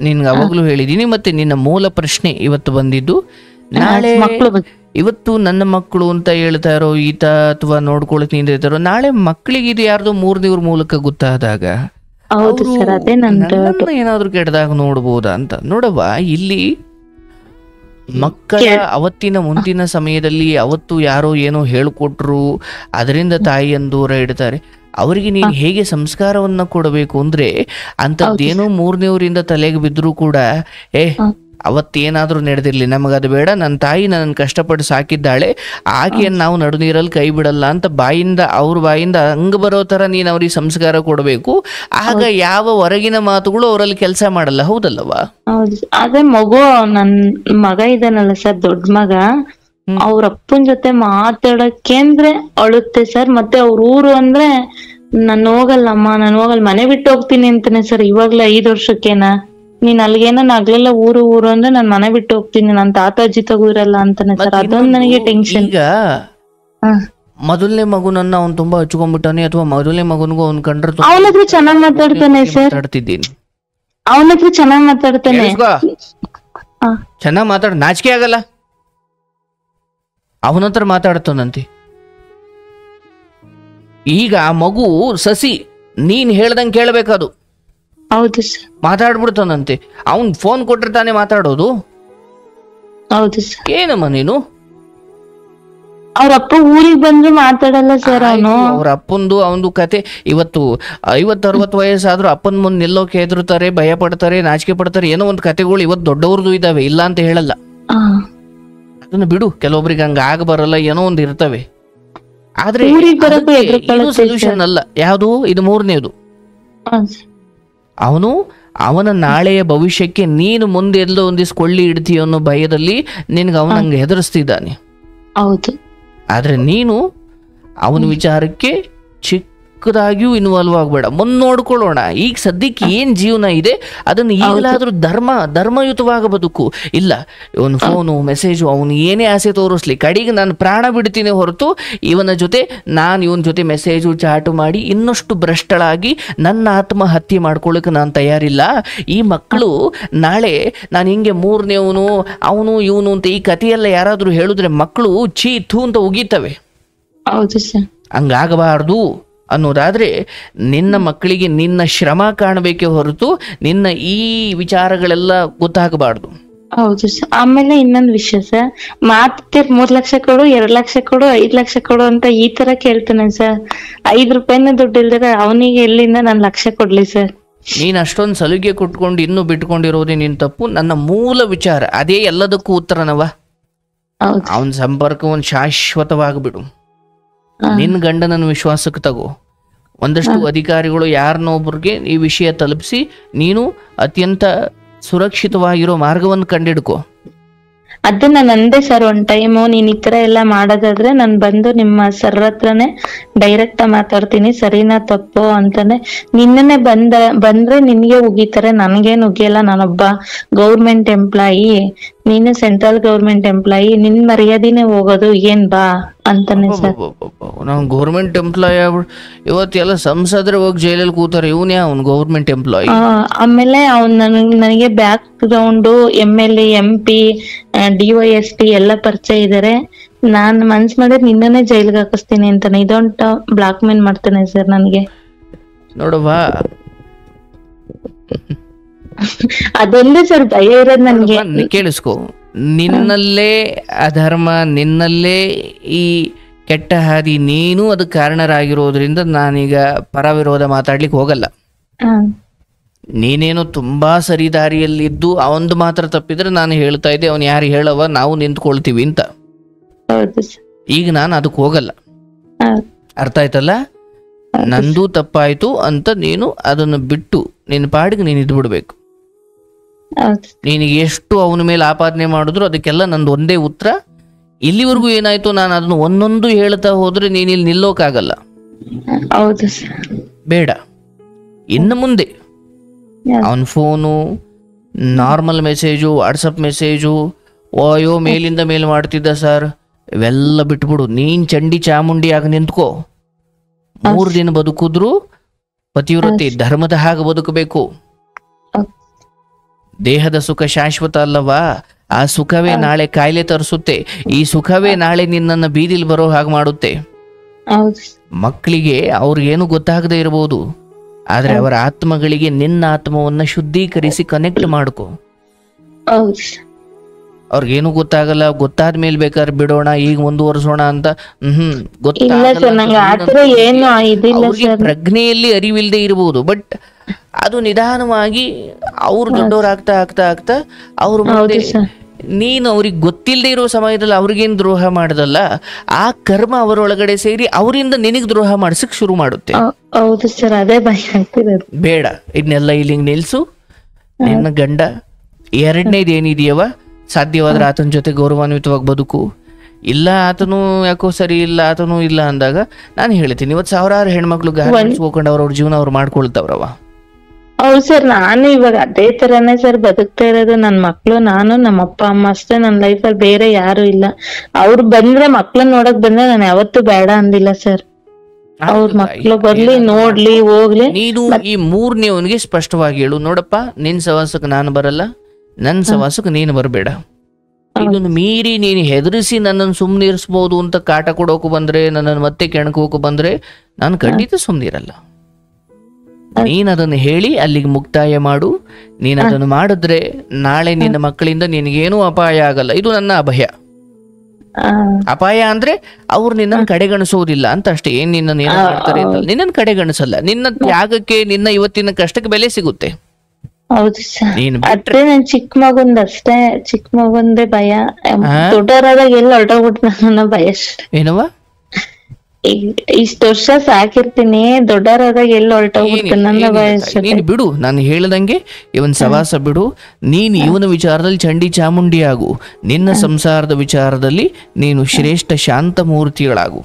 ನಿನ್ಗೆ ಅವಾಗ್ಲೂ ಹೇಳಿದೀನಿ. ಮತ್ತೆ ನಿನ್ನ ಮೂಲ ಪ್ರಶ್ನೆ ಇವತ್ತು ಬಂದಿದ್ದು, ನಾಳೆ ಇವತ್ತು ನನ್ನ ಮಕ್ಕಳು ಅಂತ ಹೇಳ್ತಾ ಇರೋ ಈತ ಅಥವಾ ನೋಡ್ಕೊಳಕ್ ನಿಂತಿರೋ, ನಾಳೆ ಮಕ್ಕಳಿಗೆ ಇದು ಯಾರ್ದೋ ಮೂರನೇವ್ರ ಮೂಲಕ ಗೊತ್ತಾದಾಗ ಏನಾದ್ರು ಕೆಟ್ಟದಾಗ ನೋಡ್ಬೋದಾ ಅಂತ. ನೋಡವ್ವ, ಇಲ್ಲಿ ಮಕ್ಕಳ ಅವತ್ತಿನ ಮುಂದಿನ ಸಮಯದಲ್ಲಿ ಅವತ್ತು ಯಾರೋ ಏನೋ ಹೇಳ್ಕೊಟ್ರು, ಅದರಿಂದ ತಾಯಿಯನ್ನು ದೂರ ಇಡ್ತಾರೆ. ಅವರಿಗೆ ನೀನು ಹೇಗೆ ಸಂಸ್ಕಾರವನ್ನ ಕೊಡಬೇಕು ಅಂದ್ರೆ, ಅಂಥದ್ದೇನೋ ಮೂರನೇವರಿಂದ ತಲೆಗೆ ಬಿದ್ದರೂ ಕೂಡ ಅವತ್ತೇನಾದ್ರೂ ನಡೆದಿರ್ಲಿ, ನಮಗದು ಬೇಡ, ನನ್ನ ತಾಯಿ ನನ್ನ ಕಷ್ಟಪಟ್ಟು ಸಾಕಿದ್ದಾಳೆ, ಆಕೆಯನ್ನು ನಾವು ನಡು ನೀರಲ್ಲಿ ಕೈ ಬಿಡಲ್ಲ ಅಂತ ಅವ್ರ ಬಾಯಿಂದ ಹಂಗ ಬರೋ ತರ ನೀನು ಅವ್ರಿಗೆ ಸಂಸ್ಕಾರ ಕೊಡಬೇಕು. ಆಗ ಯಾವ ಹೊರಗಿನ ಮಾತುಗಳು ಅವರಲ್ಲಿ ಕೆಲಸ ಮಾಡಲ್ಲ. ಹೌದಲ್ಲವಾ? ಹೌದು. ಅದೇ ಮಗು, ನನ್ ಮಗ ಇದಾನಲ್ಲ ಸರ್, ದೊಡ್ಡ ಮಗ, ಅವ್ರ ಅಪ್ಪನ ಜೊತೆ ಮಾತಾಡಕ್ಕೆ ಅಂದ್ರೆ ಅಳುತ್ತೆ ಸರ್. ಮತ್ತೆ ಅವ್ರ ಊರು ಅಂದ್ರೆ ನಾನು ಹೋಗಲ್ಲಮ್ಮ, ನಾನು ಹೋಗಲ್ಲ, ಮನೆ ಬಿಟ್ಟು ಹೋಗ್ತೀನಿ ಅಂತಾನೆ ಸರ್. ಇವಾಗ್ಲೇ 5 ವರ್ಷಕ್ಕೇನಾ, ನೀನ್ ಅಲ್ಗೇನ ಆಗ್ಲಿಲ್ಲ, ಊರು ಅಂದ್ರೆ ನಾನ್ ಮನೆ ಬಿಟ್ಟು ಹೋಗ್ತೀನಿ, ನನ್ ತಾತ ಅಜ್ಜಿ ತಗೋ ಇರಲ್ಲ ಅಂತಾನೆ ಸರ್. ಅದೊಂದು ನನಗೆ ಟೆನ್ಷನ್. ಈಗ ಮೊದಲನೇ ಮಗುನನ್ನ ಅವ್ನು ತುಂಬಾ ಹಚ್ಕೊಂಡ್ಬಿಟ್ಟಾನೆ, ಅಥವಾ ಮೊದಲನೇ ಮಗನಿಗೂ ಅವ್ನ್ ಕಂಡ್ರೆ ಅವನ ಹತ್ರ ಚೆನ್ನಾಗ್ ಮಾತಾಡ್ತಾನೆ ಸರ್. ಅವನ ಹತ್ರ ಚೆನ್ನಾಗ್ ಮಾತಾಡ್ತಾನೆ. ಚೆನ್ನಾಗ್ ಮಾತಾಡ, ನಾಚಿಕೆ ಆಗಲ್ಲ? ಅವನ ಹತ್ರ ಮಾತಾಡ್ತಾನಂತೆ. ಈಗ ಆ ಮಗು ಸಸಿ, ನೀನ್ ಹೇಳ್ದಂಗೆ ಕೇಳಬೇಕದು. ಹೌದು ಸರ್. ಮಾತಾಡ್ಬಿಡ್ತಾನಂತೆ. ಅವನ್ ಫೋನ್ ಕೊಟ್ರೆ ತಾನೇ ಮಾತಾಡೋದು. ಹೌದು ಸರ್. ಏನಮ್ಮ ನೀನು? ಅವ್ರ ಅಪ್ಪ ಊರಿಗೆ ಬಂದ್ರು ಮಾತಾಡಲ್ಲ ಸರ್. ಅವನು ಅವ್ರ ಅಪ್ಪಂದು ಅವನದು ಕತೆ. ಇವತ್ತು 50-60 ವಯಸ್ಸಾದ್ರೂ ಅಪ್ಪನ ಮುಂದೆ ನಿಲ್ಲೋಕೆ ಹೆದರ್ತಾರೆ, ಭಯ ಪಡ್ತಾರೆ, ನಾಚಿಕೆ ಪಡ್ತಾರೆ. ಏನೋ ಒಂದು ಕತೆಗಳು ಇವತ್ತು ದೊಡ್ಡವ್ರದ್ದು ಇದಾವೆ, ಇಲ್ಲ ಅಂತ ಹೇಳಲ್ಲ. ಅದನ್ನ ಬಿಡು, ಕೆಲವೊಬ್ರಿಗೆ ಹಂಗ ಆಗ ಬರಲ್ಲ, ಏನೋ ಒಂದು ಇರ್ತವೆ. ಆದ್ರೆ ಸೊಲ್ಯೂಷನ್ ಅಲ್ಲ ಯಾವುದು, ಇದು ಮೂರನೇದು. ಅವನ ನಾಳೆಯ ಭವಿಷ್ಯಕ್ಕೆ ನೀನು ಮುಂದೆ ಎಲ್ಲೋ ಒಂದಿಸ್ ಕೊಳ್ಳಿ ಇಡ್ತೀಯ ಅನ್ನೋ ಭಯದಲ್ಲಿ ನಿನ್ಗೆ ಅವನಂಗೆ ಹೆದರಿಸ್ತಿದ್ದಾನೆ. ಹೌದು. ಆದ್ರೆ ನೀನು ಅವನ ವಿಚಾರಕ್ಕೆ ಚಿಕ್ಕದಾಗಿಯೂ ಇನ್ವಾಲ್ವ್ ಆಗಬೇಡ, ಮುಂದೆ ನೋಡ್ಕೊಳ್ಳೋಣ, ಈಗ ಸದ್ಯಕ್ಕೆ ಏನು ಜೀವನ ಇದೆ ಅದನ್ನು ಈಗಲಾದರೂ ಧರ್ಮಯುತವಾಗ ಬದುಕು. ಇಲ್ಲ ಇವನು ಫೋನು ಮೆಸೇಜು ಅವನು ಏನೇ ಆಸೆ ತೋರಿಸ್ಲಿ, ಕಡೆಗೆ ನಾನು ಪ್ರಾಣ ಬಿಡ್ತೀನಿ ಹೊರತು ಇವನ ಜೊತೆ ಇವನ ಜೊತೆ ಮೆಸೇಜು ಚಾಟು ಮಾಡಿ ಇನ್ನಷ್ಟು ಭ್ರಷ್ಟಳಾಗಿ ನನ್ನ ಆತ್ಮಹತ್ಯೆ ಮಾಡ್ಕೊಳ್ಳೋಕೆ ನಾನು ತಯಾರಿಲ್ಲ. ಈ ಮಕ್ಕಳು ನಾಳೆ ನಾನು ಹಿಂಗೆ ಮೂರನೇವನು ಅವನು ಇವನು ಅಂತ ಈ ಕಥೆಯೆಲ್ಲ ಯಾರಾದರೂ ಹೇಳಿದ್ರೆ ಮಕ್ಕಳು ಛೀ ಥೂ ಅಂತ ಉಗೀತವೆ. ಹೌದು ಸರ್. ಹಂಗಾಗಬಾರ್ದು ಅನ್ನೋದಾದ್ರೆ ನಿನ್ನ ಮಕ್ಕಳಿಗೆ ನಿನ್ನ ಶ್ರಮ ಕಾಣಬೇಕೇ ಹೊರತು ನಿನ್ನ ಈ ವಿಚಾರಗಳೆಲ್ಲ ಗೊತ್ತಾಗಬಾರ್ದು. ಹೌದು ಸರ್. ಆಮೇಲೆ ಇನ್ನೊಂದು ವಿಷಯ ಸರ್, ಮಾತಿರ್ 3 ಲಕ್ಷ ಕೊಡು, 2 ಲಕ್ಷ ಕೊಡು, 5 ಲಕ್ಷ ಕೊಡು ಅಂತ ಈ ತರ ಕೇಳ್ತಾನೆ ಸರ್. 5 ರೂಪಾಯಿನ ದುಡ್ಡು ಇಲ್ದಿರ ಅವನಿಗೆ ಎಲ್ಲಿಂದ ನಾನು ಲಕ್ಷ ಕೊಡ್ಲಿ ಸರ್? ನೀನು ಅಷ್ಟೊಂದು ಸಲಿಗೆ ಕೊಟ್ಕೊಂಡು ಇನ್ನೂ ಬಿಟ್ಕೊಂಡಿರೋದೇ ನಿನ್ ತಪ್ಪು. ನನ್ನ ಮೂಲ ವಿಚಾರ ಅದೇ ಎಲ್ಲದಕ್ಕೂ ಉತ್ತರನವ. ಅವನ ಸಂಪರ್ಕವನ್ನು ಶಾಶ್ವತವಾಗಿಬಿಡು. ನಿನ್ನ ಗಂಡನನ್ನು ವಿಶ್ವಾಸಕ್ಕೆ ತಗೋ. ಒಂದಷ್ಟು ಅಧಿಕಾರಿಗಳು ಯಾರನ್ನೊಬ್ಬರಿಗೆ ಈ ವಿಷಯ ತಲುಪಿಸಿ ನೀನು ಅತ್ಯಂತ ಸುರಕ್ಷಿತವಾಗಿರೋ ಮಾರ್ಗವನ್ನು ಕಂಡಿಡ್ಕೋ. ಅದು ನಾನು ಅಂದೆ ಸರ್ ಒಂದ್ ಟೈಮು, ನೀನ್ ಈ ತರ ಎಲ್ಲ ಮಾಡೋದಾದ್ರೆ ನಾನ್ ಬಂದು ನಿಮ್ಮ ಸರ್ ಹತ್ರನೇ ಡೈರೆಕ್ಟ್ ಮಾತಾಡ್ತೀನಿ, ಸರಿನಾ ತಪ್ಪು ಅಂತಾನೆ. ನಿನ್ನೆ ಬಂದ್ರೆ ನಿನ್ಗೆ ಉಗಿತಾರೆ, ನನ್ಗೇನ್ ಉಗಿಯಲ್ಲ, ನಾನೊಬ್ಬ ಗೌರ್ಮೆಂಟ್ ಎಂಪ್ಲಾಯಿ, ನೀನು ಸೆಂಟ್ರಲ್ ಗೌರ್ಮೆಂಟ್ ಎಂಪ್ಲಾಯಿ, ನಿನ್ ಮರ್ಯಾದಿನೇ ಹೋಗೋದು, ಏನ್ ಬಾ ಅಂತಾನೆ ಸರ್. ನಾವು ಗೌರ್ಮೆಂಟ್ ಎಂಪ್ಲಾಯ್ ಇವತ್ತೆಲ್ಲ ಸಂಸದ್ರೆ ಹೋಗಿ ಜೈಲಲ್ಲಿ ಕೂತಾರೆ, ಇವನೇ ಅವ್ನು ಗೌರ್ಮೆಂಟ್ ಎಂಪ್ಲಾಯಿ. ಆಮೇಲೆ ಅವ್ನ್ ನನಗೆ back ground MLA MP DYSP ಎಲ್ಲ ಪರಿಚಯ ಇದಾರೆ. ನಾನ್ ಮನ್ಸ್ ಮಾಡಿದ್ರೆ ನಿನ್ನನೇ ಜೈಲ್ಗೆ ಹಾಕಿಸ್ತೀನಿ ಅಂತಾನೆ, ಇದೊಂಟ ಬ್ಲಾಕ್ ಮೇಲ್ ಮಾಡ್ತಾನೆ ಸರ್ ನನ್ಗೆ. ನೋಡವಾ ಅದೊಂದೇ ಸರ್ ಭಯ ಇರೋದ್ ನನ್ಗೆ. ಕೇಳಿಸ್ಕೊ, ನಿನ್ನಲ್ಲೇ ಅಧರ್ಮ, ನಿನ್ನಲ್ಲೇ ಈ ಕೆಟ್ಟ ಹಾದಿ, ನೀನು ಅದಕ್ಕೆ ಕಾರಣರಾಗಿರೋದ್ರಿಂದ ನಾನೀಗ ಪರವಿರೋಧ ಮಾತಾಡ್ಲಿಕ್ಕೆ ಹೋಗಲ್ಲ. ನೀನೇನು ತುಂಬಾ ಸರಿ ದಾರಿಯಲ್ಲಿದ್ದು ಅವಂದು ಮಾತ್ರ ತಪ್ಪಿದ್ರೆ ನಾನು ಹೇಳ್ತಾ ಇದ್ದೆ ಅವನು ಯಾರು ಹೇಳವ ನಾವು ನಿಂತ್ಕೊಳ್ತೀವಿ ಅಂತ. ಈಗ ನಾನು ಅದಕ್ಕೆ ಹೋಗಲ್ಲ, ಅರ್ಥ ಆಯ್ತಲ್ಲ? ನಂದು ತಪ್ಪಾಯ್ತು ಅಂತ ನೀನು ಅದನ್ನು ಬಿಟ್ಟು ನಿನ್ನ ಪಾಡಿಗೆ ನೀನು ಇದ್ಬಿಡ್ಬೇಕು. ನಿನಗೆ ಎಷ್ಟು ಅವನ ಮೇಲೆ ಆಪಾದನೆ ಮಾಡಿದ್ರು ಅದಕ್ಕೆಲ್ಲ ನಂದು ಒಂದೇ ಉತ್ತರ, ಇಲ್ಲಿವರೆಗೂ ಏನಾಯ್ತು ನಾನು ಅದನ್ನು ಒಂದೊಂದು ಹೇಳ್ತಾ ಹೋದ್ರೆ ನೀನ್ ಇಲ್ಲಿ ನಿಲ್ಲೋಕಾಗಲ್ಲ. ಬೇಡ, ಇನ್ನು ಮುಂದೆ ಅವನ phone, normal message, WhatsApp message, OYO ಮೇಲಿಂದ ಮೇಲ್ ಮಾಡ್ತಿದ್ದ ಸರ್, ಇವೆಲ್ಲ ಬಿಟ್ಬಿಡು. ನೀನ್ ಚಂಡಿ ಚಾಮುಂಡಿ ಆಗ ನಿಂತ್ಕೋ. 3 ದಿನ ಬದುಕಿದ್ರು ಪತಿವ್ರತೆ ಧರ್ಮದ ಹಾಗೆ ಬದುಕಬೇಕು. ದೇಹದ ಸುಖ ಶಾಶ್ವತ ಅಲ್ಲವಾ? ಆ ಸುಖವೇ ನಾಳೆ ಕಾಯಿಲೆ ತರಿಸುತ್ತೆ. ಈ ಸುಖವೇ ನಾಳೆ ನಿನ್ನನ್ನು ಬೀದಿಲ್ ಬರೋ ಹಾಗೆ ಮಾಡುತ್ತೆ. ಮಕ್ಕಳಿಗೆ ಅವ್ರಿಗೇನು ಗೊತ್ತಾಗದೆ ಇರಬಹುದು, ಆದ್ರೆ ಅವರ ಆತ್ಮಗಳಿಗೆ ನಿನ್ನ ಆತ್ಮವನ್ನ ಶುದ್ಧೀಕರಿಸಿ ಕನೆಕ್ಟ್ ಮಾಡ್ಕೊ. ಅವ್ರಿಗೇನು ಗೊತ್ತಾಗಲ್ಲ, ಗೊತ್ತಾದ್ಮೇಲೆ ಬೇಕಾದ್ರೆ ಬಿಡೋಣ, ಈಗ ಮುಂದುವರ್ಸೋಣ ಅಂತ ಪ್ರಜ್ಞೆಯಲ್ಲಿ ಅರಿವಿಲ್ಲದೆ ಇರಬಹುದು. ಬಟ್ ಅದು ನಿಧಾನವಾಗಿ ಅವ್ರು ದೊಡ್ಡವರಾಗ್ತಾ ಆಗ್ತಾ ಆಗ್ತಾ ಅವ್ರ ಮುಂದೆ ನೀನು ಅವ್ರಿಗೆ ಗೊತ್ತಿಲ್ಲದೆ ಇರೋ ಸಮಯದಲ್ಲಿ ಅವ್ರಿಗೇನು ದ್ರೋಹ ಮಾಡದಲ್ಲ, ಆ ಕರ್ಮ ಅವರೊಳಗಡೆ ಸೇರಿ ಅವರಿಂದ ನಿನಗ್ ದ್ರೋಹ ಮಾಡ್ಸಕ್ ಶುರು ಮಾಡುತ್ತೆ. ಬೇಡ, ಇದನ್ನೆಲ್ಲ ಇಲ್ಲಿಂಗ್ ನಿಲ್ಸು. ನಿನ್ನ ಗಂಡ 2ನೇದು ಏನಿದೆಯವ, ಸಾಧ್ಯವಾದ್ರೆ ಆತನ ಜೊತೆ ಗೌರವಾನ್ವಿತವಾಗಿ ಬದುಕು. ಇಲ್ಲ ಆತನು ಯಾಕೋ ಸರಿ ಇಲ್ಲ, ಆತನು ಇಲ್ಲ ಅಂದಾಗ ನಾನು ಹೇಳ್ತೀನಿ, ಇವತ್ತು 1000 ಹೆಣ್ಮಕ್ಳು ಗಾರ್ಮೆಂಟ್ಸ್ ಹೋಗ್ಕೊಂಡು ಅವ್ರ ಜೀವನ ಅವ್ರು ಮಾಡ್ಕೊಳ್ತಾವ್ರವ. ಹೌದು ಸರ್, ನಾನು ಇವಾಗ ಅದೇ ತರನೇ ಸರ್ ಬದುಕ್ತಾ ಇರೋದು. ನನ್ ಮಕ್ಳು, ನಾನು, ನಮ್ಮ ಅಪ್ಪ ಅಮ್ಮ ಅಷ್ಟೇ ನನ್ನ ಲೈಫಲ್ಲಿ, ಬೇರೆ ಯಾರು ಇಲ್ಲ. ಅವ್ರು ಬಂದ್ರೆ, ಮಕ್ಳನ್ನ ನೋಡಕ್ ಬಂದ್ರೆ ನಾನು ಯಾವತ್ತೂ ಬೇಡ ಅಂದಿಲ್ಲ ಸರ್. ಅವ್ರ ಮಕ್ಳು ಬರ್ಲಿ, ನೋಡ್ಲಿ, ಹೋಗ್ಲಿ. ನೀನು ಈ 3ನೇವನಿಗೆ ಸ್ಪಷ್ಟವಾಗಿ ಹೇಳು, ನೋಡಪ್ಪ ನಿನ್ ಸವಾಸಕ್ಕೆ ನಾನು ಬರಲ್ಲ, ನನ್ ಸವಾಸಕ್ಕೆ ನೀನು ಬರಬೇಡ. ಇದನ್ನು ಮೀರಿ ನೀನು ಹೆದರಿಸಿ ನನ್ನನ್ನು ಸುಮ್ನಿರಿಸ್ಬೋದು ಅಂತ ಕಾಟ ಕೊಡೋಕು ಬಂದ್ರೆ, ನನ್ನನ್ನು ಮತ್ತೆ ಕೆಣಕೋಕು ಬಂದ್ರೆ ನಾನು ಖಂಡಿತ ಸುಮ್ನಿರಲ್ಲ. ನೀನ್ ಅದನ್ನು ಹೇಳಿ ಅಲ್ಲಿಗೆ ಮುಕ್ತಾಯ ಮಾಡು. ನೀನ್ ಅದನ್ನು ಮಾಡಿದ್ರೆ ನಾಳೆ ನಿನ್ನ ಮಕ್ಕಳಿಂದ ನಿನಗೇನೂ ಅಪಾಯ ಆಗಲ್ಲ. ಇದು ನನ್ನ ಅಭಯ. ಅಪಾಯ ಅಂದ್ರೆ ಅವ್ರು ನಿನ್ನನ್ನು ಕಡೆಗಣಿಸೋದಿಲ್ಲ ಅಂತ ಅಷ್ಟೇ. ಏನ್ ನಿನ್ನನ್ನು ಏನೋ ಮಾಡ್ತಾರೆ ಅಂತ ನಿನ್ನನ್ನು ಕಡೆಗಣಿಸಲ್ಲ. ನಿನ್ನ ತ್ಯಾಗಕ್ಕೆ, ನಿನ್ನ ಇವತ್ತಿನ ಕಷ್ಟಕ್ಕೆ ಬೆಲೆ ಸಿಗುತ್ತೆ. ಹೌದು ಸರ್, ಅದೇ ನನ್ ಚಿಕ್ಕ ಮಗುಂದಷ್ಟೇ, ಚಿಕ್ಕ ಮಗುಂದೇ ಭಯ. ದೊಡ್ಡವರಾದಾಗ ಎಲ್ಲ ಹೊರಟೋಗ್ಬಿಟ್ಟು ನನ್ನ ಭಯ ಏನವ. ಇಷ್ಟ ವರ್ಷ ಸಾಕಿರ್ತೀನಿ, ದೊಡ್ಡವರಾದಾಗ ಎಲ್ಲ ಹೊರಟೋಗ್ಬಿಡ್ತೀನಿ ನನ್ನ ಭಯ. ನೀನ್ ಬಿಡು, ನಾನು ಹೇಳ್ದಂಗೆ ಇವನ್ ಸವಾಸ ಬಿಡು. ನೀನ್ ಇವನ ವಿಚಾರದಲ್ಲಿ ಚಂಡಿ ಚಾಮುಂಡಿ ಆಗು. ನಿನ್ನ ಸಂಸಾರದ ವಿಚಾರದಲ್ಲಿ ನೀನು ಶ್ರೇಷ್ಠ ಶಾಂತ ಮೂರ್ತಿಗಳಾಗು.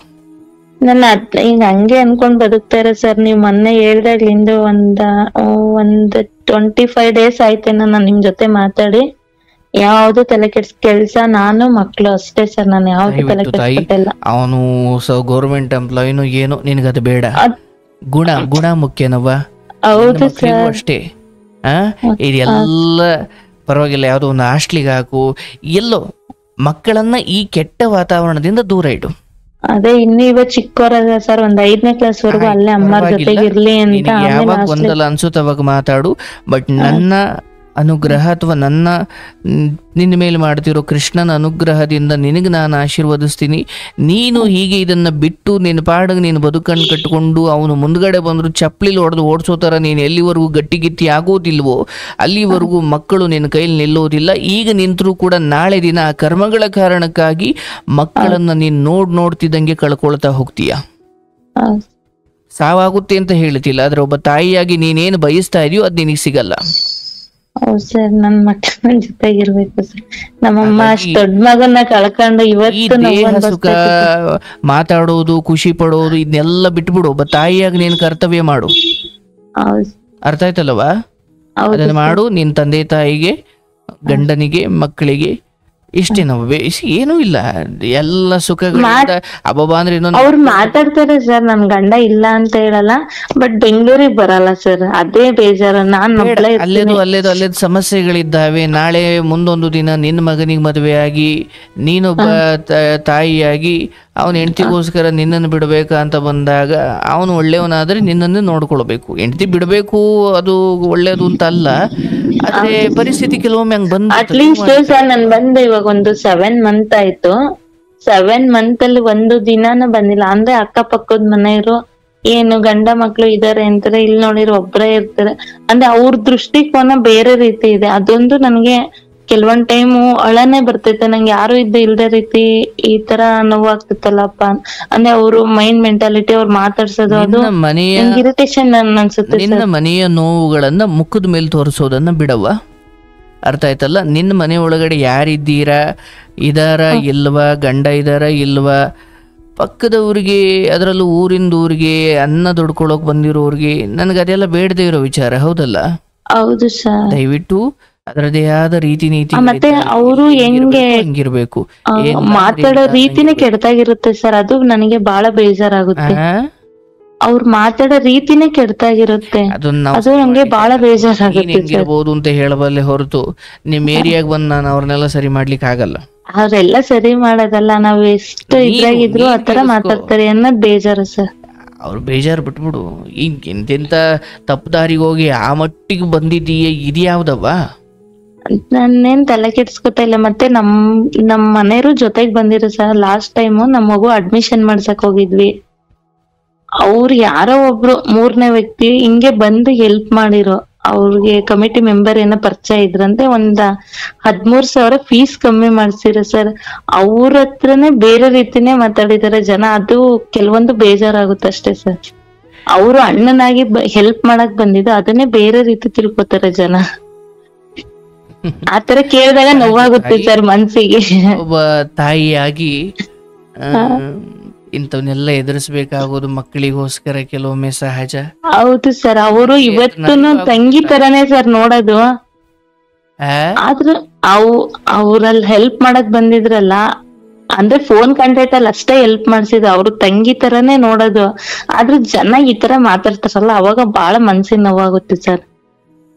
ನನ್ನ ಈಗ ಹಂಗೆ ಅನ್ಕೊಂಡ್ ಬದುಕ್ತಾರೆ ಸರ್. ನೀವ್ ಮೊನ್ನೆ ಹೇಳ್ದಾಗ್ಲಿಂದ ಒಂದ್ 25 days ಆಯ್ತೇನೋ ನಾನ್ ನಿಮ್ ಜೊತೆ ಮಾತಾಡಿ. ಯಾವ್ದು ತಲೆ ಕೆಲ್ಸ ನಾನು ಮಕ್ಳು ಅಷ್ಟೇ ಸರ್. ನಾನು ಯಾವ್ದು ತಲೆ ಕೆಡ್ಸ್ಕೊಟ್ಟಿಲ್ಲ. ಅವನು ಗೌರ್ಮೆಂಟ್ ಎಂಪ್ಲಾಯಿನು ಏನು ನಿನಗದು ಬೇಡ. ಗುಣ ಮುಖ್ಯನವ್ವ. ಹೌದು ಸರ್ ಅಷ್ಟೇ. ಇದೆಲ್ಲ ಪರವಾಗಿಲ್ಲ, ಯಾವ್ದೋ ಒಂದು ಹಾಸ್ಟ್ಲಿಗೆ ಹಾಕು, ಎಲ್ಲೋ ಮಕ್ಕಳನ್ನ ಈ ಕೆಟ್ಟ ವಾತಾವರಣದಿಂದ ದೂರ ಇಡು. ಅದೇ ಇನ್ನು ಇವ ಚಿಕ್ಕವರಾಗ ಸರ್, ಒಂದ್ 5ನೇ ಕ್ಲಾಸ್ ವರೆಗೂ ಅಲ್ಲೇ ಅಮ್ಮರ ಜೊತೆಗೆ ಇರ್ಲಿ ಅಂತ. ಯಾವಾಗ ಗೊಂದಲ ಅನ್ಸುತ್ತವಾಗ ಮಾತಾಡು. ಬಟ್ ನನ್ನ ಅನುಗ್ರಹ ಅಥವಾ ನಿನ್ನ ಮೇಲೆ ಮಾಡ್ತಿರೋ ಕೃಷ್ಣನ ಅನುಗ್ರಹದಿಂದ ನಿನಗೆ ನಾನು ಆಶೀರ್ವದಿಸ್ತೀನಿ. ನೀನು ಹೀಗೆ ಇದನ್ನ ಬಿಟ್ಟು ನಿನ್ನ ಪಾಡಿಗೆ ನೀನು ಬದುಕನ್ನು ಕಟ್ಟಿಕೊಂಡು ಅವನು ಮುಂದ್ಗಡೆ ಬಂದ್ರು ಚಪ್ಪಲಿಲಿ ಹೊಡೆದು ಓಡಿಸೋ ಥರ ನೀನು ಎಲ್ಲಿವರೆಗೂ ಗಟ್ಟಿಗಿತ್ತಿ ಆಗೋದಿಲ್ವೋ ಅಲ್ಲಿವರೆಗೂ ಮಕ್ಕಳು ನಿನ್ನ ಕೈಲಿ ನಿಲ್ಲೋದಿಲ್ಲ. ಈಗ ನಿಂತರೂ ಕೂಡ ನಾಳೆ ದಿನ ಆ ಕರ್ಮಗಳ ಕಾರಣಕ್ಕಾಗಿ ಮಕ್ಕಳನ್ನ ನೀನು ನೋಡ್ತಿದ್ದಂಗೆ ಕಳ್ಕೊಳ್ತಾ ಹೋಗ್ತೀಯ. ಸಾವಾಗುತ್ತೆ ಅಂತ ಹೇಳ್ತಿಲ್ಲ, ಆದ್ರೆ ಒಬ್ಬ ತಾಯಿಯಾಗಿ ನೀನೇನು ಬಯಸ್ತಾ ಇದೆಯೋ ಅದು ನಿನಗೆ ಸಿಗಲ್ಲ. ಹೌದು ಸರ್, ನನ್ ಮಕ್ಕಳ ಜೊತೆಗಿರ್ಬೇಕು ಸರ್. ನಮ್ಮಮ್ಮ ಅಷ್ಟ್ ದೊಡ್ಡ ಮಗನ್ನ ಕಳ್ಕೊಂಡು ಇವತ್ತು ಸುಖ ಮಾತಾಡೋದು, ಖುಷಿ ಪಡೋದು ಇದನ್ನೆಲ್ಲ ಬಿಟ್ಬಿಡು. ಒಬ್ಬ ತಾಯಿಯಾಗಿ ನೀನು ಕರ್ತವ್ಯ ಮಾಡು. ಅರ್ಥ ಆಯ್ತಲ್ಲವಾ? ಅದನ್ನ ಮಾಡು. ನಿನ್ ತಂದೆ ತಾಯಿಗೆ, ಗಂಡನಿಗೆ, ಮಕ್ಕಳಿಗೆ ಇಷ್ಟೇ. ನಾವು ಏನೂ ಇಲ್ಲ, ಎಲ್ಲ ಸುಖಗಳಿಂದ ಅಬ್ಬಬ್ಬ ಅಂದ್ರೆ ಇನ್ನೊಂದು. ಅವ್ರು ಮಾತಾಡ್ತಾರೆ ಸರ್, ನನ್ ಗಂಡ ಇಲ್ಲ ಅಂತ ಹೇಳಲ್ಲ, ಬಟ್ ಬೆಂಗಳೂರಿಗೆ ಬರಲ್ಲ ಸರ್, ಅದೇ ಬೇಜಾರು. ನಾನ್ ಅಲ್ಲೇದು ಸಮಸ್ಯೆಗಳಿದ್ದಾವೆ. ನಾಳೆ ಮುಂದೊಂದು ದಿನ ನಿನ್ನ ಮಗನಿಗೆ ಮದುವೆ ಆಗಿ ನೀನೊಬ್ಬ ತಾಯಿಯಾಗಿ ಅವನ ಹೆಂಡತಿಗೋಸ್ಕರ ನಿನ್ನನ್ನು ಬಿಡಬೇಕಾ ಅಂತ ಬಂದಾಗ ಅವನು ಒಳ್ಳೆಯವನಾದ್ರೆ ನಿನ್ನನ್ನು ನೋಡ್ಕೊಳ್ಬೇಕು. ಹೆಂಡತಿ ಬಿಡಬೇಕು ಅದು ಒಳ್ಳೇದು ಅಂತ ಅಲ್ಲ, ಆದ್ರೆ ಪರಿಸ್ಥಿತಿ ಕೆಲವೊಮ್ಮೆ ಹಂಗ್ ಬಂದ. ಅಟ್ಲೀಸ್ಟ್ ಸರ್ ನನ್ ಬಂದು ಇವಾಗ ಒಂದು 7 month ಆಯ್ತು. 7 month ಅಲ್ಲಿ ಒಂದು ದಿನಾನು ಬಂದಿಲ್ಲ. ಅಂದ್ರೆ ಅಕ್ಕಪಕ್ಕದ ಮನೆಯವರು ಏನು ಗಂಡ ಮಕ್ಳು ಇದಾರೆ ಅಂತಾರೆ, ಇಲ್ಲಿ ನೋಡಿರೋ ಒಬ್ರೇ ಇರ್ತಾರೆ ಅಂದ್ರೆ ಅವ್ರ ದೃಷ್ಟಿಕೋನ ಬೇರೆ ರೀತಿ ಇದೆ. ಅದೊಂದು ನನ್ಗೆ ಕೆಲವೊಂದ್ ಟೈಮು ಅಳನೆ ಬರ್ತೈತೆ ನಂಗೆ. ಯಾರು ಇಲ್ದೇ ರೀತಿ ಈ ತರ ನೋವಾಗ್ತಿತ್ತಲ್ಲಪ್ಪ ಅಂದ್ರೆ ಅವ್ರು ಮೈಂಡ್ ಮೆಂಟಾಲಿಟಿ, ಅವ್ರು ಮಾತಾಡ್ಸೋದು, ಅದು ಇರಿಟೇಷನ್ ಅನ್ಸುತ್ತೆ. ನಿನ್ನ ಮನೆಯ ನೋವುಗಳನ್ನ ಮುಖದ ಮೇಲೆ ತೋರಿಸೋದನ್ನ ಬಿಡವ. ಅರ್ಥ ಆಯ್ತಲ್ಲ? ನಿನ್ನ ಮನೆ ಒಳಗಡೆ ಯಾರಿದ್ದೀರಾ, ಇದಾರ ಇಲ್ವಾ, ಗಂಡ ಇದಾರ ಇಲ್ವಾ, ಪಕ್ಕದವ್ರಿಗೆ, ಅದರಲ್ಲೂ ಊರಿಗೆ ಅನ್ನ ದುಡ್ಕೊಳಕ್ ಬಂದಿರೋರ್ಗೆ ನನಗೆ ಅದೆಲ್ಲ ಬೇಡದೇ ಇರೋ ವಿಚಾರ. ಹೌದಲ್ಲ? ಹೌದು ಸರ್. ದಯವಿಟ್ಟು ಅದರದೇ ಆದ ರೀತಿ ನೀತಿ ಮತ್ತೆ ಅವರು ಹೆಂಗಿರ್ಬೇಕು, ಮಾತಾಡೋ ರೀತಿನೇ ಕೆಡ್ತಾಗಿರುತ್ತೆ ಸರ್. ಅದು ನನಗೆ ಬಹಳ ಬೇಜಾರಾಗುತ್ತೆ. ಅವ್ರು ಮಾತಾಡೋ ರೀತಿನೇ ಕೆಡ್ತಾಗಿರುತ್ತೆ, ಅದು ನಂಗೆ ಬಹಳ ಬೇಜಾರಾಗುತ್ತೆ. ಹೆಂಗಿರ್ಬೋದು ಅಂತ ಹೇಳಬಲ್ಲೆ ಹೊರತು ನಿಮ್ ಏರಿಯಾಗ ಬಂದ್ ನಾನು ಅವ್ರನ್ನೆಲ್ಲ ಸರಿ ಮಾಡ್ಲಿಕ್ಕೆ ಆಗಲ್ಲ. ಅವ್ರೆಲ್ಲ ಸರಿ ಮಾಡೋದಲ್ಲ, ನಾವ್ ಎಷ್ಟು ಇದ್ರಾಗಿದ್ರು ಆತರ ಮಾತಾಡ್ತಾರೆ ಅನ್ನೋದ್ ಬೇಜಾರು ಸರ್. ಅವ್ರು ಬೇಜಾರು ಬಿಟ್ಬಿಡು. ಈಗ ಎಂತೆಂತ ತಪ್ಪು ದಾರಿಗೆ ಹೋಗಿ ಆ ಮಟ್ಟಿಗೆ ಬಂದಿದ್ದೀಯ, ಇದ್ಯಾವ್ದವ್ವ? ನಾನೇನ್ ತಲೆ ಕೆಡ್ಸ್ಕೊತಾ ಇಲ್ಲ. ಮತ್ತೆ ನಮ್ ಮನೆಯವರು ಜೊತೆಗ್ ಬಂದಿರೋ ಸರ್. ಲಾಸ್ಟ್ ಟೈಮ್ ನಮ್ ಮಗು ಅಡ್ಮಿಷನ್ ಮಾಡ್ಸಕ್ ಹೋಗಿದ್ವಿ. ಅವ್ರು ಯಾರೋ ಒಬ್ರು 3ನೇ ವ್ಯಕ್ತಿ ಹಿಂಗೆ ಬಂದು ಹೆಲ್ಪ್ ಮಾಡಿರೋ. ಅವ್ರಿಗೆ ಕಮಿಟಿ ಮೆಂಬರ್ ಏನೋ ಪರಿಚಯ ಇದ್ರಂತೆ. 13,000 ಫೀಸ್ ಕಮ್ಮಿ ಮಾಡ್ಸಿರೋ ಸರ್. ಅವ್ರ ಹತ್ರನೇ ಬೇರೆ ರೀತಿನೇ ಮಾತಾಡಿದಾರೆ ಜನ. ಅದು ಕೆಲವೊಂದು ಬೇಜಾರಾಗುತ್ತೆ ಅಷ್ಟೇ ಸರ್. ಅವ್ರು ಅಣ್ಣನಾಗಿ ಹೆಲ್ಪ್ ಮಾಡಕ್ ಬಂದಿದ್ದು, ಅದನ್ನೇ ಬೇರೆ ರೀತಿ ತಿಳ್ಕೊತಾರೆ ಜನ. ಆತರ ಕೇಳಿದಾಗ ನೋವಾಗುತ್ತೆ ಸರ್ ಮನ್ಸಿಗೆ. ಒಬ್ಬ ತಾಯಿಯಾಗಿ ಇಂಥವನ್ನೆಲ್ಲ ಎದುರಿಸ್ಬೇಕಾಗೋದು ಮಕ್ಕಳಿಗೋಸ್ಕರ ಕೆಲವೊಮ್ಮೆ ಸಹಜ. ಹೌದು ಸರ್. ಅವರು ಇವತ್ತೂನು ತಂಗಿ ತರನೇ ಸರ್ ನೋಡೋದು. ಆದ್ರೂ ಅವ್ರಲ್ಲಿ ಹೆಲ್ಪ್ ಮಾಡಕ್ ಬಂದಿದ್ರಲ್ಲ, ಅಂದ್ರೆ ಫೋನ್ ಕಾಂಟ್ಯಾಕ್ಟ್ ಅಲ್ಲಿ ಅಷ್ಟೇ ಹೆಲ್ಪ್ ಮಾಡ್ಸಿದ್ರು. ಅವ್ರು ತಂಗಿ ತರನೇ ನೋಡೋದು. ಆದ್ರೂ ಜನ ಈ ತರ ಮಾತಾಡ್ತಾರಲ್ಲ, ಅವಾಗ ಬಹಳ ಮನ್ಸಿಗೆ ನೋವಾಗುತ್ತೆ ಸರ್.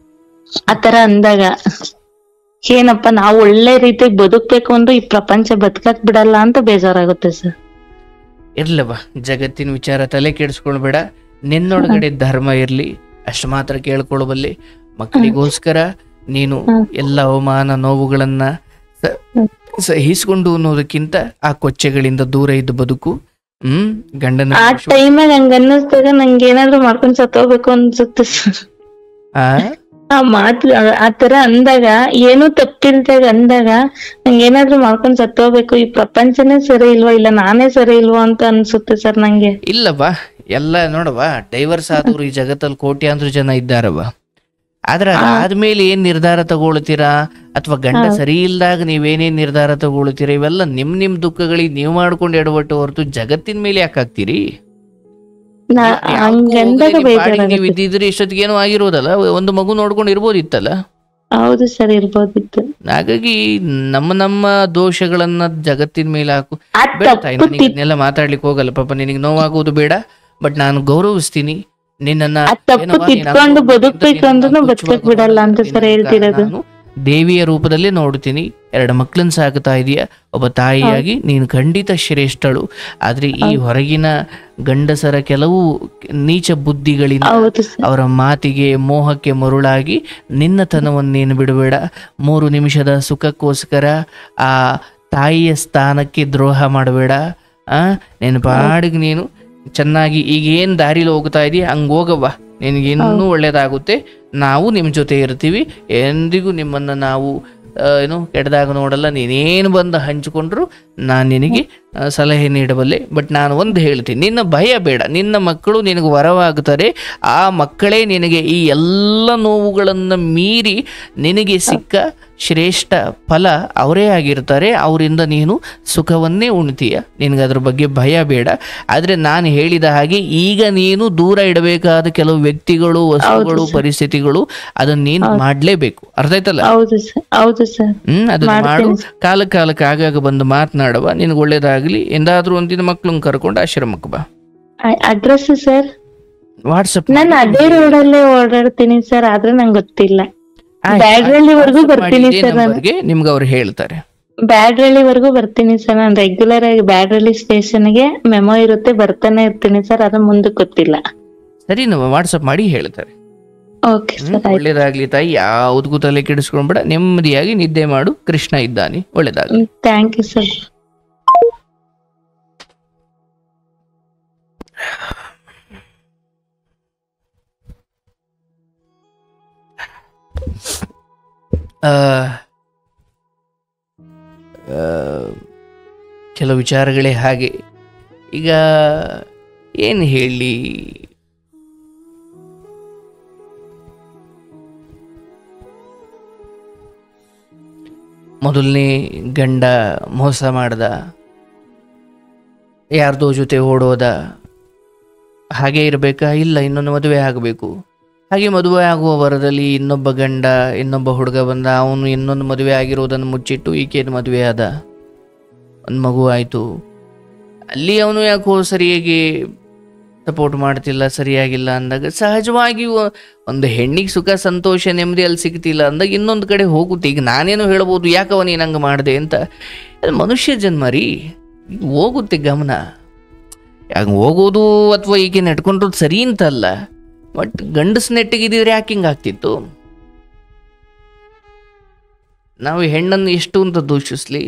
ಆತರ ಅಂದಾಗ ಏನಪ್ಪ, ನಾವು ಒಳ್ಳೆ ರೀತಿಯಾಗಿ ಬದುಕ್ಬೇಕು ಅಂದ್ರೆ ಈ ಪ್ರಪಂಚ ಬದುಕಕ್ ಬಿಡಲ್ಲ ಅಂತ ಬೇಜಾರಾಗುತ್ತೆ ಸರ್. ಇರ್ಲವ, ಜಗತ್ತಿನ ವಿಚಾರ ತಲೆ ಕೆಡಿಸ್ಕೊಳ್ಬೇಡ. ನಿನ್ನೊಳಗಡೆ ಧರ್ಮ ಇರ್ಲಿ, ಅಷ್ಟು ಮಾತ್ರ ಕೇಳ್ಕೊಳ್ಬಲ್ಲಿ. ಮಕ್ಕಳಿಗೋಸ್ಕರ ನೀನು ಎಲ್ಲ ಅವಮಾನ ನೋವುಗಳನ್ನ ಸಹಿಸ್ಕೊಂಡು ಅನ್ನೋದಕ್ಕಿಂತ ಆ ಕೊಚ್ಚೆಗಳಿಂದ ದೂರ ಇದ್ದು ಬದುಕು. ಗಂಡನ ಆ ಟೈಮಾಗ ಹಂಗ ಅನ್ನಿಸ್ದಾಗ ನಂಗೆ ಏನಾದ್ರು ಮಾಡ್ಕೊಂಡ್ ಸತ್ತೋಗ್ಬೇಕು ಅನ್ಸುತ್ತೆ ಸರ್. ಆ ಮಾತು ಆತರ ಅಂದಾಗ, ಏನು ತಪ್ಪಿಲ್ದಾಗ ಅಂದಾಗ ನಂಗೆ ಏನಾದ್ರು ಮಾಡ್ಕೊಂಡ್ ಸತ್ತೋಗ್ಬೇಕು, ಈ ಪ್ರಪಂಚನೇ ಸರಿ ಇಲ್ವಾ, ಇಲ್ಲ ನಾನೇ ಸರಿ ಇಲ್ವಾ ಅಂತ ಅನ್ಸುತ್ತೆ ಸರ್ ನಂಗೆ. ಇಲ್ಲವಾ, ಎಲ್ಲ ನೋಡವಾ, ಡೈವರ್ಸ್ ಆದವ್ರು ಈ ಜಗತ್ತಲ್ಲಿ ಕೋಟ್ಯಾಂತರ ಜನ ಇದ್ದಾರವ. ಆದ್ರೆ ಅದಾದ್ಮೇಲೆ ಏನ್ ನಿರ್ಧಾರ ತಗೊಳ್ತೀರಾ ಅಥವಾ ಗಂಡ ಸರಿ ಇಲ್ದಾಗ ನೀವೇನೇನ್ ನಿರ್ಧಾರ ತಗೊಳ್ತೀರಾ, ಇವೆಲ್ಲ ನಿಮ್ ದುಃಖಗಳಿಗೆ ನೀವು ಮಾಡ್ಕೊಂಡು ಎಡವಟ್ಟು ಹೊರತು ಜಗತ್ತಿನ ಮೇಲೆ ಯಾಕೆ ಆಗ್ತೀರಿ? ನೀವು ಇದ್ದಿದ್ರೆ ಇಷ್ಟೊತ್ತಿಗೆ ಏನೋ ಆಗಿರೋದಲ್ಲ, ಒಂದು ಮಗು ನೋಡ್ಕೊಂಡು ಇರ್ಬೋದಿತ್ತಲ್ಲ. ಹೌದು ಸರ್, ಇರ್ಬೋದಿತ್ತು. ಹಾಗಾಗಿ ನಮ್ಮ ದೋಷಗಳನ್ನ ಜಗತ್ತಿನ ಮೇಲೆ ಹಾಕು. ಇದನ್ನೆಲ್ಲ ಮಾತಾಡ್ಲಿಕ್ಕೆ ಹೋಗಲ್ಲ ಪಾಪ, ನಿನಗೆ ನೋವಾಗುವುದು ಬೇಡ. ಬಟ್ ನಾನು ಗೌರವಿಸ್ತೀನಿ ನಿನ್ನನ್ನ. ದೇವಿಯ ರೂಪದಲ್ಲೇ ನೋಡ್ತೀನಿ. 2 ಮಕ್ಕಳನ್ನ ಸಾಕ್ತಾ ಇದೀಯ, ಒಬ್ಬ ತಾಯಿಯಾಗಿ ನೀನು ಖಂಡಿತ ಶ್ರೇಷ್ಠಳು. ಆದ್ರೆ ಈ ಹೊರಗಿನ ಗಂಡಸರ ಕೆಲವು ನೀಚ ಬುದ್ಧಿಗಳಿಂದ ಅವರ ಮಾತಿಗೆ ಮೋಹಕ್ಕೆ ಮರುಳಾಗಿ ನಿನ್ನತನವನ್ನೇನು ಬಿಡಬೇಡ. 3 ನಿಮಿಷದ ಸುಖಕ್ಕೋಸ್ಕರ ಆ ತಾಯಿಯ ಸ್ಥಾನಕ್ಕೆ ದ್ರೋಹ ಮಾಡಬೇಡ. ನಿನ್ನ ಪಾಡಿಗೆ ನೀನು ಚೆನ್ನಾಗಿ ಈಗ ಏನ್ ದಾರಿಲಿ ಹೋಗ್ತಾ ಇದೀಯ ಹಂಗ ಹೋಗವ್ವ, ನಿನಗೆ ಇನ್ನೂ ಒಳ್ಳೇದಾಗುತ್ತೆ. ನಾವು ನಿಮ್ಮ ಜೊತೆ ಇರ್ತೀವಿ, ಎಂದಿಗೂ ನಿಮ್ಮನ್ನ ನಾವು ಕೆಟ್ಟದಾಗ ನೋಡಲ್ಲ. ನೀನೇನು ಬಂದು ಹಂಚಿಕೊಂಡ್ರು ನಾನು ನಿನಗೆ ಸಲಹೆ ನೀಡಬಲ್ಲೆ. ಬಟ್ ನಾನು ಒಂದು ಹೇಳ್ತೀನಿ, ನಿನ್ನ ಭಯ ಬೇಡ. ನಿನ್ನ ಮಕ್ಕಳು ನಿನಗೆ ವರವಾಗುತ್ತಾರೆ. ಆ ಮಕ್ಕಳೇ ನಿನಗೆ ಈ ಎಲ್ಲ ನೋವುಗಳನ್ನು ಮೀರಿ ನಿನಗೆ ಸಿಕ್ಕ ಶ್ರೇಷ್ಠ ಫಲ ಅವರೇ ಆಗಿರ್ತಾರೆ. ಅವರಿಂದ ನೀನು ಸುಖವನ್ನೇ ಉಣ್ತೀಯ. ನಿನಗೆ ಅದ್ರ ಬಗ್ಗೆ ಭಯ ಬೇಡ. ಆದರೆ ನಾನು ಹೇಳಿದ ಹಾಗೆ ಈಗ ನೀನು ದೂರ ಇಡಬೇಕಾದ ಕೆಲವು ವ್ಯಕ್ತಿಗಳು, ವಸ್ತುಗಳು, ಪರಿಸ್ಥಿತಿಗಳು ಅದನ್ನ ನೀನು ಮಾಡ್ಲೇಬೇಕು. ಅರ್ಥ ಆಯ್ತಲ್ಲ? ಅದನ್ನ ಮಾಡು. ಕಾಲಕ್ಕೆ ಆಗಾಗ ಬಂದು ಮಾತನಾಡುವ. ನಿನಗೆ ಒಳ್ಳೇದಾಗ್ಲಿ. ಎಂದಾದ್ರೂ ಒಂದಿನ ಮಕ್ಳನ್ನ ಕರ್ಕೊಂಡು ಆಶ್ರಮಕ್ಕೆ ಬಾ. Address sir WhatsApp. ನಾನು ಅದೇ ರೋಡಲ್ಲೇ ಓಡಾಡ್ತೀನಿ ಸರ್, ಆದ್ರೆ ನಂಗೆ ಗೊತ್ತಿಲ್ಲ. ಬ್ಯಾಡ್ರಳ್ಳಿವರೆಗೂ ಬರ್ತೀನಿ ಸರ್. ನಿಮ್ಗೆ ಅವ್ರು ಹೇಳ್ತಾರೆ. ಬ್ಯಾಡ್ರಳ್ಳಿವರೆಗೂ ಬರ್ತೀನಿ ಸರ್. ನಾನು ರೆಗ್ಯುಲರ್ ಆಗಿ ಬ್ಯಾಡ್ರಳ್ಳಿ ಸ್ಟೇಷನ್ಗೆ ಮೆಮೊ ಇರುತ್ತೆ, ಬರ್ತಾನೆ ಇರ್ತೀನಿ ಸರ್. ಅದ್ರ ಮುಂದಕ್ಕೆ ಗೊತ್ತಿಲ್ಲ. ಸರಿ, ನಾವು ವಾಟ್ಸಪ್ ಮಾಡಿ ಹೇಳ್ತಾರೆ. ಓಕೆ ಸರ್, ಒಳ್ಳೇದಾಗ್ಲಿ ತಾಯಿ. ಯಾವುದಕ್ಕೂ ತಲೆ ಕೆಡಿಸ್ಕೊಂಡ್ಬೇಡ, ನೆಮ್ಮದಿಯಾಗಿ ನಿದ್ದೆ ಮಾಡು. ಕೃಷ್ಣ ಇದ್ದಾನೆ. ಒಳ್ಳೇದಾಗ್ಲಿ. Thank you sir. ಕೆಲವು ವಿಚಾರಗಳೇ ಹಾಗೆ. ಈಗ ಏನು ಹೇಳಿ, ಮೊದಲನೇ ಗಂಡ ಮೋಸ ಮಾಡ್ದ, ಯಾರ್ದೋ ಜೊತೆ ಓಡೋದ, ಹಾಗೆ ಇರಬೇಕಾ? ಇಲ್ಲ, ಇನ್ನೊಂದು ಮದುವೆ ಆಗಬೇಕು. ಹಾಗೆ ಮದುವೆ ಆಗುವ ವರದಲ್ಲಿ ಇನ್ನೊಬ್ಬ ಗಂಡ, ಇನ್ನೊಬ್ಬ ಹುಡುಗ ಬಂದ. ಅವನು ಇನ್ನೊಂದು ಮದುವೆ ಆಗಿರೋದನ್ನು ಮುಚ್ಚಿಟ್ಟು ಈಕೆಯನ್ನು ಮದುವೆ ಆದ. ಒಂದು ಮಗು ಆಯಿತು. ಅಲ್ಲಿ ಅವನು ಯಾಕೋ ಸರಿಯಾಗಿ ಸಪೋರ್ಟ್ ಮಾಡ್ತಿಲ್ಲ, ಸರಿಯಾಗಿಲ್ಲ ಅಂದಾಗ ಸಹಜವಾಗಿ ಒಂದು ಹೆಣ್ಣಿಗೆ ಸುಖ, ಸಂತೋಷ, ನೆಮ್ಮದಿ ಅಲ್ಲಿ ಸಿಗ್ತಿಲ್ಲ ಅಂದಾಗ ಇನ್ನೊಂದು ಕಡೆ ಹೋಗುತ್ತೆ. ಈಗ ನಾನೇನು ಹೇಳ್ಬೋದು, ಯಾಕವ ನೀನು ಹಂಗೆ ಮಾಡಿದೆ ಅಂತ. ಅದು ಮನುಷ್ಯ ಜನ್ಮ ರೀ, ಹೋಗುತ್ತೆ ಗಮನ. ಯಾಕೆ ಹೋಗೋದು ಅಥವಾ ಈಕೆ ನೆಟ್ಕೊಂಡ್ರದ್ದು ಸರಿ ಅಂತಲ್ಲ. ಬಟ್ ಗಂಡಸ್ ನೆಟ್ಟಿಗಿದ್ರೆ ಯಾಕೆ ಹಿಂಗೆ ಆಗ್ತಿತ್ತು? ನಾವು ಹೆಣ್ಣನ್ನು ಎಷ್ಟು ಅಂತ ದೂಷಿಸ್ಲಿ?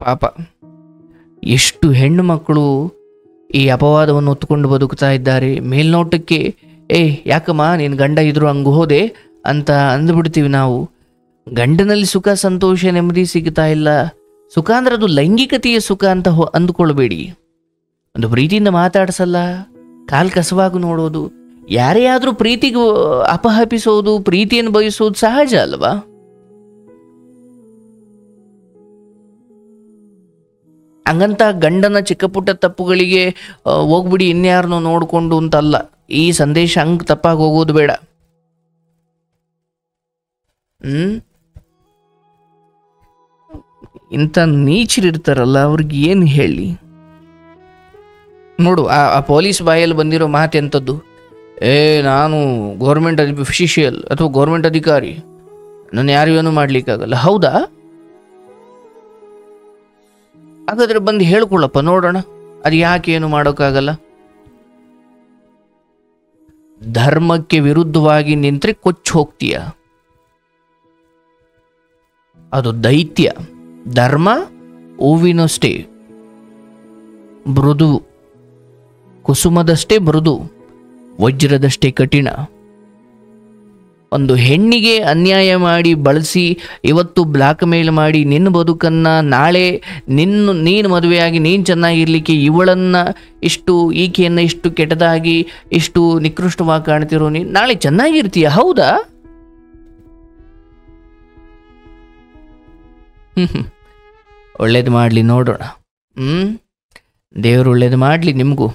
ಪಾಪ ಎಷ್ಟು ಹೆಣ್ಣು ಮಕ್ಕಳು ಈ ಅಪವಾದವನ್ನು ಹೊತ್ತುಕೊಂಡು ಬದುಕ್ತಾ ಇದ್ದಾರೆ. ಮೇಲ್ನೋಟಕ್ಕೆ ಯಾಕಮ್ಮ ನೀನು ಗಂಡ ಇದ್ರು ಹಂಗೆ ಹೋದೆ ಅಂತ ಅಂದ್ಬಿಡ್ತೀವಿ ನಾವು. ಗಂಡನಲ್ಲಿ ಸುಖ, ಸಂತೋಷ, ನೆಮ್ಮದಿ ಸಿಗ್ತಾ ಇಲ್ಲ. ಸುಖ ಅಂದ್ರೆ ಅದು ಲೈಂಗಿಕತೆಯ ಸುಖ ಅಂತ ಅಂದ್ಕೊಳ್ಬೇಡಿ. ಒಂದು ಪ್ರೀತಿಯಿಂದ ಮಾತಾಡ್ಸಲ್ಲ, ಕಾಲ್ ಕಸವಾಗಿ ನೋಡೋದು, ಯಾರೇ ಆದ್ರೂ ಪ್ರೀತಿಗೆ ಅಪಹಪಿಸೋದು, ಪ್ರೀತಿಯನ್ನು ಬಯಸೋದು ಸಹಜ ಅಲ್ವಾ? ಹಂಗಂತ ಗಂಡನ ಚಿಕ್ಕ ಪುಟ್ಟ ತಪ್ಪುಗಳಿಗೆ ಹೋಗ್ಬಿಡಿ ಇನ್ಯಾರನ್ನೋ ನೋಡ್ಕೊಂಡು ಅಂತಲ್ಲ. ಈ ಸಂದೇಶ ಹಂಗೆ ತಪ್ಪಾಗಿ ಹೋಗೋದು ಬೇಡ. ಇಂಥ ನೀಚರಿರ್ತಾರಲ್ಲ, ಅವ್ರಿಗೆ ಏನು ಹೇಳಿ? ನೋಡು, ಆ ಪೊಲೀಸ್ ಬಾಯಲ್ಲಿ ಬಂದಿರೋ ಮಾತು ಎಂಥದ್ದು? ನಾನು ಗೌರ್ಮೆಂಟ್ ಅಫಿಷಿಯಲ್ ಅಥವಾ ಗೌರ್ಮೆಂಟ್ ಅಧಿಕಾರಿ, ನಾನು ಯಾರು ಏನು ಮಾಡ್ಲಿಕ್ಕಾಗಲ್ಲ. ಹೌದಾ? ಹಾಗಾದ್ರೆ ಬಂದು ಹೇಳ್ಕೊಳ್ಳಪ್ಪ, ನೋಡೋಣ ಅದು ಯಾಕೆ ಏನು ಮಾಡೋಕ್ಕಾಗಲ್ಲ. ಧರ್ಮಕ್ಕೆ ವಿರುದ್ಧವಾಗಿ ನಿಂತ್ರೆ ಕೊಚ್ಚಿ ಹೋಗ್ತೀಯ. ಅದು ದೈತ್ಯ. ಧರ್ಮ ಹೂವಿನಷ್ಟೇ ಮೃದು, ಕುಸುಮದಷ್ಟೇ ಮೃದು, ವಜ್ರದಷ್ಟೇ ಕಠಿಣ. ಒಂದು ಹೆಣ್ಣಿಗೆ ಅನ್ಯಾಯ ಮಾಡಿ ಬಳಸಿ ಇವತ್ತು ಬ್ಲ್ಯಾಕ್ ಮೇಲ್ ಮಾಡಿ ನಿನ್ನ ಬದುಕನ್ನು ನಾಳೆ ನೀನು ಮದುವೆಯಾಗಿ ನೀನು ಚೆನ್ನಾಗಿರ್ಲಿಕ್ಕೆ ಇವಳನ್ನು ಈಕೆಯನ್ನು ಇಷ್ಟು ಕೆಟ್ಟದಾಗಿ ಇಷ್ಟು ನಿಕೃಷ್ಟವಾಗಿ ಕಾಣ್ತಿರೋ ನೀನು ನಾಳೆ ಚೆನ್ನಾಗಿರ್ತೀಯ, ಹೌದಾ? ಒಳ್ಳೇದು ಮಾಡಲಿ, ನೋಡೋಣ. ದೇವರು ಒಳ್ಳೇದು ಮಾಡಲಿ ನಿಮಗೂ.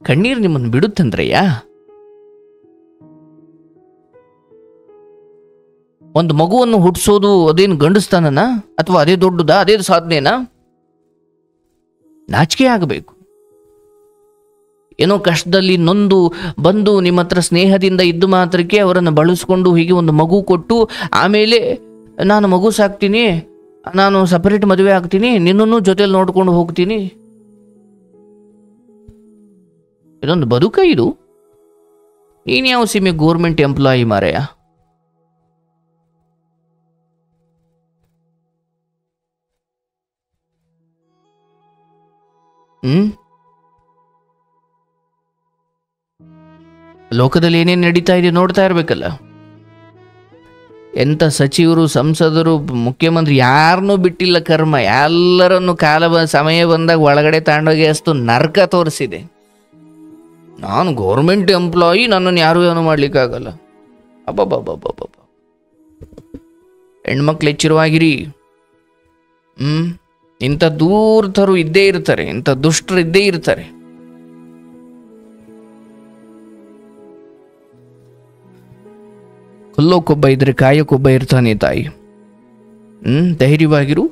ಕಣ್ಣೀರು ನಿಮ್ಮನ್ನು ಬಿಡುತ್ತಂದ್ರಯ್ಯ. ಒಂದು ಮಗುವನ್ನು ಹುಟ್ಟಿಸೋದು ಅದೇನು ಗಂಡಸ್ತಾನನ ಅಥವಾ ಅದೇ ದೊಡ್ಡದಾ, ಅದೇ ಸಾಧನೆನಾ? ನಾಚಿಕೆ ಆಗಬೇಕು. ಏನೋ ಕಷ್ಟದಲ್ಲಿ ನೊಂದು ಬಂದು ನಿಮ್ಮ ಹತ್ರ ಸ್ನೇಹದಿಂದ ಇದ್ದು ಮಾತ್ರಕ್ಕೆ ಅವರನ್ನು ಬಳಸ್ಕೊಂಡು ಹೀಗೆ ಒಂದು ಮಗು ಕೊಟ್ಟು ಆಮೇಲೆ ನಾನು ಮಗು ಸಾಕ್ತೀನಿ, ನಾನು ಸಪರೇಟ್ ಮದುವೆ ಆಗ್ತೀನಿ, ನಿನ್ನನ್ನು ಜೊತೆಲಿ ನೋಡ್ಕೊಂಡು ಹೋಗ್ತೀನಿ. ಇದೊಂದು ಬದುಕ ಇದು? ನೀನು ಯಾವ ಸೀಮೆ ಗೋರ್ಮೆಂಟ್ ಎಂಪ್ಲಾಯಿ ಮಾರಾಯ? ಲೋಕದಲ್ಲಿ ಏನೇನು ನಡೀತಾ ಇದೆ ನೋಡ್ತಾ ಇರ್ಬೇಕಲ್ಲ. ಎಂಥ ಸಚಿವರು, ಸಂಸದರು, ಮುಖ್ಯಮಂತ್ರಿ ಯಾರನ್ನೂ ಬಿಟ್ಟಿಲ್ಲ ಕರ್ಮ. ಎಲ್ಲರನ್ನು ಸಮಯ ಬಂದಾಗ ಒಳಗಡೆ ತಾಂಡೋಗಿ ಅಷ್ಟು ನರಕ ತೋರಿಸಿದೆ. ನಾನು ಗೌರ್ಮೆಂಟ್ ಎಂಪ್ಲಾಯಿ, ನನ್ನನ್ನು ಯಾರು ಏನು ಮಾಡ್ಲಿಕ್ಕಾಗಲ್ಲ. ಅಬ್ಬಬ್ಬಬ್ಬಬ್ಬಬ್ಬ. ಹೆಣ್ಮಕ್ಳು ಎಚ್ಚರವಾಗಿರಿ. ಇಂಥ ದೂರ್ತರು ಇದ್ದೇ ಇರ್ತಾರೆ, ಇಂಥ ದುಷ್ಟರು ಇದ್ದೇ ಇರ್ತಾರೆ. ಕೊಲ್ಲೋಕೊಬ್ಬ ಇದ್ರೆ ಕಾಯಕ್ಕೊಬ್ಬ ಇರ್ತಾನೆ ತಾಯಿ. ಧೈರ್ಯವಾಗಿರು,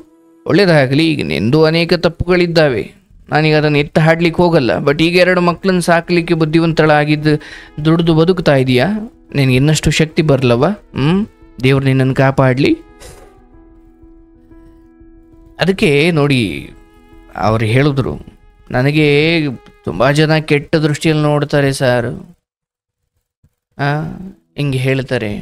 ಒಳ್ಳೇದಾಗಲಿ. ಈಗ ನಿಂದು ಅನೇಕ ತಪ್ಪುಗಳಿದ್ದಾವೆ, ನಾನೀಗ ಅದನ್ನು ಎತ್ತ ಹಾಡ್ಲಿಕ್ಕೆ ಹೋಗಲ್ಲ. ಬಟ್ ಈಗ 2 ಮಕ್ಕಳನ್ನು ಸಾಕಲಿಕ್ಕೆ ಬುದ್ಧಿವಂತಳಾಗಿದ್ದು ದುಡಿದು ಬದುಕ್ತಾ ಇದೆಯಾ? ನಿನಗೆ ಇನ್ನಷ್ಟು ಶಕ್ತಿ ಬರಲವ? ದೇವ್ರು ನಿನ್ನನ್ನು ಕಾಪಾಡಲಿ. ಅದಕ್ಕೆ ನೋಡಿ, ಅವ್ರು ಹೇಳಿದ್ರು, ನನಗೆ ತುಂಬ ಜನ ಕೆಟ್ಟ ದೃಷ್ಟಿಯಲ್ಲಿ ನೋಡ್ತಾರೆ ಸರ್, ಹಿಂಗೆ ಹೇಳ್ತಾರೆ.